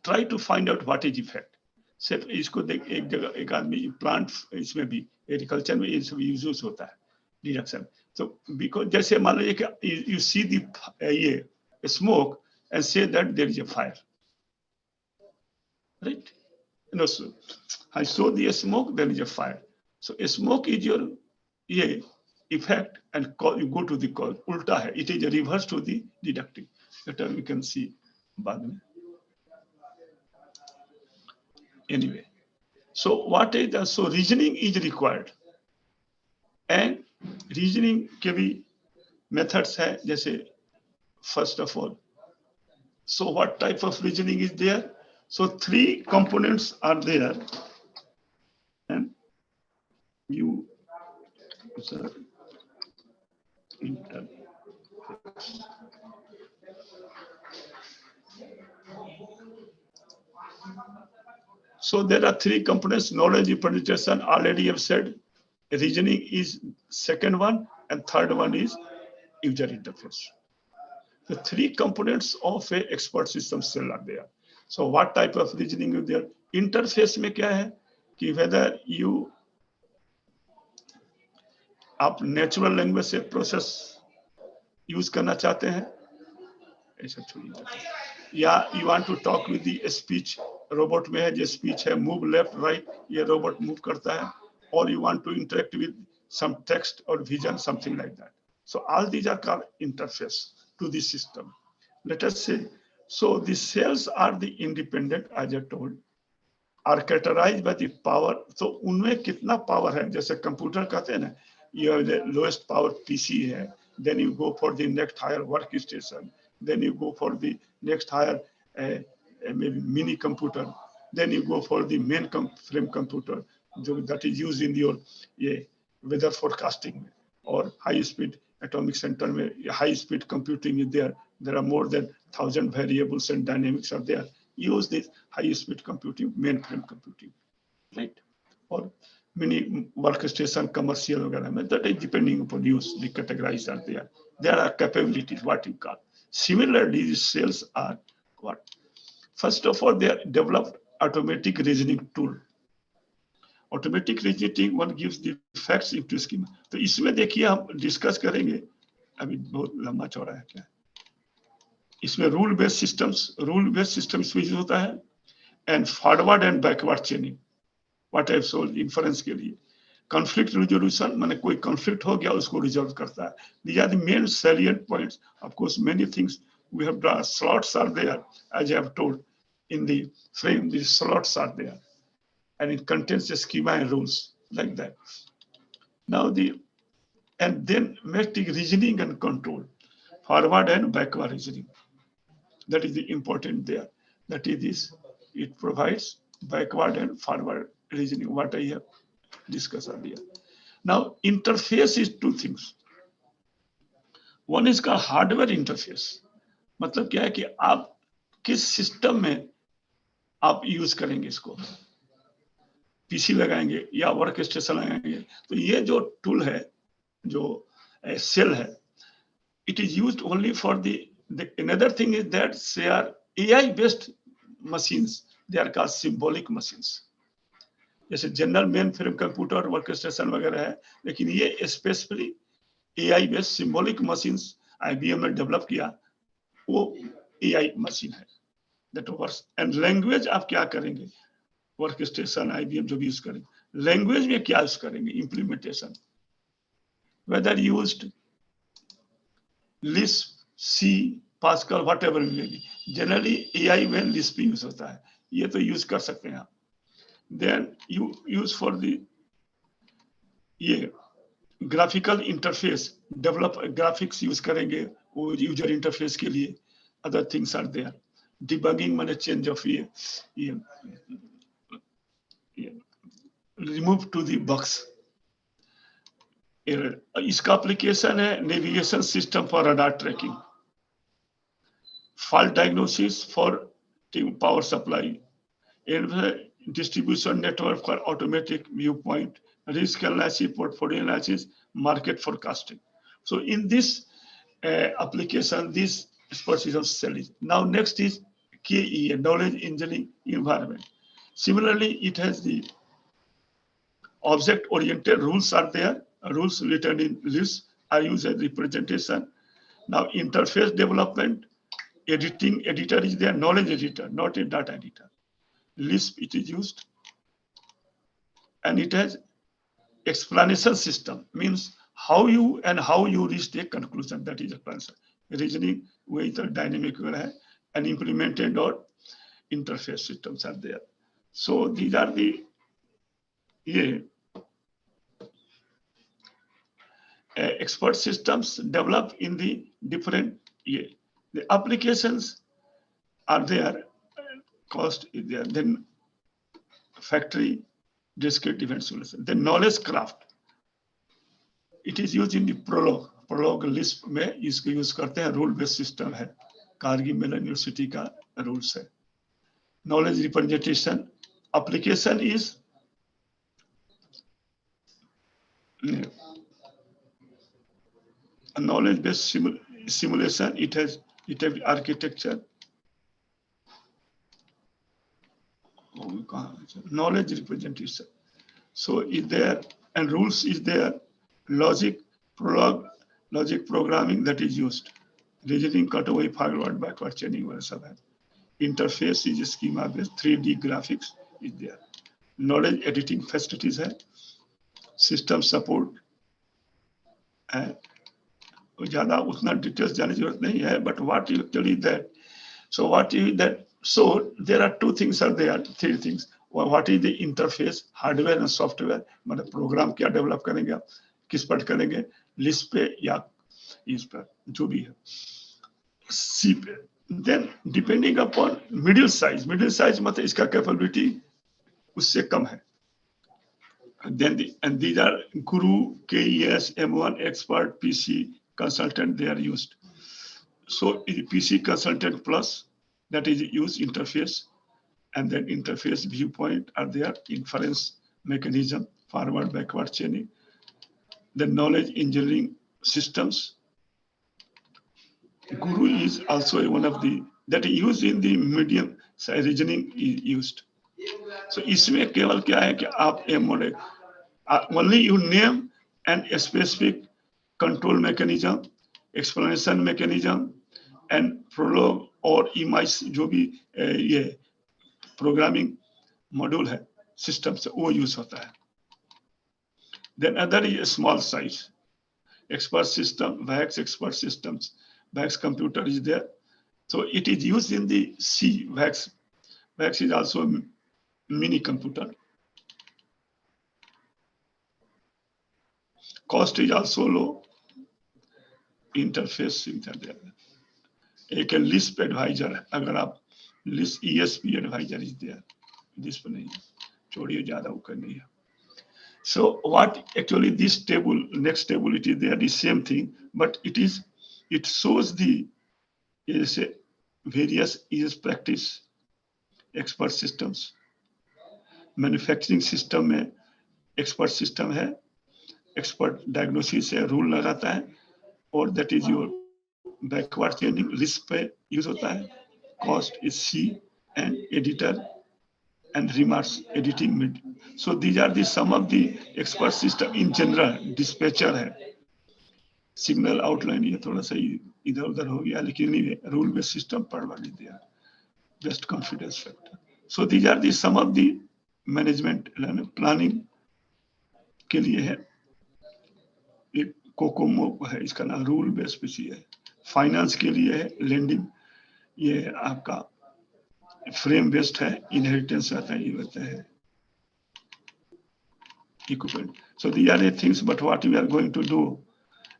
try to find out what is effect. सिर्फ इसको देख एक जगह एक आदमी प्लांट, इसमें भी एग्रीकल्चर में ये सब यूज होता है डिडक्शन. तो बिकॉज जैसे मान लीजिए कि यू सी दी ये smoke and say that there is a fire, right? No, so I saw the smoke, there is a fire. So smoke is your ये effect and you go to the cause. उल्टा है, it is a reverse to the deductive. That we can see बाद में. Anyway, so what is the, so reasoning is required, and reasoning के भी methods है. जैसे first of all, so what type of reasoning is there? So 3 components are there, and you interface. So there are 3 components. Knowledge representation, already have said. Reasoning is second one, and third one is user interface. The 3 components of a expert system cell are there. So what type of reasoning is there? Interface में क्या है कि whether you आप natural language से process use करना चाहते हैं, ऐसा छोड़िए, या you want to talk with the speech. Robot में है जो स्पीच है, मूव लेफ्ट राइट, ये रोबोट मूव करता है. और you want to interact with some text और vision, something like that. So all these are called interface to the system. Let us say, so the cells are the independent, as I told, are characterized by the power. तो उनमें कितना power है, जैसे computer कहते हैं ना, ये lowest power PC है, then you go for the next higher work station, then you go for the next higher maybe mini computer, then you go for the main frame computer that is used in your weather forecasting, or high speed atomic center mein high speed computing is there. There are more than 1000 variables and dynamics are there. Use this high speed computing, mainframe computing, right? Or mini workstation commercial वगैरह में, that is depending upon use, the categorized are there. There are capabilities, what you call. Similarly, these cells are what? First of all, they are developed automatic reasoning tool. Automatic reasoning one gives the facts into schema. तो इसमें देखिए हम discuss करेंगे, अभी बहुत लंबा चौड़ा है क्या. इसमें रूल बेस्ड सिस्टम इसमें यूज होता है, and forward and backward चेनिंग, what I solve inference के लिए. कॉन्फ्लिक्ट रिजोल्यूशन, माने कोई कॉन्फ्लिक्ट हो गया उसको रिजॉल्व करता है. These are the main salient points. Of course, many things we have drawn. Slots are there, as I have told. In the frame, these slots are there, and it contains the schema and rules like that. Now and then make the reasoning and control, forward and backward reasoning. That is the important there. That is this. It provides backward and forward reasoning, what I have discussed earlier. Now interface is 2 things. One is called hardware interface. मतलब क्या है कि आप किस system में आप use करेंगे इसको, पीसी लगाएंगे या वर्क स्टेशन लगाएंगे, तो ये जो टूल है, जो सेल है, it is used only for the another thing is that they are AI based machines, they are called symbolic machines. जैसे general main frame computer work station वगैरह है, लेकिन ये specially AI based symbolic machines IBM ने develop किया, वो AI machine है that works. And language आप क्या करेंगे, वर्क स्टेशन IBM जो भी यूज करेंगे, लैंग्वेज में क्या यूज करेंगे, implementation whether used Lisp, C, Pascal, whatever may be. Generally AI में Lisp यूज होता है, ये तो यूज कर सकते हैं आप. Then you use for the ये graphical interface, develop graphics use करेंगे वो यूजर इंटरफेस के लिए. Other things are there. Debugging माने चेंज ऑफ ये रिमूव टू द बग्स. इसका एप्लीकेशन है navigation system for radar tracking, fault diagnosis for power supply, distribution network for automatic viewpoint, risk analysis, portfolio analysis, market forecasting. So in this application, this specific cell is. Now next is KE, knowledge engineering environment. Similarly, it has the object-oriented rules are there. Rules written in lists are used as representation. Now interface development, editing editor is there, knowledge editor, not a data editor. Lisp it is used, and it has explanation system, means how you reach a conclusion, that is explanation. Reasoning with a dynamic and implemented or interface systems are there. So these are the expert systems developed in the different the applications are there, cost is there, then factory discrete event solution, then knowledge craft, it is used in the prologue list में इसको use करते हैं. Rule based system है, Kargil melon university का rules है. Knowledge representation application is knowledge based simulation. It has architecture, knowledge representation. So is there, and rules is there, logic programming that is used, reasoning, cutaway, forward, backward chaining वगैरह सब है. Interface is schema based, 3D graphics is there. Knowledge editing facilities है, system support है. ज़्यादा उतना details जाने की जरूरत नहीं है, but what actually that, so there are two things are there, three things. What is the interface, hardware and software, मतलब प्रोग्राम क्या डेवलप करेंगे आप, किस पर करेंगे, लिस्ट पे या इस पर, जो भी है, सी पे. Then depending upon middle size मतलब इसका कैपेबिलिटी उससे कम है. Then and these are Guru, KES, M1, Expert, PC, Consultant, they are used. So PC Consultant Plus, that is use interface, and then interface viewpoint are there, inference mechanism, forward, backward chaining. The knowledge engineering systems. Guru is also one of the, that is used in the medium size reasoning is used. So इसमें केवल क्या है कि आप M1 only you name and a specific control mechanism, explanation mechanism, and prologue or EMIS जो भी ये programming module है system से वो use होता है. Then other is small size expert system, VAX expert systems, VAX computer is there. So it is used in the C. VAX is also a mini computer. Cost is also low. Interface सुविधा दे रहा है. एक list adviser है, अगर आप list ESP advisor is there, list पर नहीं है, छोड़िए ज्यादा वो करनी है. So what actually this table, next table, it is there the same thing, but it shows the various years practice expert systems, manufacturing system में एक्सपर्ट सिस्टम है, एक्सपर्ट डायग्नोसिस है, रूल लगाता है, और that is your backward changing, list पे use होता है, cost is C, and editor and remarks editing mid. So these are the some of the expert system in general. Dispatcher है, signal outline, ये थोड़ा सा इधर उधर हो गया, लेकिन rule based system पढ़वा लीजिए, best confidence factor. So these are the some of the management planning के लिए है. एक कोकोमो है, इसका नाम रूल बेस्ड पीसी है. फाइनेंस के लिए है लेंडिंग, ये आपका फ्रेम बेस्ड है, इनहेरिटेंस आता है, ये होता है equipment. So these are the things, but what we are going to do,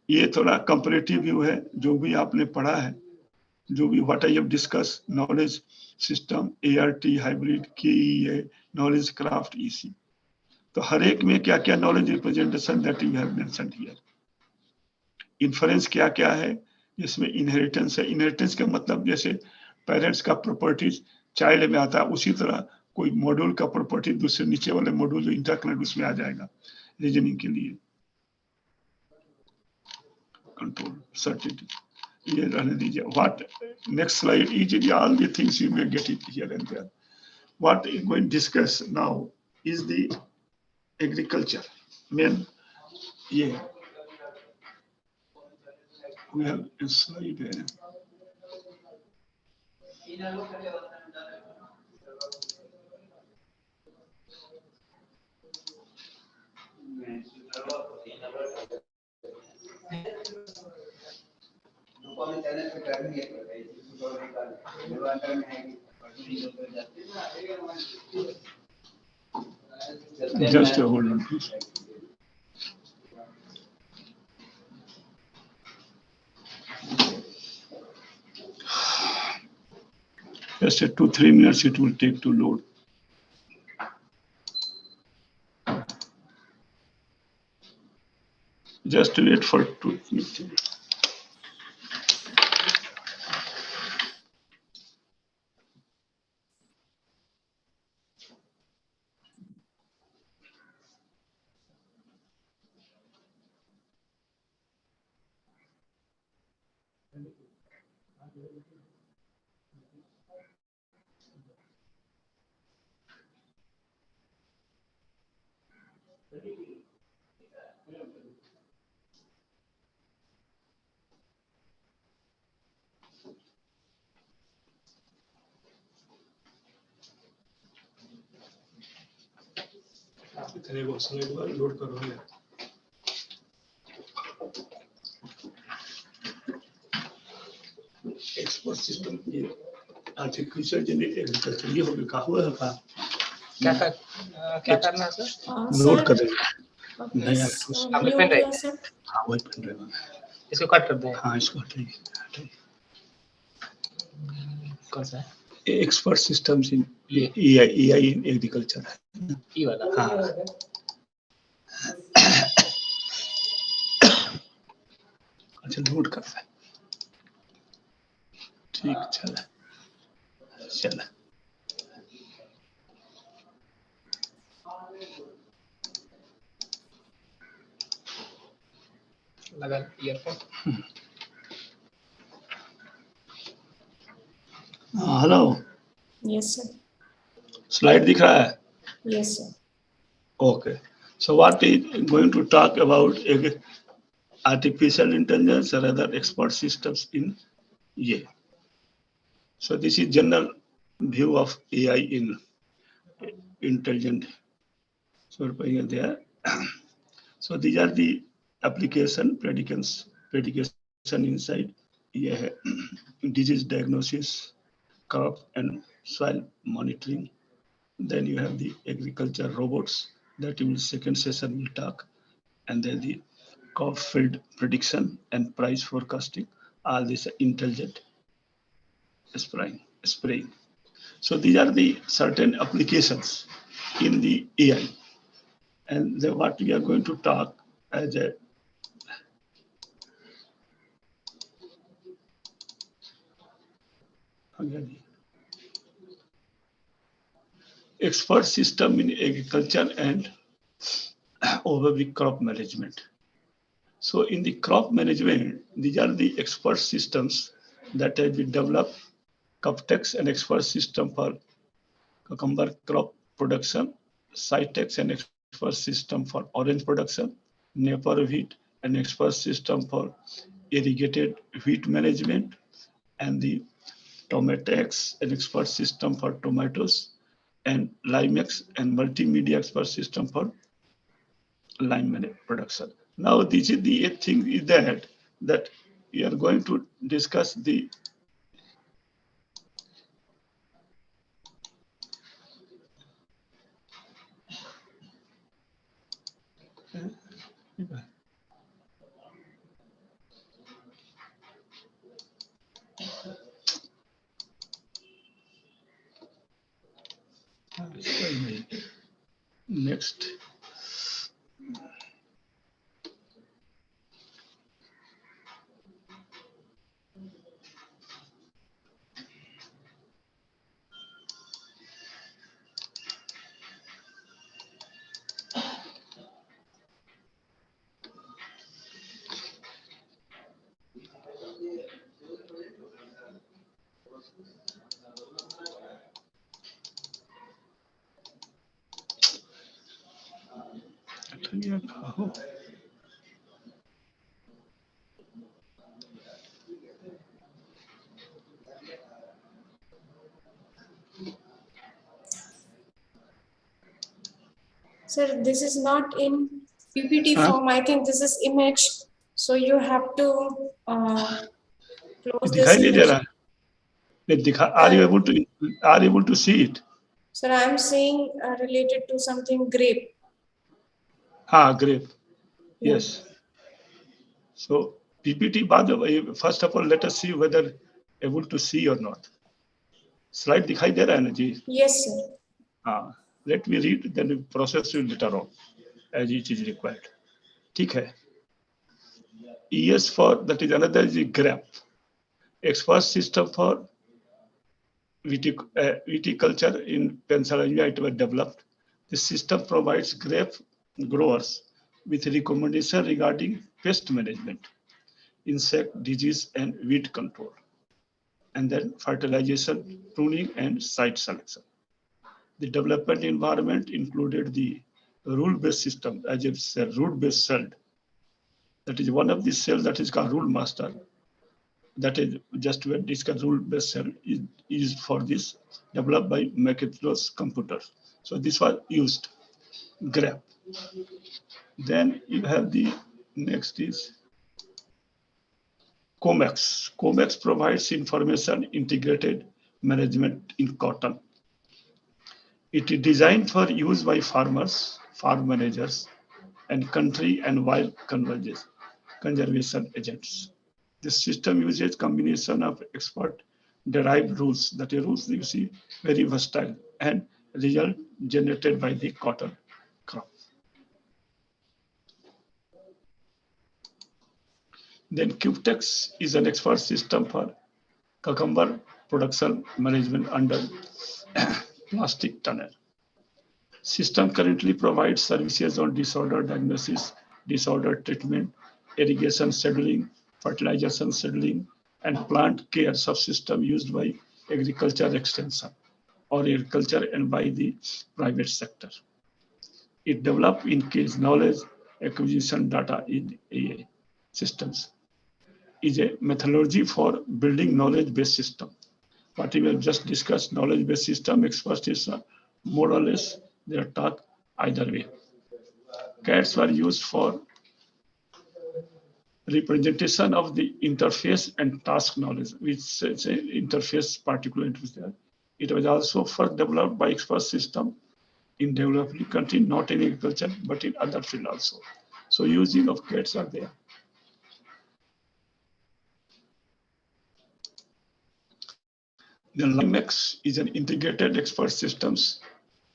ये थोड़ा कंपैरेटिव व्यू है, जो भी आपने पढ़ा है, जो भी what I have discuss, knowledge system, ART, hybrid, KEA, knowledge craft, EC. तो हर एक में क्या क्या knowledge representation that you have mentioned here. Inference क्या क्या है, इसमें इनहेरिटेंस है. इनहेरिटेंस का मतलब जैसे पेरेंट्स का प्रॉपर्टीज चाइल्ड में आता है, उसी तरह कोई मॉड्यूल का प्रॉपर्टी दूसरे नीचे वाले मॉड्यूल जो इंटरकनेक्ट उसमें आ जाएगा रीजनिंग के लिए. कंट्रोल सर्टिटी, ये रहने दीजिए. What next slide is all the things you may get it here and there. What we going discuss now is the agriculture main. ये we have a slide here. Just hold on, please. Just 2-3 minutes it will take to load. Just wait for 2 minutes. इतने को slide बार load करो ना. Expert system ये artificial genetic agriculture ये हो गया हुआ है का क्या करना है सर? नोट कर देना. नया आपके पेन ड्राइव. हाँ वही पेन ड्राइव. इसको कट कर दें. हाँ इसको हटाइए. कौन सा है? Expert systems in AI in agriculture है ये वाला. हाँ. अच्छा नोट कर रहा है. ठीक चला चला. लगा earphone. Hello. Yes, sir. Slide दिख रहा है. Yes, sir. Okay. So what is going to talk about artificial intelligence or other expert systems in AI. So this is general view of AI in intelligent. So there. So these are the application predication inside. Yeah, disease diagnosis, crop and soil monitoring. Then you have the agriculture robots that in the second session we'll talk, and then the crop field prediction and price forecasting. All this intelligent spraying. So these are the certain applications in the AI, and what we are going to talk as a expert system in agriculture and overview crop management. So in the crop management, these are the expert systems that have been developed. Cuptex, an expert system for cucumber crop production, Cytex, an expert system for orange production, Napier wheat, an expert system for irrigated wheat management, and the Tomatex, an expert system for tomatoes, and Limex, and multimedia expert system for lime production. Now, this is the thing is that we are going to discuss the next. Sir, this is not in PPT form. I think this is image. So you have to close this image. Are you able to see it? Sir, I am saying related to something grape. Grape. Yes. So PPT, by the way, first of all, let us see whether able to see or not. Slide दिखाई दे रहा है ना जी? Yes, sir. Let me read, then we process it later on as it is required. ठीक है. ES for, that is another is grape. Expert system for viticulture in Pennsylvania, it was developed. The system provides grape growers with recommendation regarding pest management, insect disease and weed control, and then fertilization, pruning and site selection. The development environment included the rule-based system, as it's said, rule-based cell. That is one of the cells that is called rule master. That is just when this rule-based cell is for this, developed by Macintosh computers. So this was used, grep. Then you have the next is COMEX. COMEX provides information integrated management in cotton. It is designed for use by farmers, farm managers, and country and wild conservation agents. This system uses combination of expert-derived rules, that is rules you see very versatile, and result generated by the cotton crop. Then Qtex is an expert system for cucumber production management under plastic tunnel. System currently provides services on disorder diagnosis, disorder treatment, irrigation scheduling, fertilization scheduling, and plant care subsystem used by agriculture extension or agriculture and by the private sector. It developed in case knowledge acquisition data in AI systems. Is a methodology for building knowledge-based system. What we have just discussed, knowledge-based system, expert system, more or less they are taught either way. CADs were used for representation of the interface and task knowledge, which is an interface particular was there. It was also first developed by expert system in developing country, not in agriculture, but in other field also. So using of CADs are there. The Limex is an integrated expert systems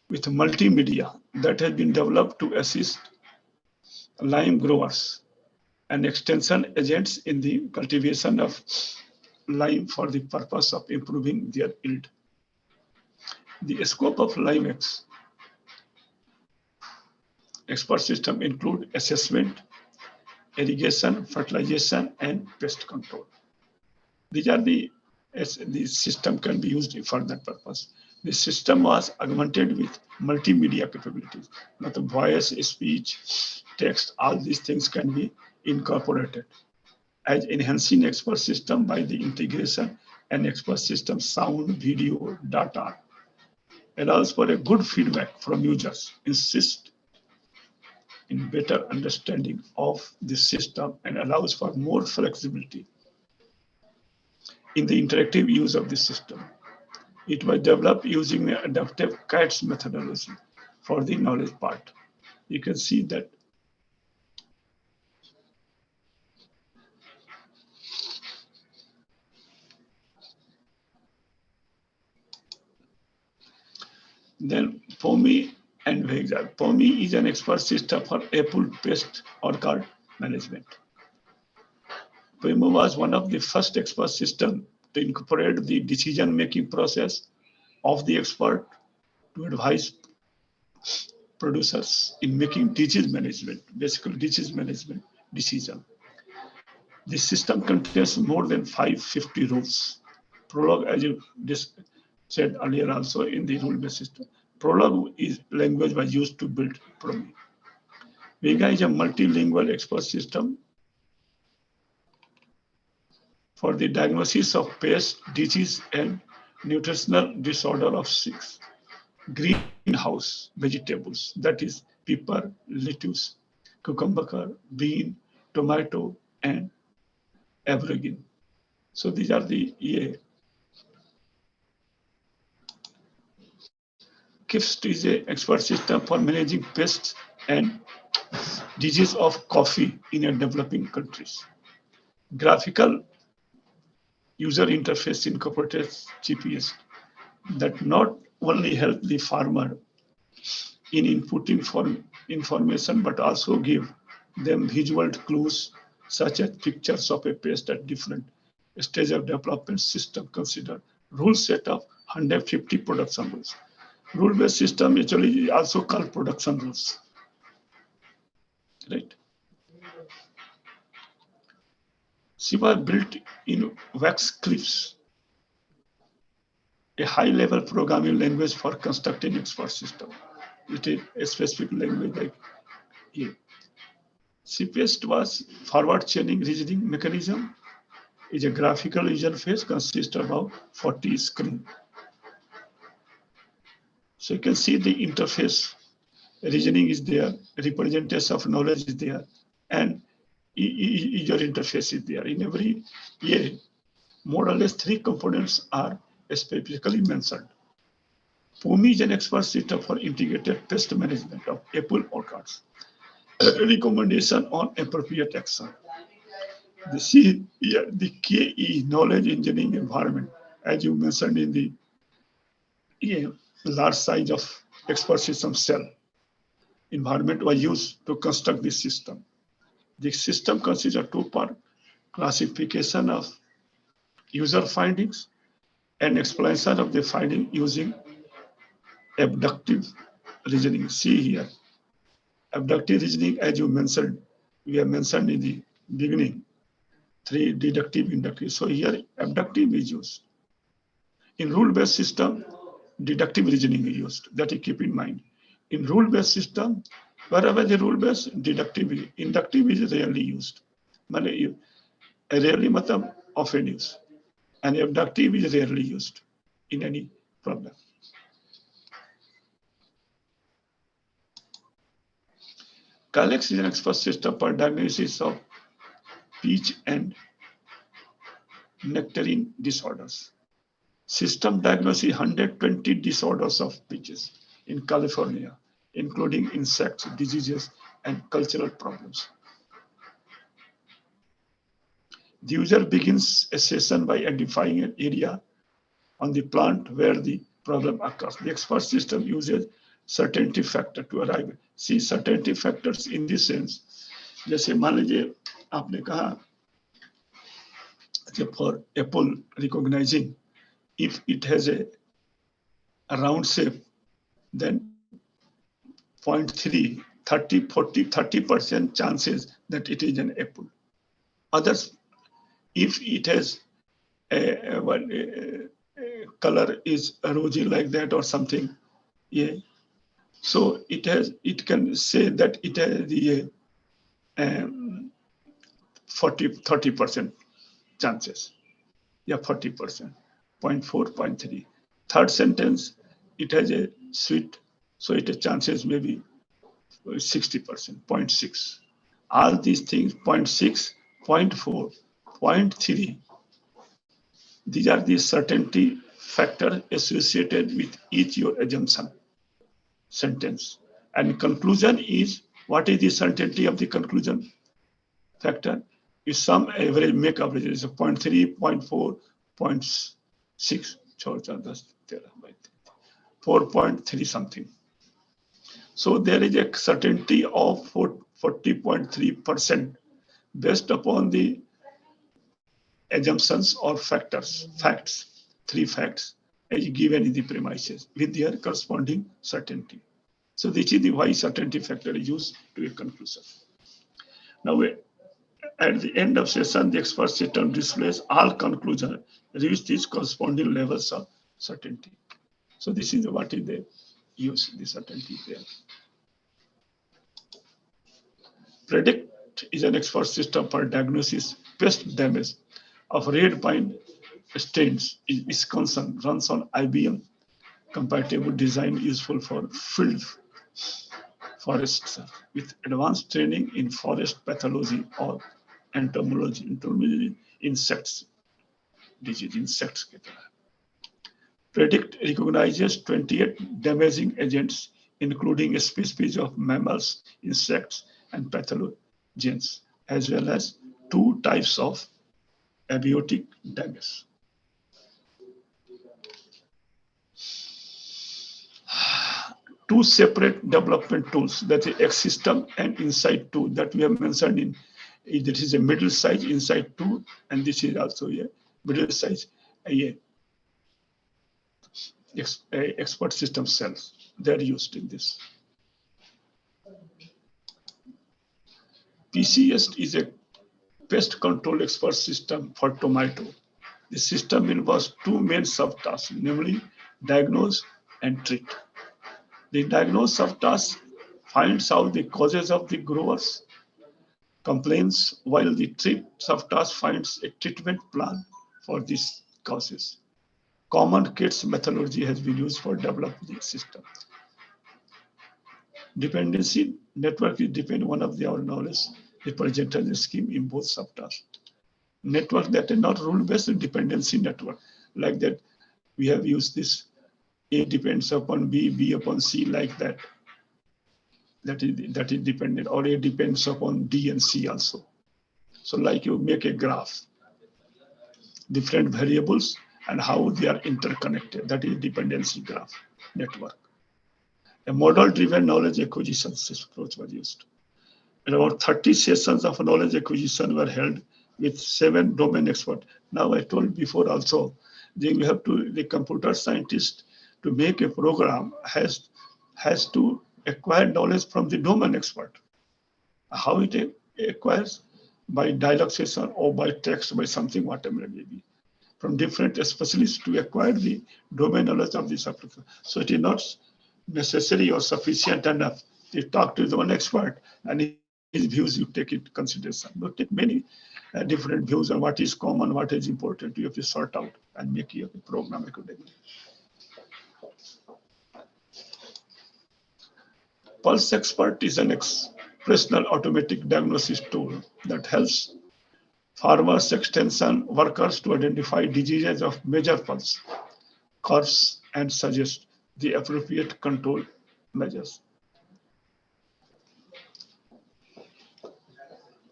with multimedia that has been developed to assist lime growers and extension agents in the cultivation of lime for the purpose of improving their yield. The scope of LimeX expert system include assessment, irrigation, fertilization, and pest control. These are the system can be used for that purpose. The system was augmented with multimedia capabilities. Not the voice, speech, text, all these things can be incorporated as enhancing expert system by the integration and expert system sound, video, data. Allows for a good feedback from users, insist in better understanding of the system and allows for more flexibility in the interactive use of the system. It was developed using the adaptive CATS methodology for the knowledge part. You can see that then POMI and Vega. POMI is an expert system for apple pest orchard management. POMI was one of the first expert systems to incorporate the decision-making process of the expert to advise producers in making disease management, basically disease management decision. The system contains more than 550 rules. Prolog, as you said earlier also in the rule-based system, Prolog is language was used to build POMI. Vega is a multilingual expert system for the diagnosis of pest, disease, and nutritional disorder of 6 greenhouse vegetables, that is pepper, lettuce, cucumber, bean, tomato, and aubergine. So these are the KIFST is an expert system for managing pests and disease of coffee in developing countries. Graphical user interface incorporates GPS that not only help the farmer in inputting information, but also give them visual clues such as pictures of a pest at different stage of development. System consider rule set of 150 production rules. Rule-based system actually also called production rules, right? She was built in wax cliffs, a high-level programming language for constructing expert system. It is a specific language like here. CPS was forward chaining reasoning mechanism. Is a graphical interface consists of about 40 screens. So you can see the interface. Reasoning is there, representation of knowledge is there, and user interface is there. In every year, more or less 3 components are specifically mentioned. POMI is an expert system for integrated pest management of apple orchards. Recommendation on appropriate action. The C here, the KE, knowledge engineering environment, as you mentioned in the large size of expert system cell. Environment was used to construct this system. The system consists of 2 parts: classification of user findings and explanation of the finding using abductive reasoning. See here, abductive reasoning, as you mentioned, we have mentioned in the beginning, 3 deductive, inductive. So here, abductive is used. In rule-based system, deductive reasoning is used. That you keep in mind. In rule-based system, wherever the rule-based, deductive, inductive is rarely used. Rarely, matlab often used. And abductive is rarely used in any problem. Calyx is an expert system for diagnosis of peach and nectarine disorders. System diagnosis 120 disorders of peaches in California, including insects, diseases, and cultural problems. The user begins a session by identifying an area on the plant where the problem occurs. The expert system uses certainty factor to arrive. See certainty factors in this sense. जैसे मान लीजिए आपने कहा for apple recognizing if it has a a round shape, then 0.3, 30, 40, 30% chances that it is an apple. Others, if it has a color is rosy like that or something, yeah. So it can say that it has the 30% chances. Yeah, 40%, 0.4, 0.3. Third sentence, it has a sweet, so it has chances maybe 60%, 0.6. All these things, 0.6, 0.4, 0.3, these are the certainty factor associated with each your assumption sentence. And conclusion is, what is the certainty of the conclusion factor? Is some average, make average, is a 0.3, 0.4, 0.6, 4.3 something. So there is a certainty of 40.3% based upon the assumptions or facts, 3 facts as given in the premises with their corresponding certainty. So this is the why certainty factor is used to a conclusion. Now, at the end of session, the expert system displays all conclusions reach these corresponding levels of certainty. So this is what is the use the certainty there. Predict is an expert system for diagnosis pest damage of red pine stains in Wisconsin, runs on IBM compatible design, useful for field forests with advanced training in forest pathology or entomology, insects, disease, insects. Predict recognizes 28 damaging agents, including a species of mammals, insects, and pathogens, as well as 2 types of abiotic damage. Two separate development tools, that is X system and Insight 2, that we have mentioned in, that is a middle size Insight 2, and this is also a middle size expert system cells. They are used in this. PCS is a pest control expert system for tomato. The system involves 2 main subtasks, namely diagnose and treat. The diagnose subtask finds out the causes of the growers' complaints, while the treat subtask finds a treatment plan for these causes. Common kits methodology has been used for developing the system. Dependency network is one of our knowledge, the presentation scheme in both subtasks. Network that are not rule-based dependency network, like that we have used this A depends upon B, B upon C, like that. That is dependent, or A depends upon D and C also. So like you make a graph, different variables and how they are interconnected. That is dependency graph network. A model-driven knowledge acquisition approach was used. And about 30 sessions of knowledge acquisition were held with 7 domain experts. Now I told before also, the computer scientist to make a program has to acquire knowledge from the domain expert. How it acquires? By dialogue session or by text, by something, whatever it may be. From different specialists to acquire the domain knowledge of this application. So it is not necessary or sufficient enough to talk to the one expert and his views you take into consideration. You take many different views on what is common, what is important. You have to sort out and make your program accordingly. Pulse Expert is an personal automatic diagnosis tool that helps farmers, extension workers to identify diseases of major pulse curves and suggest the appropriate control measures.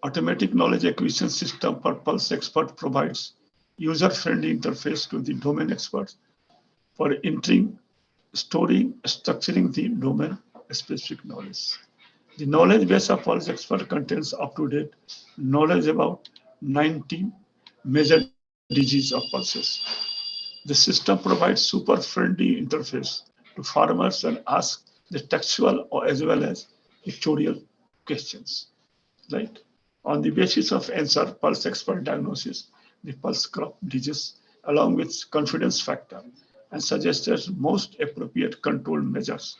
Automatic knowledge acquisition system for Pulse Expert provides user-friendly interface to the domain experts for entering, storing, structuring the domain-specific knowledge. The knowledge base of Pulse Expert contains up-to-date knowledge about 19 major diseases of pulses. The system provides super friendly interface to farmers and asks the textual or as well as pictorial questions. Right? On the basis of answer, pulse expert diagnosis, the pulse crop disease along with confidence factor and suggests most appropriate control measures,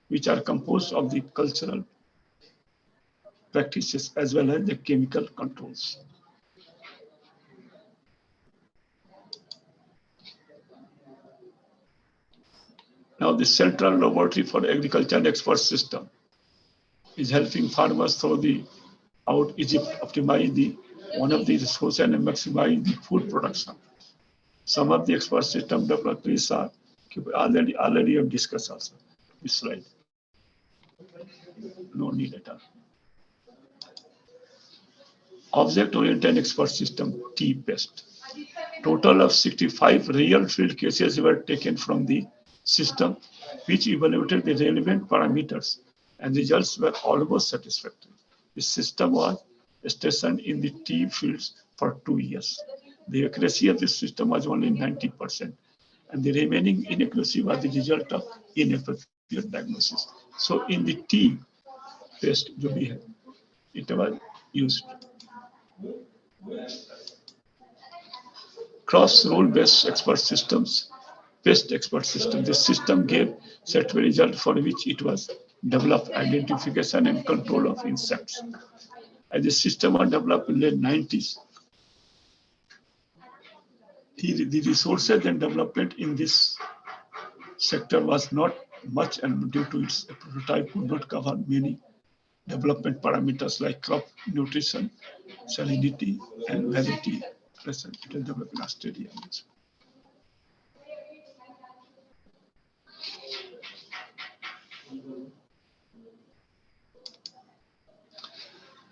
which are composed of the cultural practices as well as the chemical controls. Now, the Central Laboratory for Agriculture Expert System is helping farmers through the out Egypt optimize the one of the resources and maximize the food production. Some of the expert system developers are already have discussed also this slide. No need at all. Object-oriented expert system T-PEST. Total of 65 real field cases were taken from the system, which evaluated the relevant parameters, and results were almost satisfactory. The system was stationed in the T fields for 2 years. The accuracy of the system was only 90%, and the remaining inaccuracy was the result of inappropriate diagnosis. So in the T test, it was used. Cross-role-based expert systems, best expert system. The system gave set result for which it was developed identification and control of insects. As the system was developed in the late 90s, the resources and development in this sector was not much, and due to its prototype could not cover many development parameters like crop nutrition, salinity, and variety. It was developed in Australia.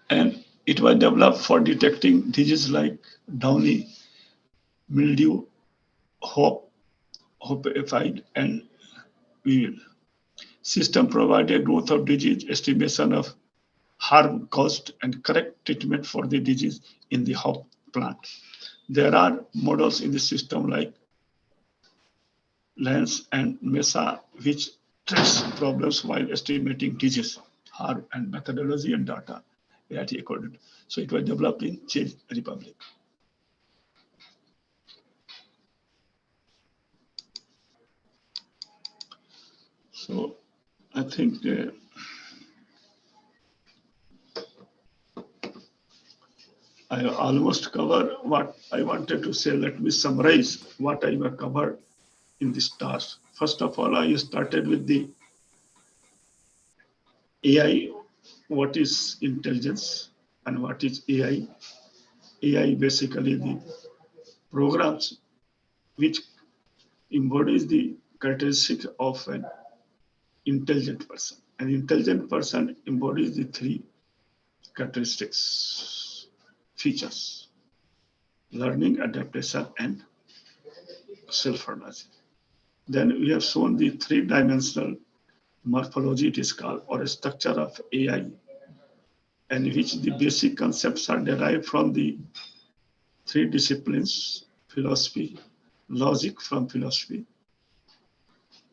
And it was developed for detecting diseases like downy mildew, hop aphid, and weevil. System provided growth of disease, estimation of harm caused, and correct treatment for the disease in the hop plant. There are models in the system like Lens and Mishra, which trace problems while estimating disease, harm, and methodology and data variety accorded. So it was developed in Czech Republic. So I think I almost covered what I wanted to say. Let me summarize what I have covered in this task. First of all, I started with the AI, what is intelligence and what is AI. AI basically the programs which embodies the characteristic of an intelligent person. An intelligent person embodies the three characteristics, features: learning, adaptation, and self-organizing. Then we have shown the three-dimensional morphology, it is called, or a structure of AI, and which the basic concepts are derived from the three disciplines: philosophy, logic from philosophy,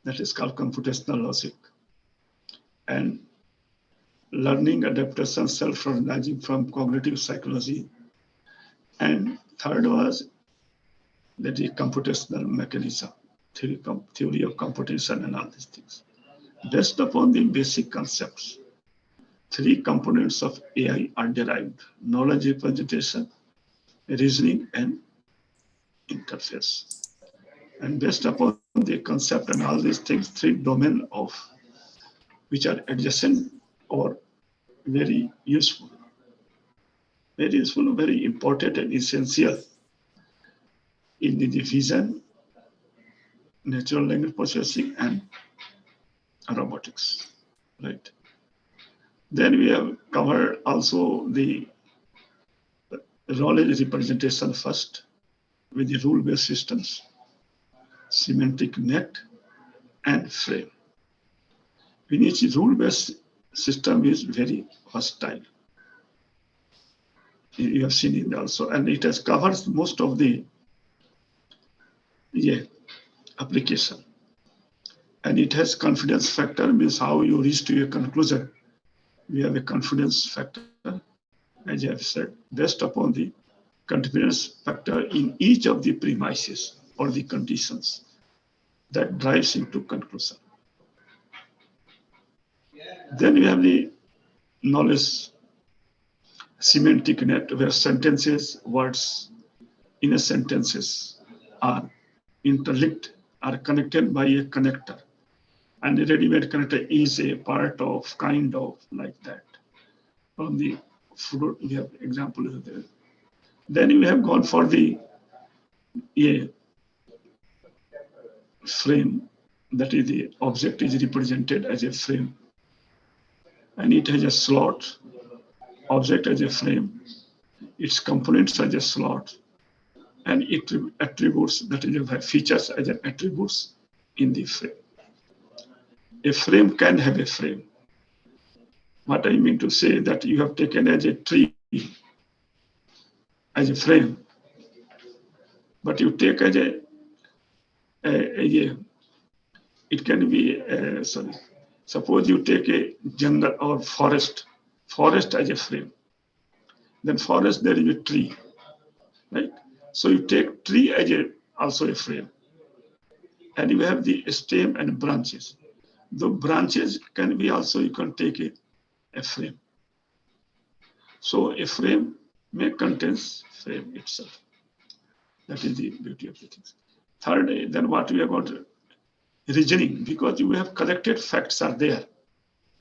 that is called computational logic, and learning, adaptation, self-organizing from cognitive psychology, and third was that the computational mechanism, theory of computation and all these things. Based upon the basic concepts, three components of AI are derived: knowledge representation, reasoning, and interface. And based upon the concept and all these things, three domains of which are adjacent or very useful, very important and essential in the vision, natural language processing, and robotics, right? Then we have covered also the knowledge representation first with the rule-based systems, semantic net, and frame. In each rule-based system is very hostile. You have seen it also, and it has covers most of the application. And it has confidence factor, means how you reach to a conclusion. We have a confidence factor, as I have said, based upon the confidence factor in each of the premises or the conditions that drives into conclusion. Then we have the knowledge semantic net, where sentences, words in a sentences are interlinked, are connected by a connector. And the ready-made connector is a part of, kind of, like that. From the fruit, we have examples there. Then we have gone for the frame, that is the object is represented as a frame. And it has a slot, object as a frame, its components as a slot, and it attributes, that is features as an attributes in the frame. A frame can have a frame. What I mean to say that you have taken as a tree as a frame, but you take as it can be, suppose you take a jungle or forest as a frame. Then forest, there is a tree, right? So you take tree as also a frame. And you have the stem and branches. The branches can be also, you can take a frame. So a frame may contains frame itself. That is the beauty of the things. Third, then what we have got, reasoning, because you have collected facts are there.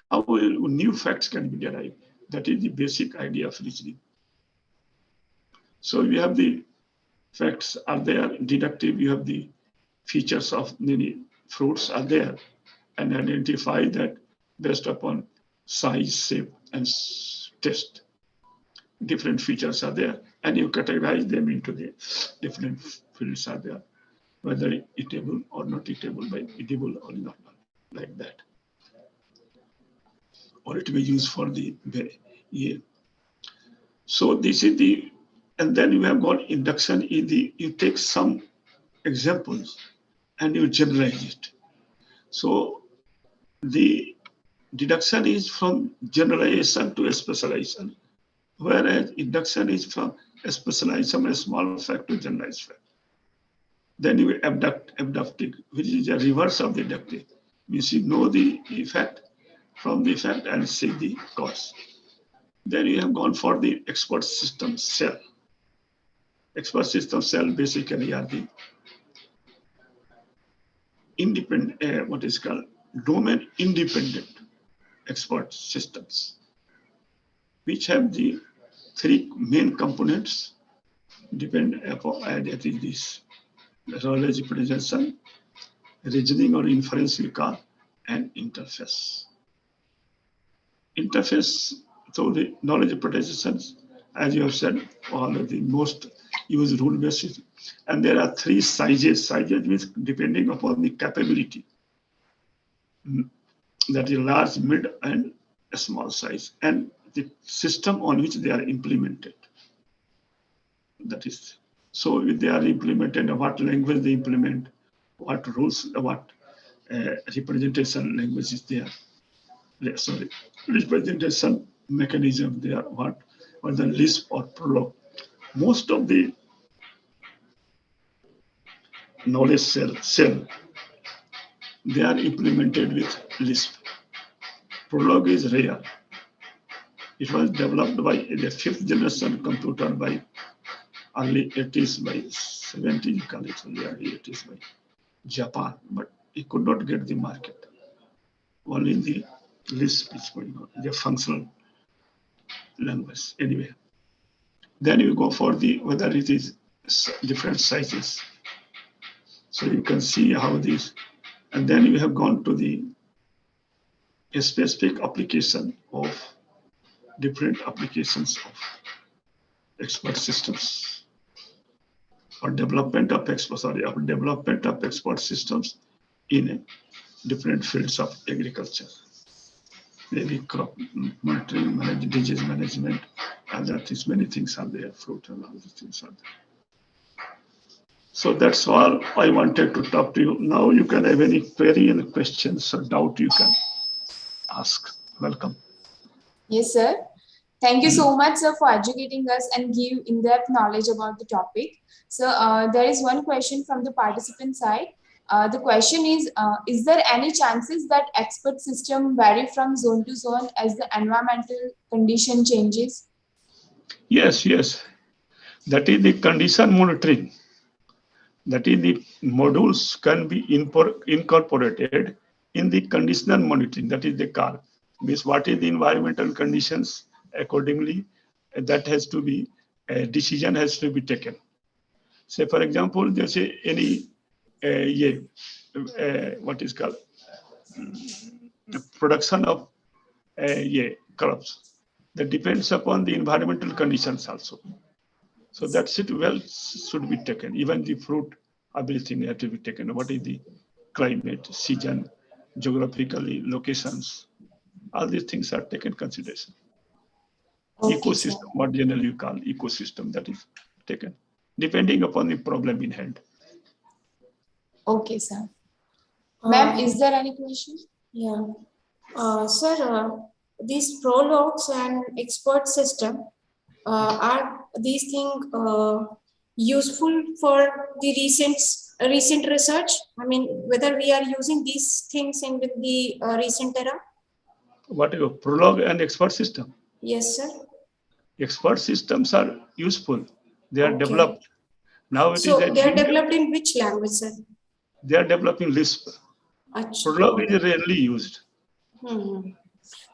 How new facts can be derived? That is the basic idea of reasoning. So we have the facts are there, deductive, you have the features of many fruits are there, and identify that based upon size, shape, and taste. Different features are there, and you categorize them into the different fields are there, whether eatable or not eatable, by eatable or not, like that. Or it may be used for the So this is the, and then you have got induction in the, you take some examples and you generalize it. So the deduction is from generalization to specialization, whereas induction is from a specialization, a small fact to generalized fact. Then you abductive, which is a reverse of the deductive. Means you know the effect from the effect and see the cause. Then you have gone for the expert system cell. Expert system cell basically are the independent, what is called domain independent expert systems, which have the three main components depend upon, that is this knowledge presentation, reasoning or inference we call, and interface. Interface, so the knowledge presentation, as you have said, all of the most used rule based, and there are three sizes. Sizes means depending upon the capability. That is large, mid, and a small size, and the system on which they are implemented. That is, so if they are implemented, what language they implement, what rules, what representation language is there. Sorry, representation mechanism there, what the Lisp or Prolog. Most of the knowledge cell, they are implemented with Lisp. Prolog is rare. It was developed by the 5th generation computer by early 80s, by 70s, early 80s by Japan, but it could not get the market. Only the Lisp is going on, the functional language. Anyway, then you go for the whether it is different sizes. So you can see how this, and then you have gone to the specific application of different applications of expert systems or development of expert systems in different fields of agriculture. Maybe crop monitoring, disease management, other things, many things are there, fruit and other things are there. So that's all I wanted to talk to you. Now you can have any query and questions or doubt you can ask. Welcome. Yes, sir. Thank you so much, sir, for educating us and give in-depth knowledge about the topic. So there is one question from the participant side. The question is there any chances that expert system vary from zone to zone as the environmental condition changes? Yes, yes. That is the condition monitoring. That is the modules can be incorporated in the conditional monitoring. That is the call. Means what is the environmental conditions accordingly, that has to be, a decision has to be taken. Say for example, there's any what is called production of crops that depends upon the environmental conditions also. So that's it. Well, should be taken. Even the fruit, everything has to be taken. What is the climate, season, geographically, locations? All these things are taken consideration. Okay, Ecosystem, sir. what generally you call ecosystem, that is taken depending upon the problem in hand. Okay, sir. Ma'am, is there any question? Yeah. Sir, these prologues and expert system, are these things useful for the recent research? I mean, whether we are using these things in with the recent era? What is prologue and expert system? Yes, sir. Expert systems are useful. They are Okay. developed. Now it So is they are developed in which language, sir? they are developing Lisp. Achha. Prologue is rarely used. So,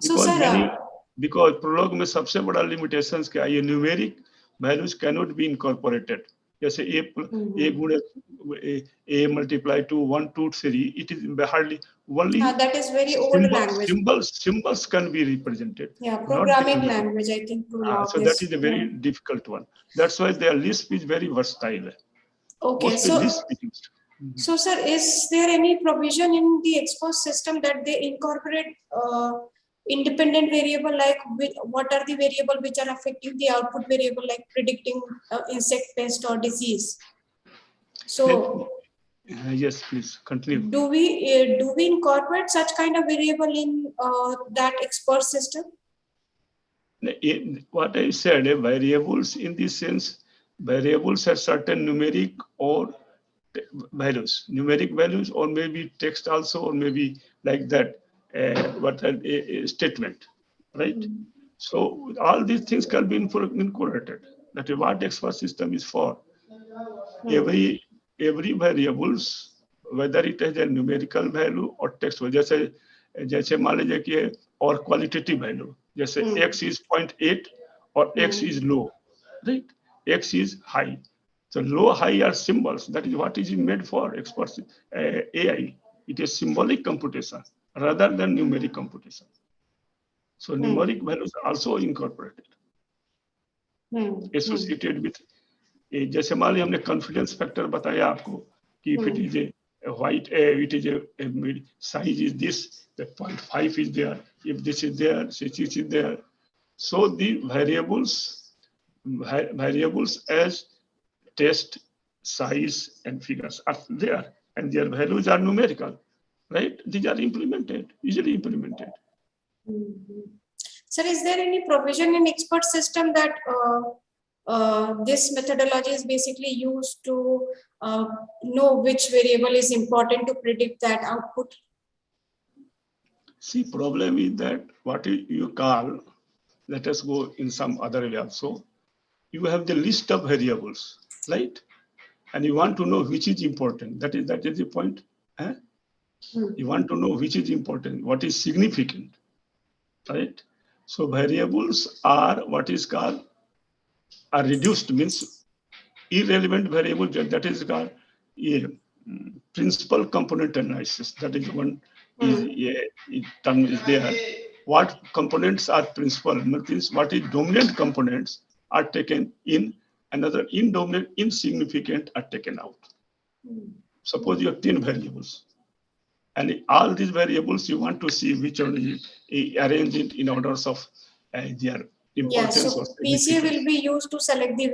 Because sir, because prologue में सबसे बड़ा limitations क्या है, ये numeric values cannot be incorporated. जैसे a गुणे a multiply to 1, 2, 3, it is hardly only that is very old language. symbols can be represented. Yeah, not programming the- language, I think. Prolog So that is a very difficult one. That's why their Lisp is very versatile. Okay, Mostly so Lisp is used. So, sir, is there any provision in the export system that they incorporate independent variable, like what are the variable which are affecting the output variable, like predicting insect pest or disease? So, Yes, please continue. do we incorporate such kind of variable in that export system? What I said, variables in this sense, variables have certain numeric or values, numeric values, or maybe text also, or maybe like that, what a statement, right? So all these things can be incorporated. That is what expert system is for. Every variables, whether it has a numerical value or text value, जैसे मान लीजिए कि और qualitative value, जैसे x is 0.8 or x is low, right? X is high. So low, high are symbols. That is what is made for experts. AI. It is symbolic computation rather than numeric computation. So numeric values are also incorporated, associated with. जैसे मान ली हमने confidence factor बताया आपको कि if it is a white, it is a size is this, the 0.5 is there. If this is there, this is there. So the variables as test, size, and figures are there, and their values are numerical, right? These are implemented, easily implemented. Sir, is there any provision in expert system that this methodology is basically used to know which variable is important to predict that output? See, problem is that what you call, let us go in some other way also. You have the list of variables, right? And you want to know which is important. That is the point. Eh? You want to know which is important, what is significant, right? So variables are what is called are reduced, means irrelevant variable, that is called principal component analysis. That is one term is there. What components are principal, means what is dominant components are taken in, another indominant, insignificant are taken out. Suppose you have 10 variables, and all these variables you want to see which one is arranged in orders of their Yeah, so importance or PCA significance. will be used to select the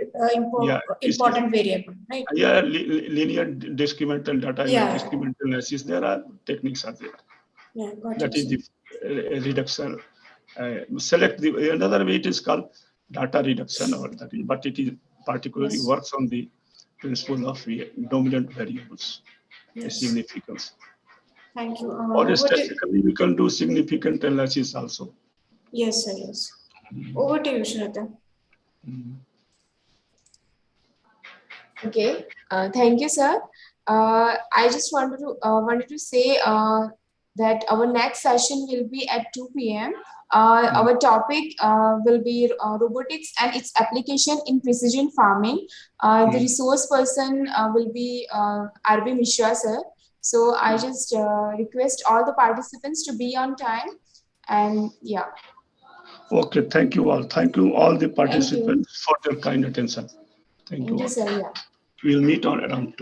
Yeah, important variable, right? Yeah, linear discriminant data, Yeah. discriminant analysis, there are techniques are there. Yeah, got That it. is the reduction. Select the another way it is called data reduction, or that is, but it is particularly Yes. works on the principle of dominant variables, Yes. significance. Thank you. Or statistically, we can do significant analysis also. Yes, sir. Yes. Over to you, Shraddha. Okay, thank you, sir. I just wanted to say that our next session will be at 2 p.m. Our topic will be robotics and its application in precision farming. The resource person will be RB Mishra, sir. So I just request all the participants to be on time. And yeah. Okay, thank you all. Thank you all the participants for their kind attention. Thank you all. Sir. Yeah. We'll meet on around 2.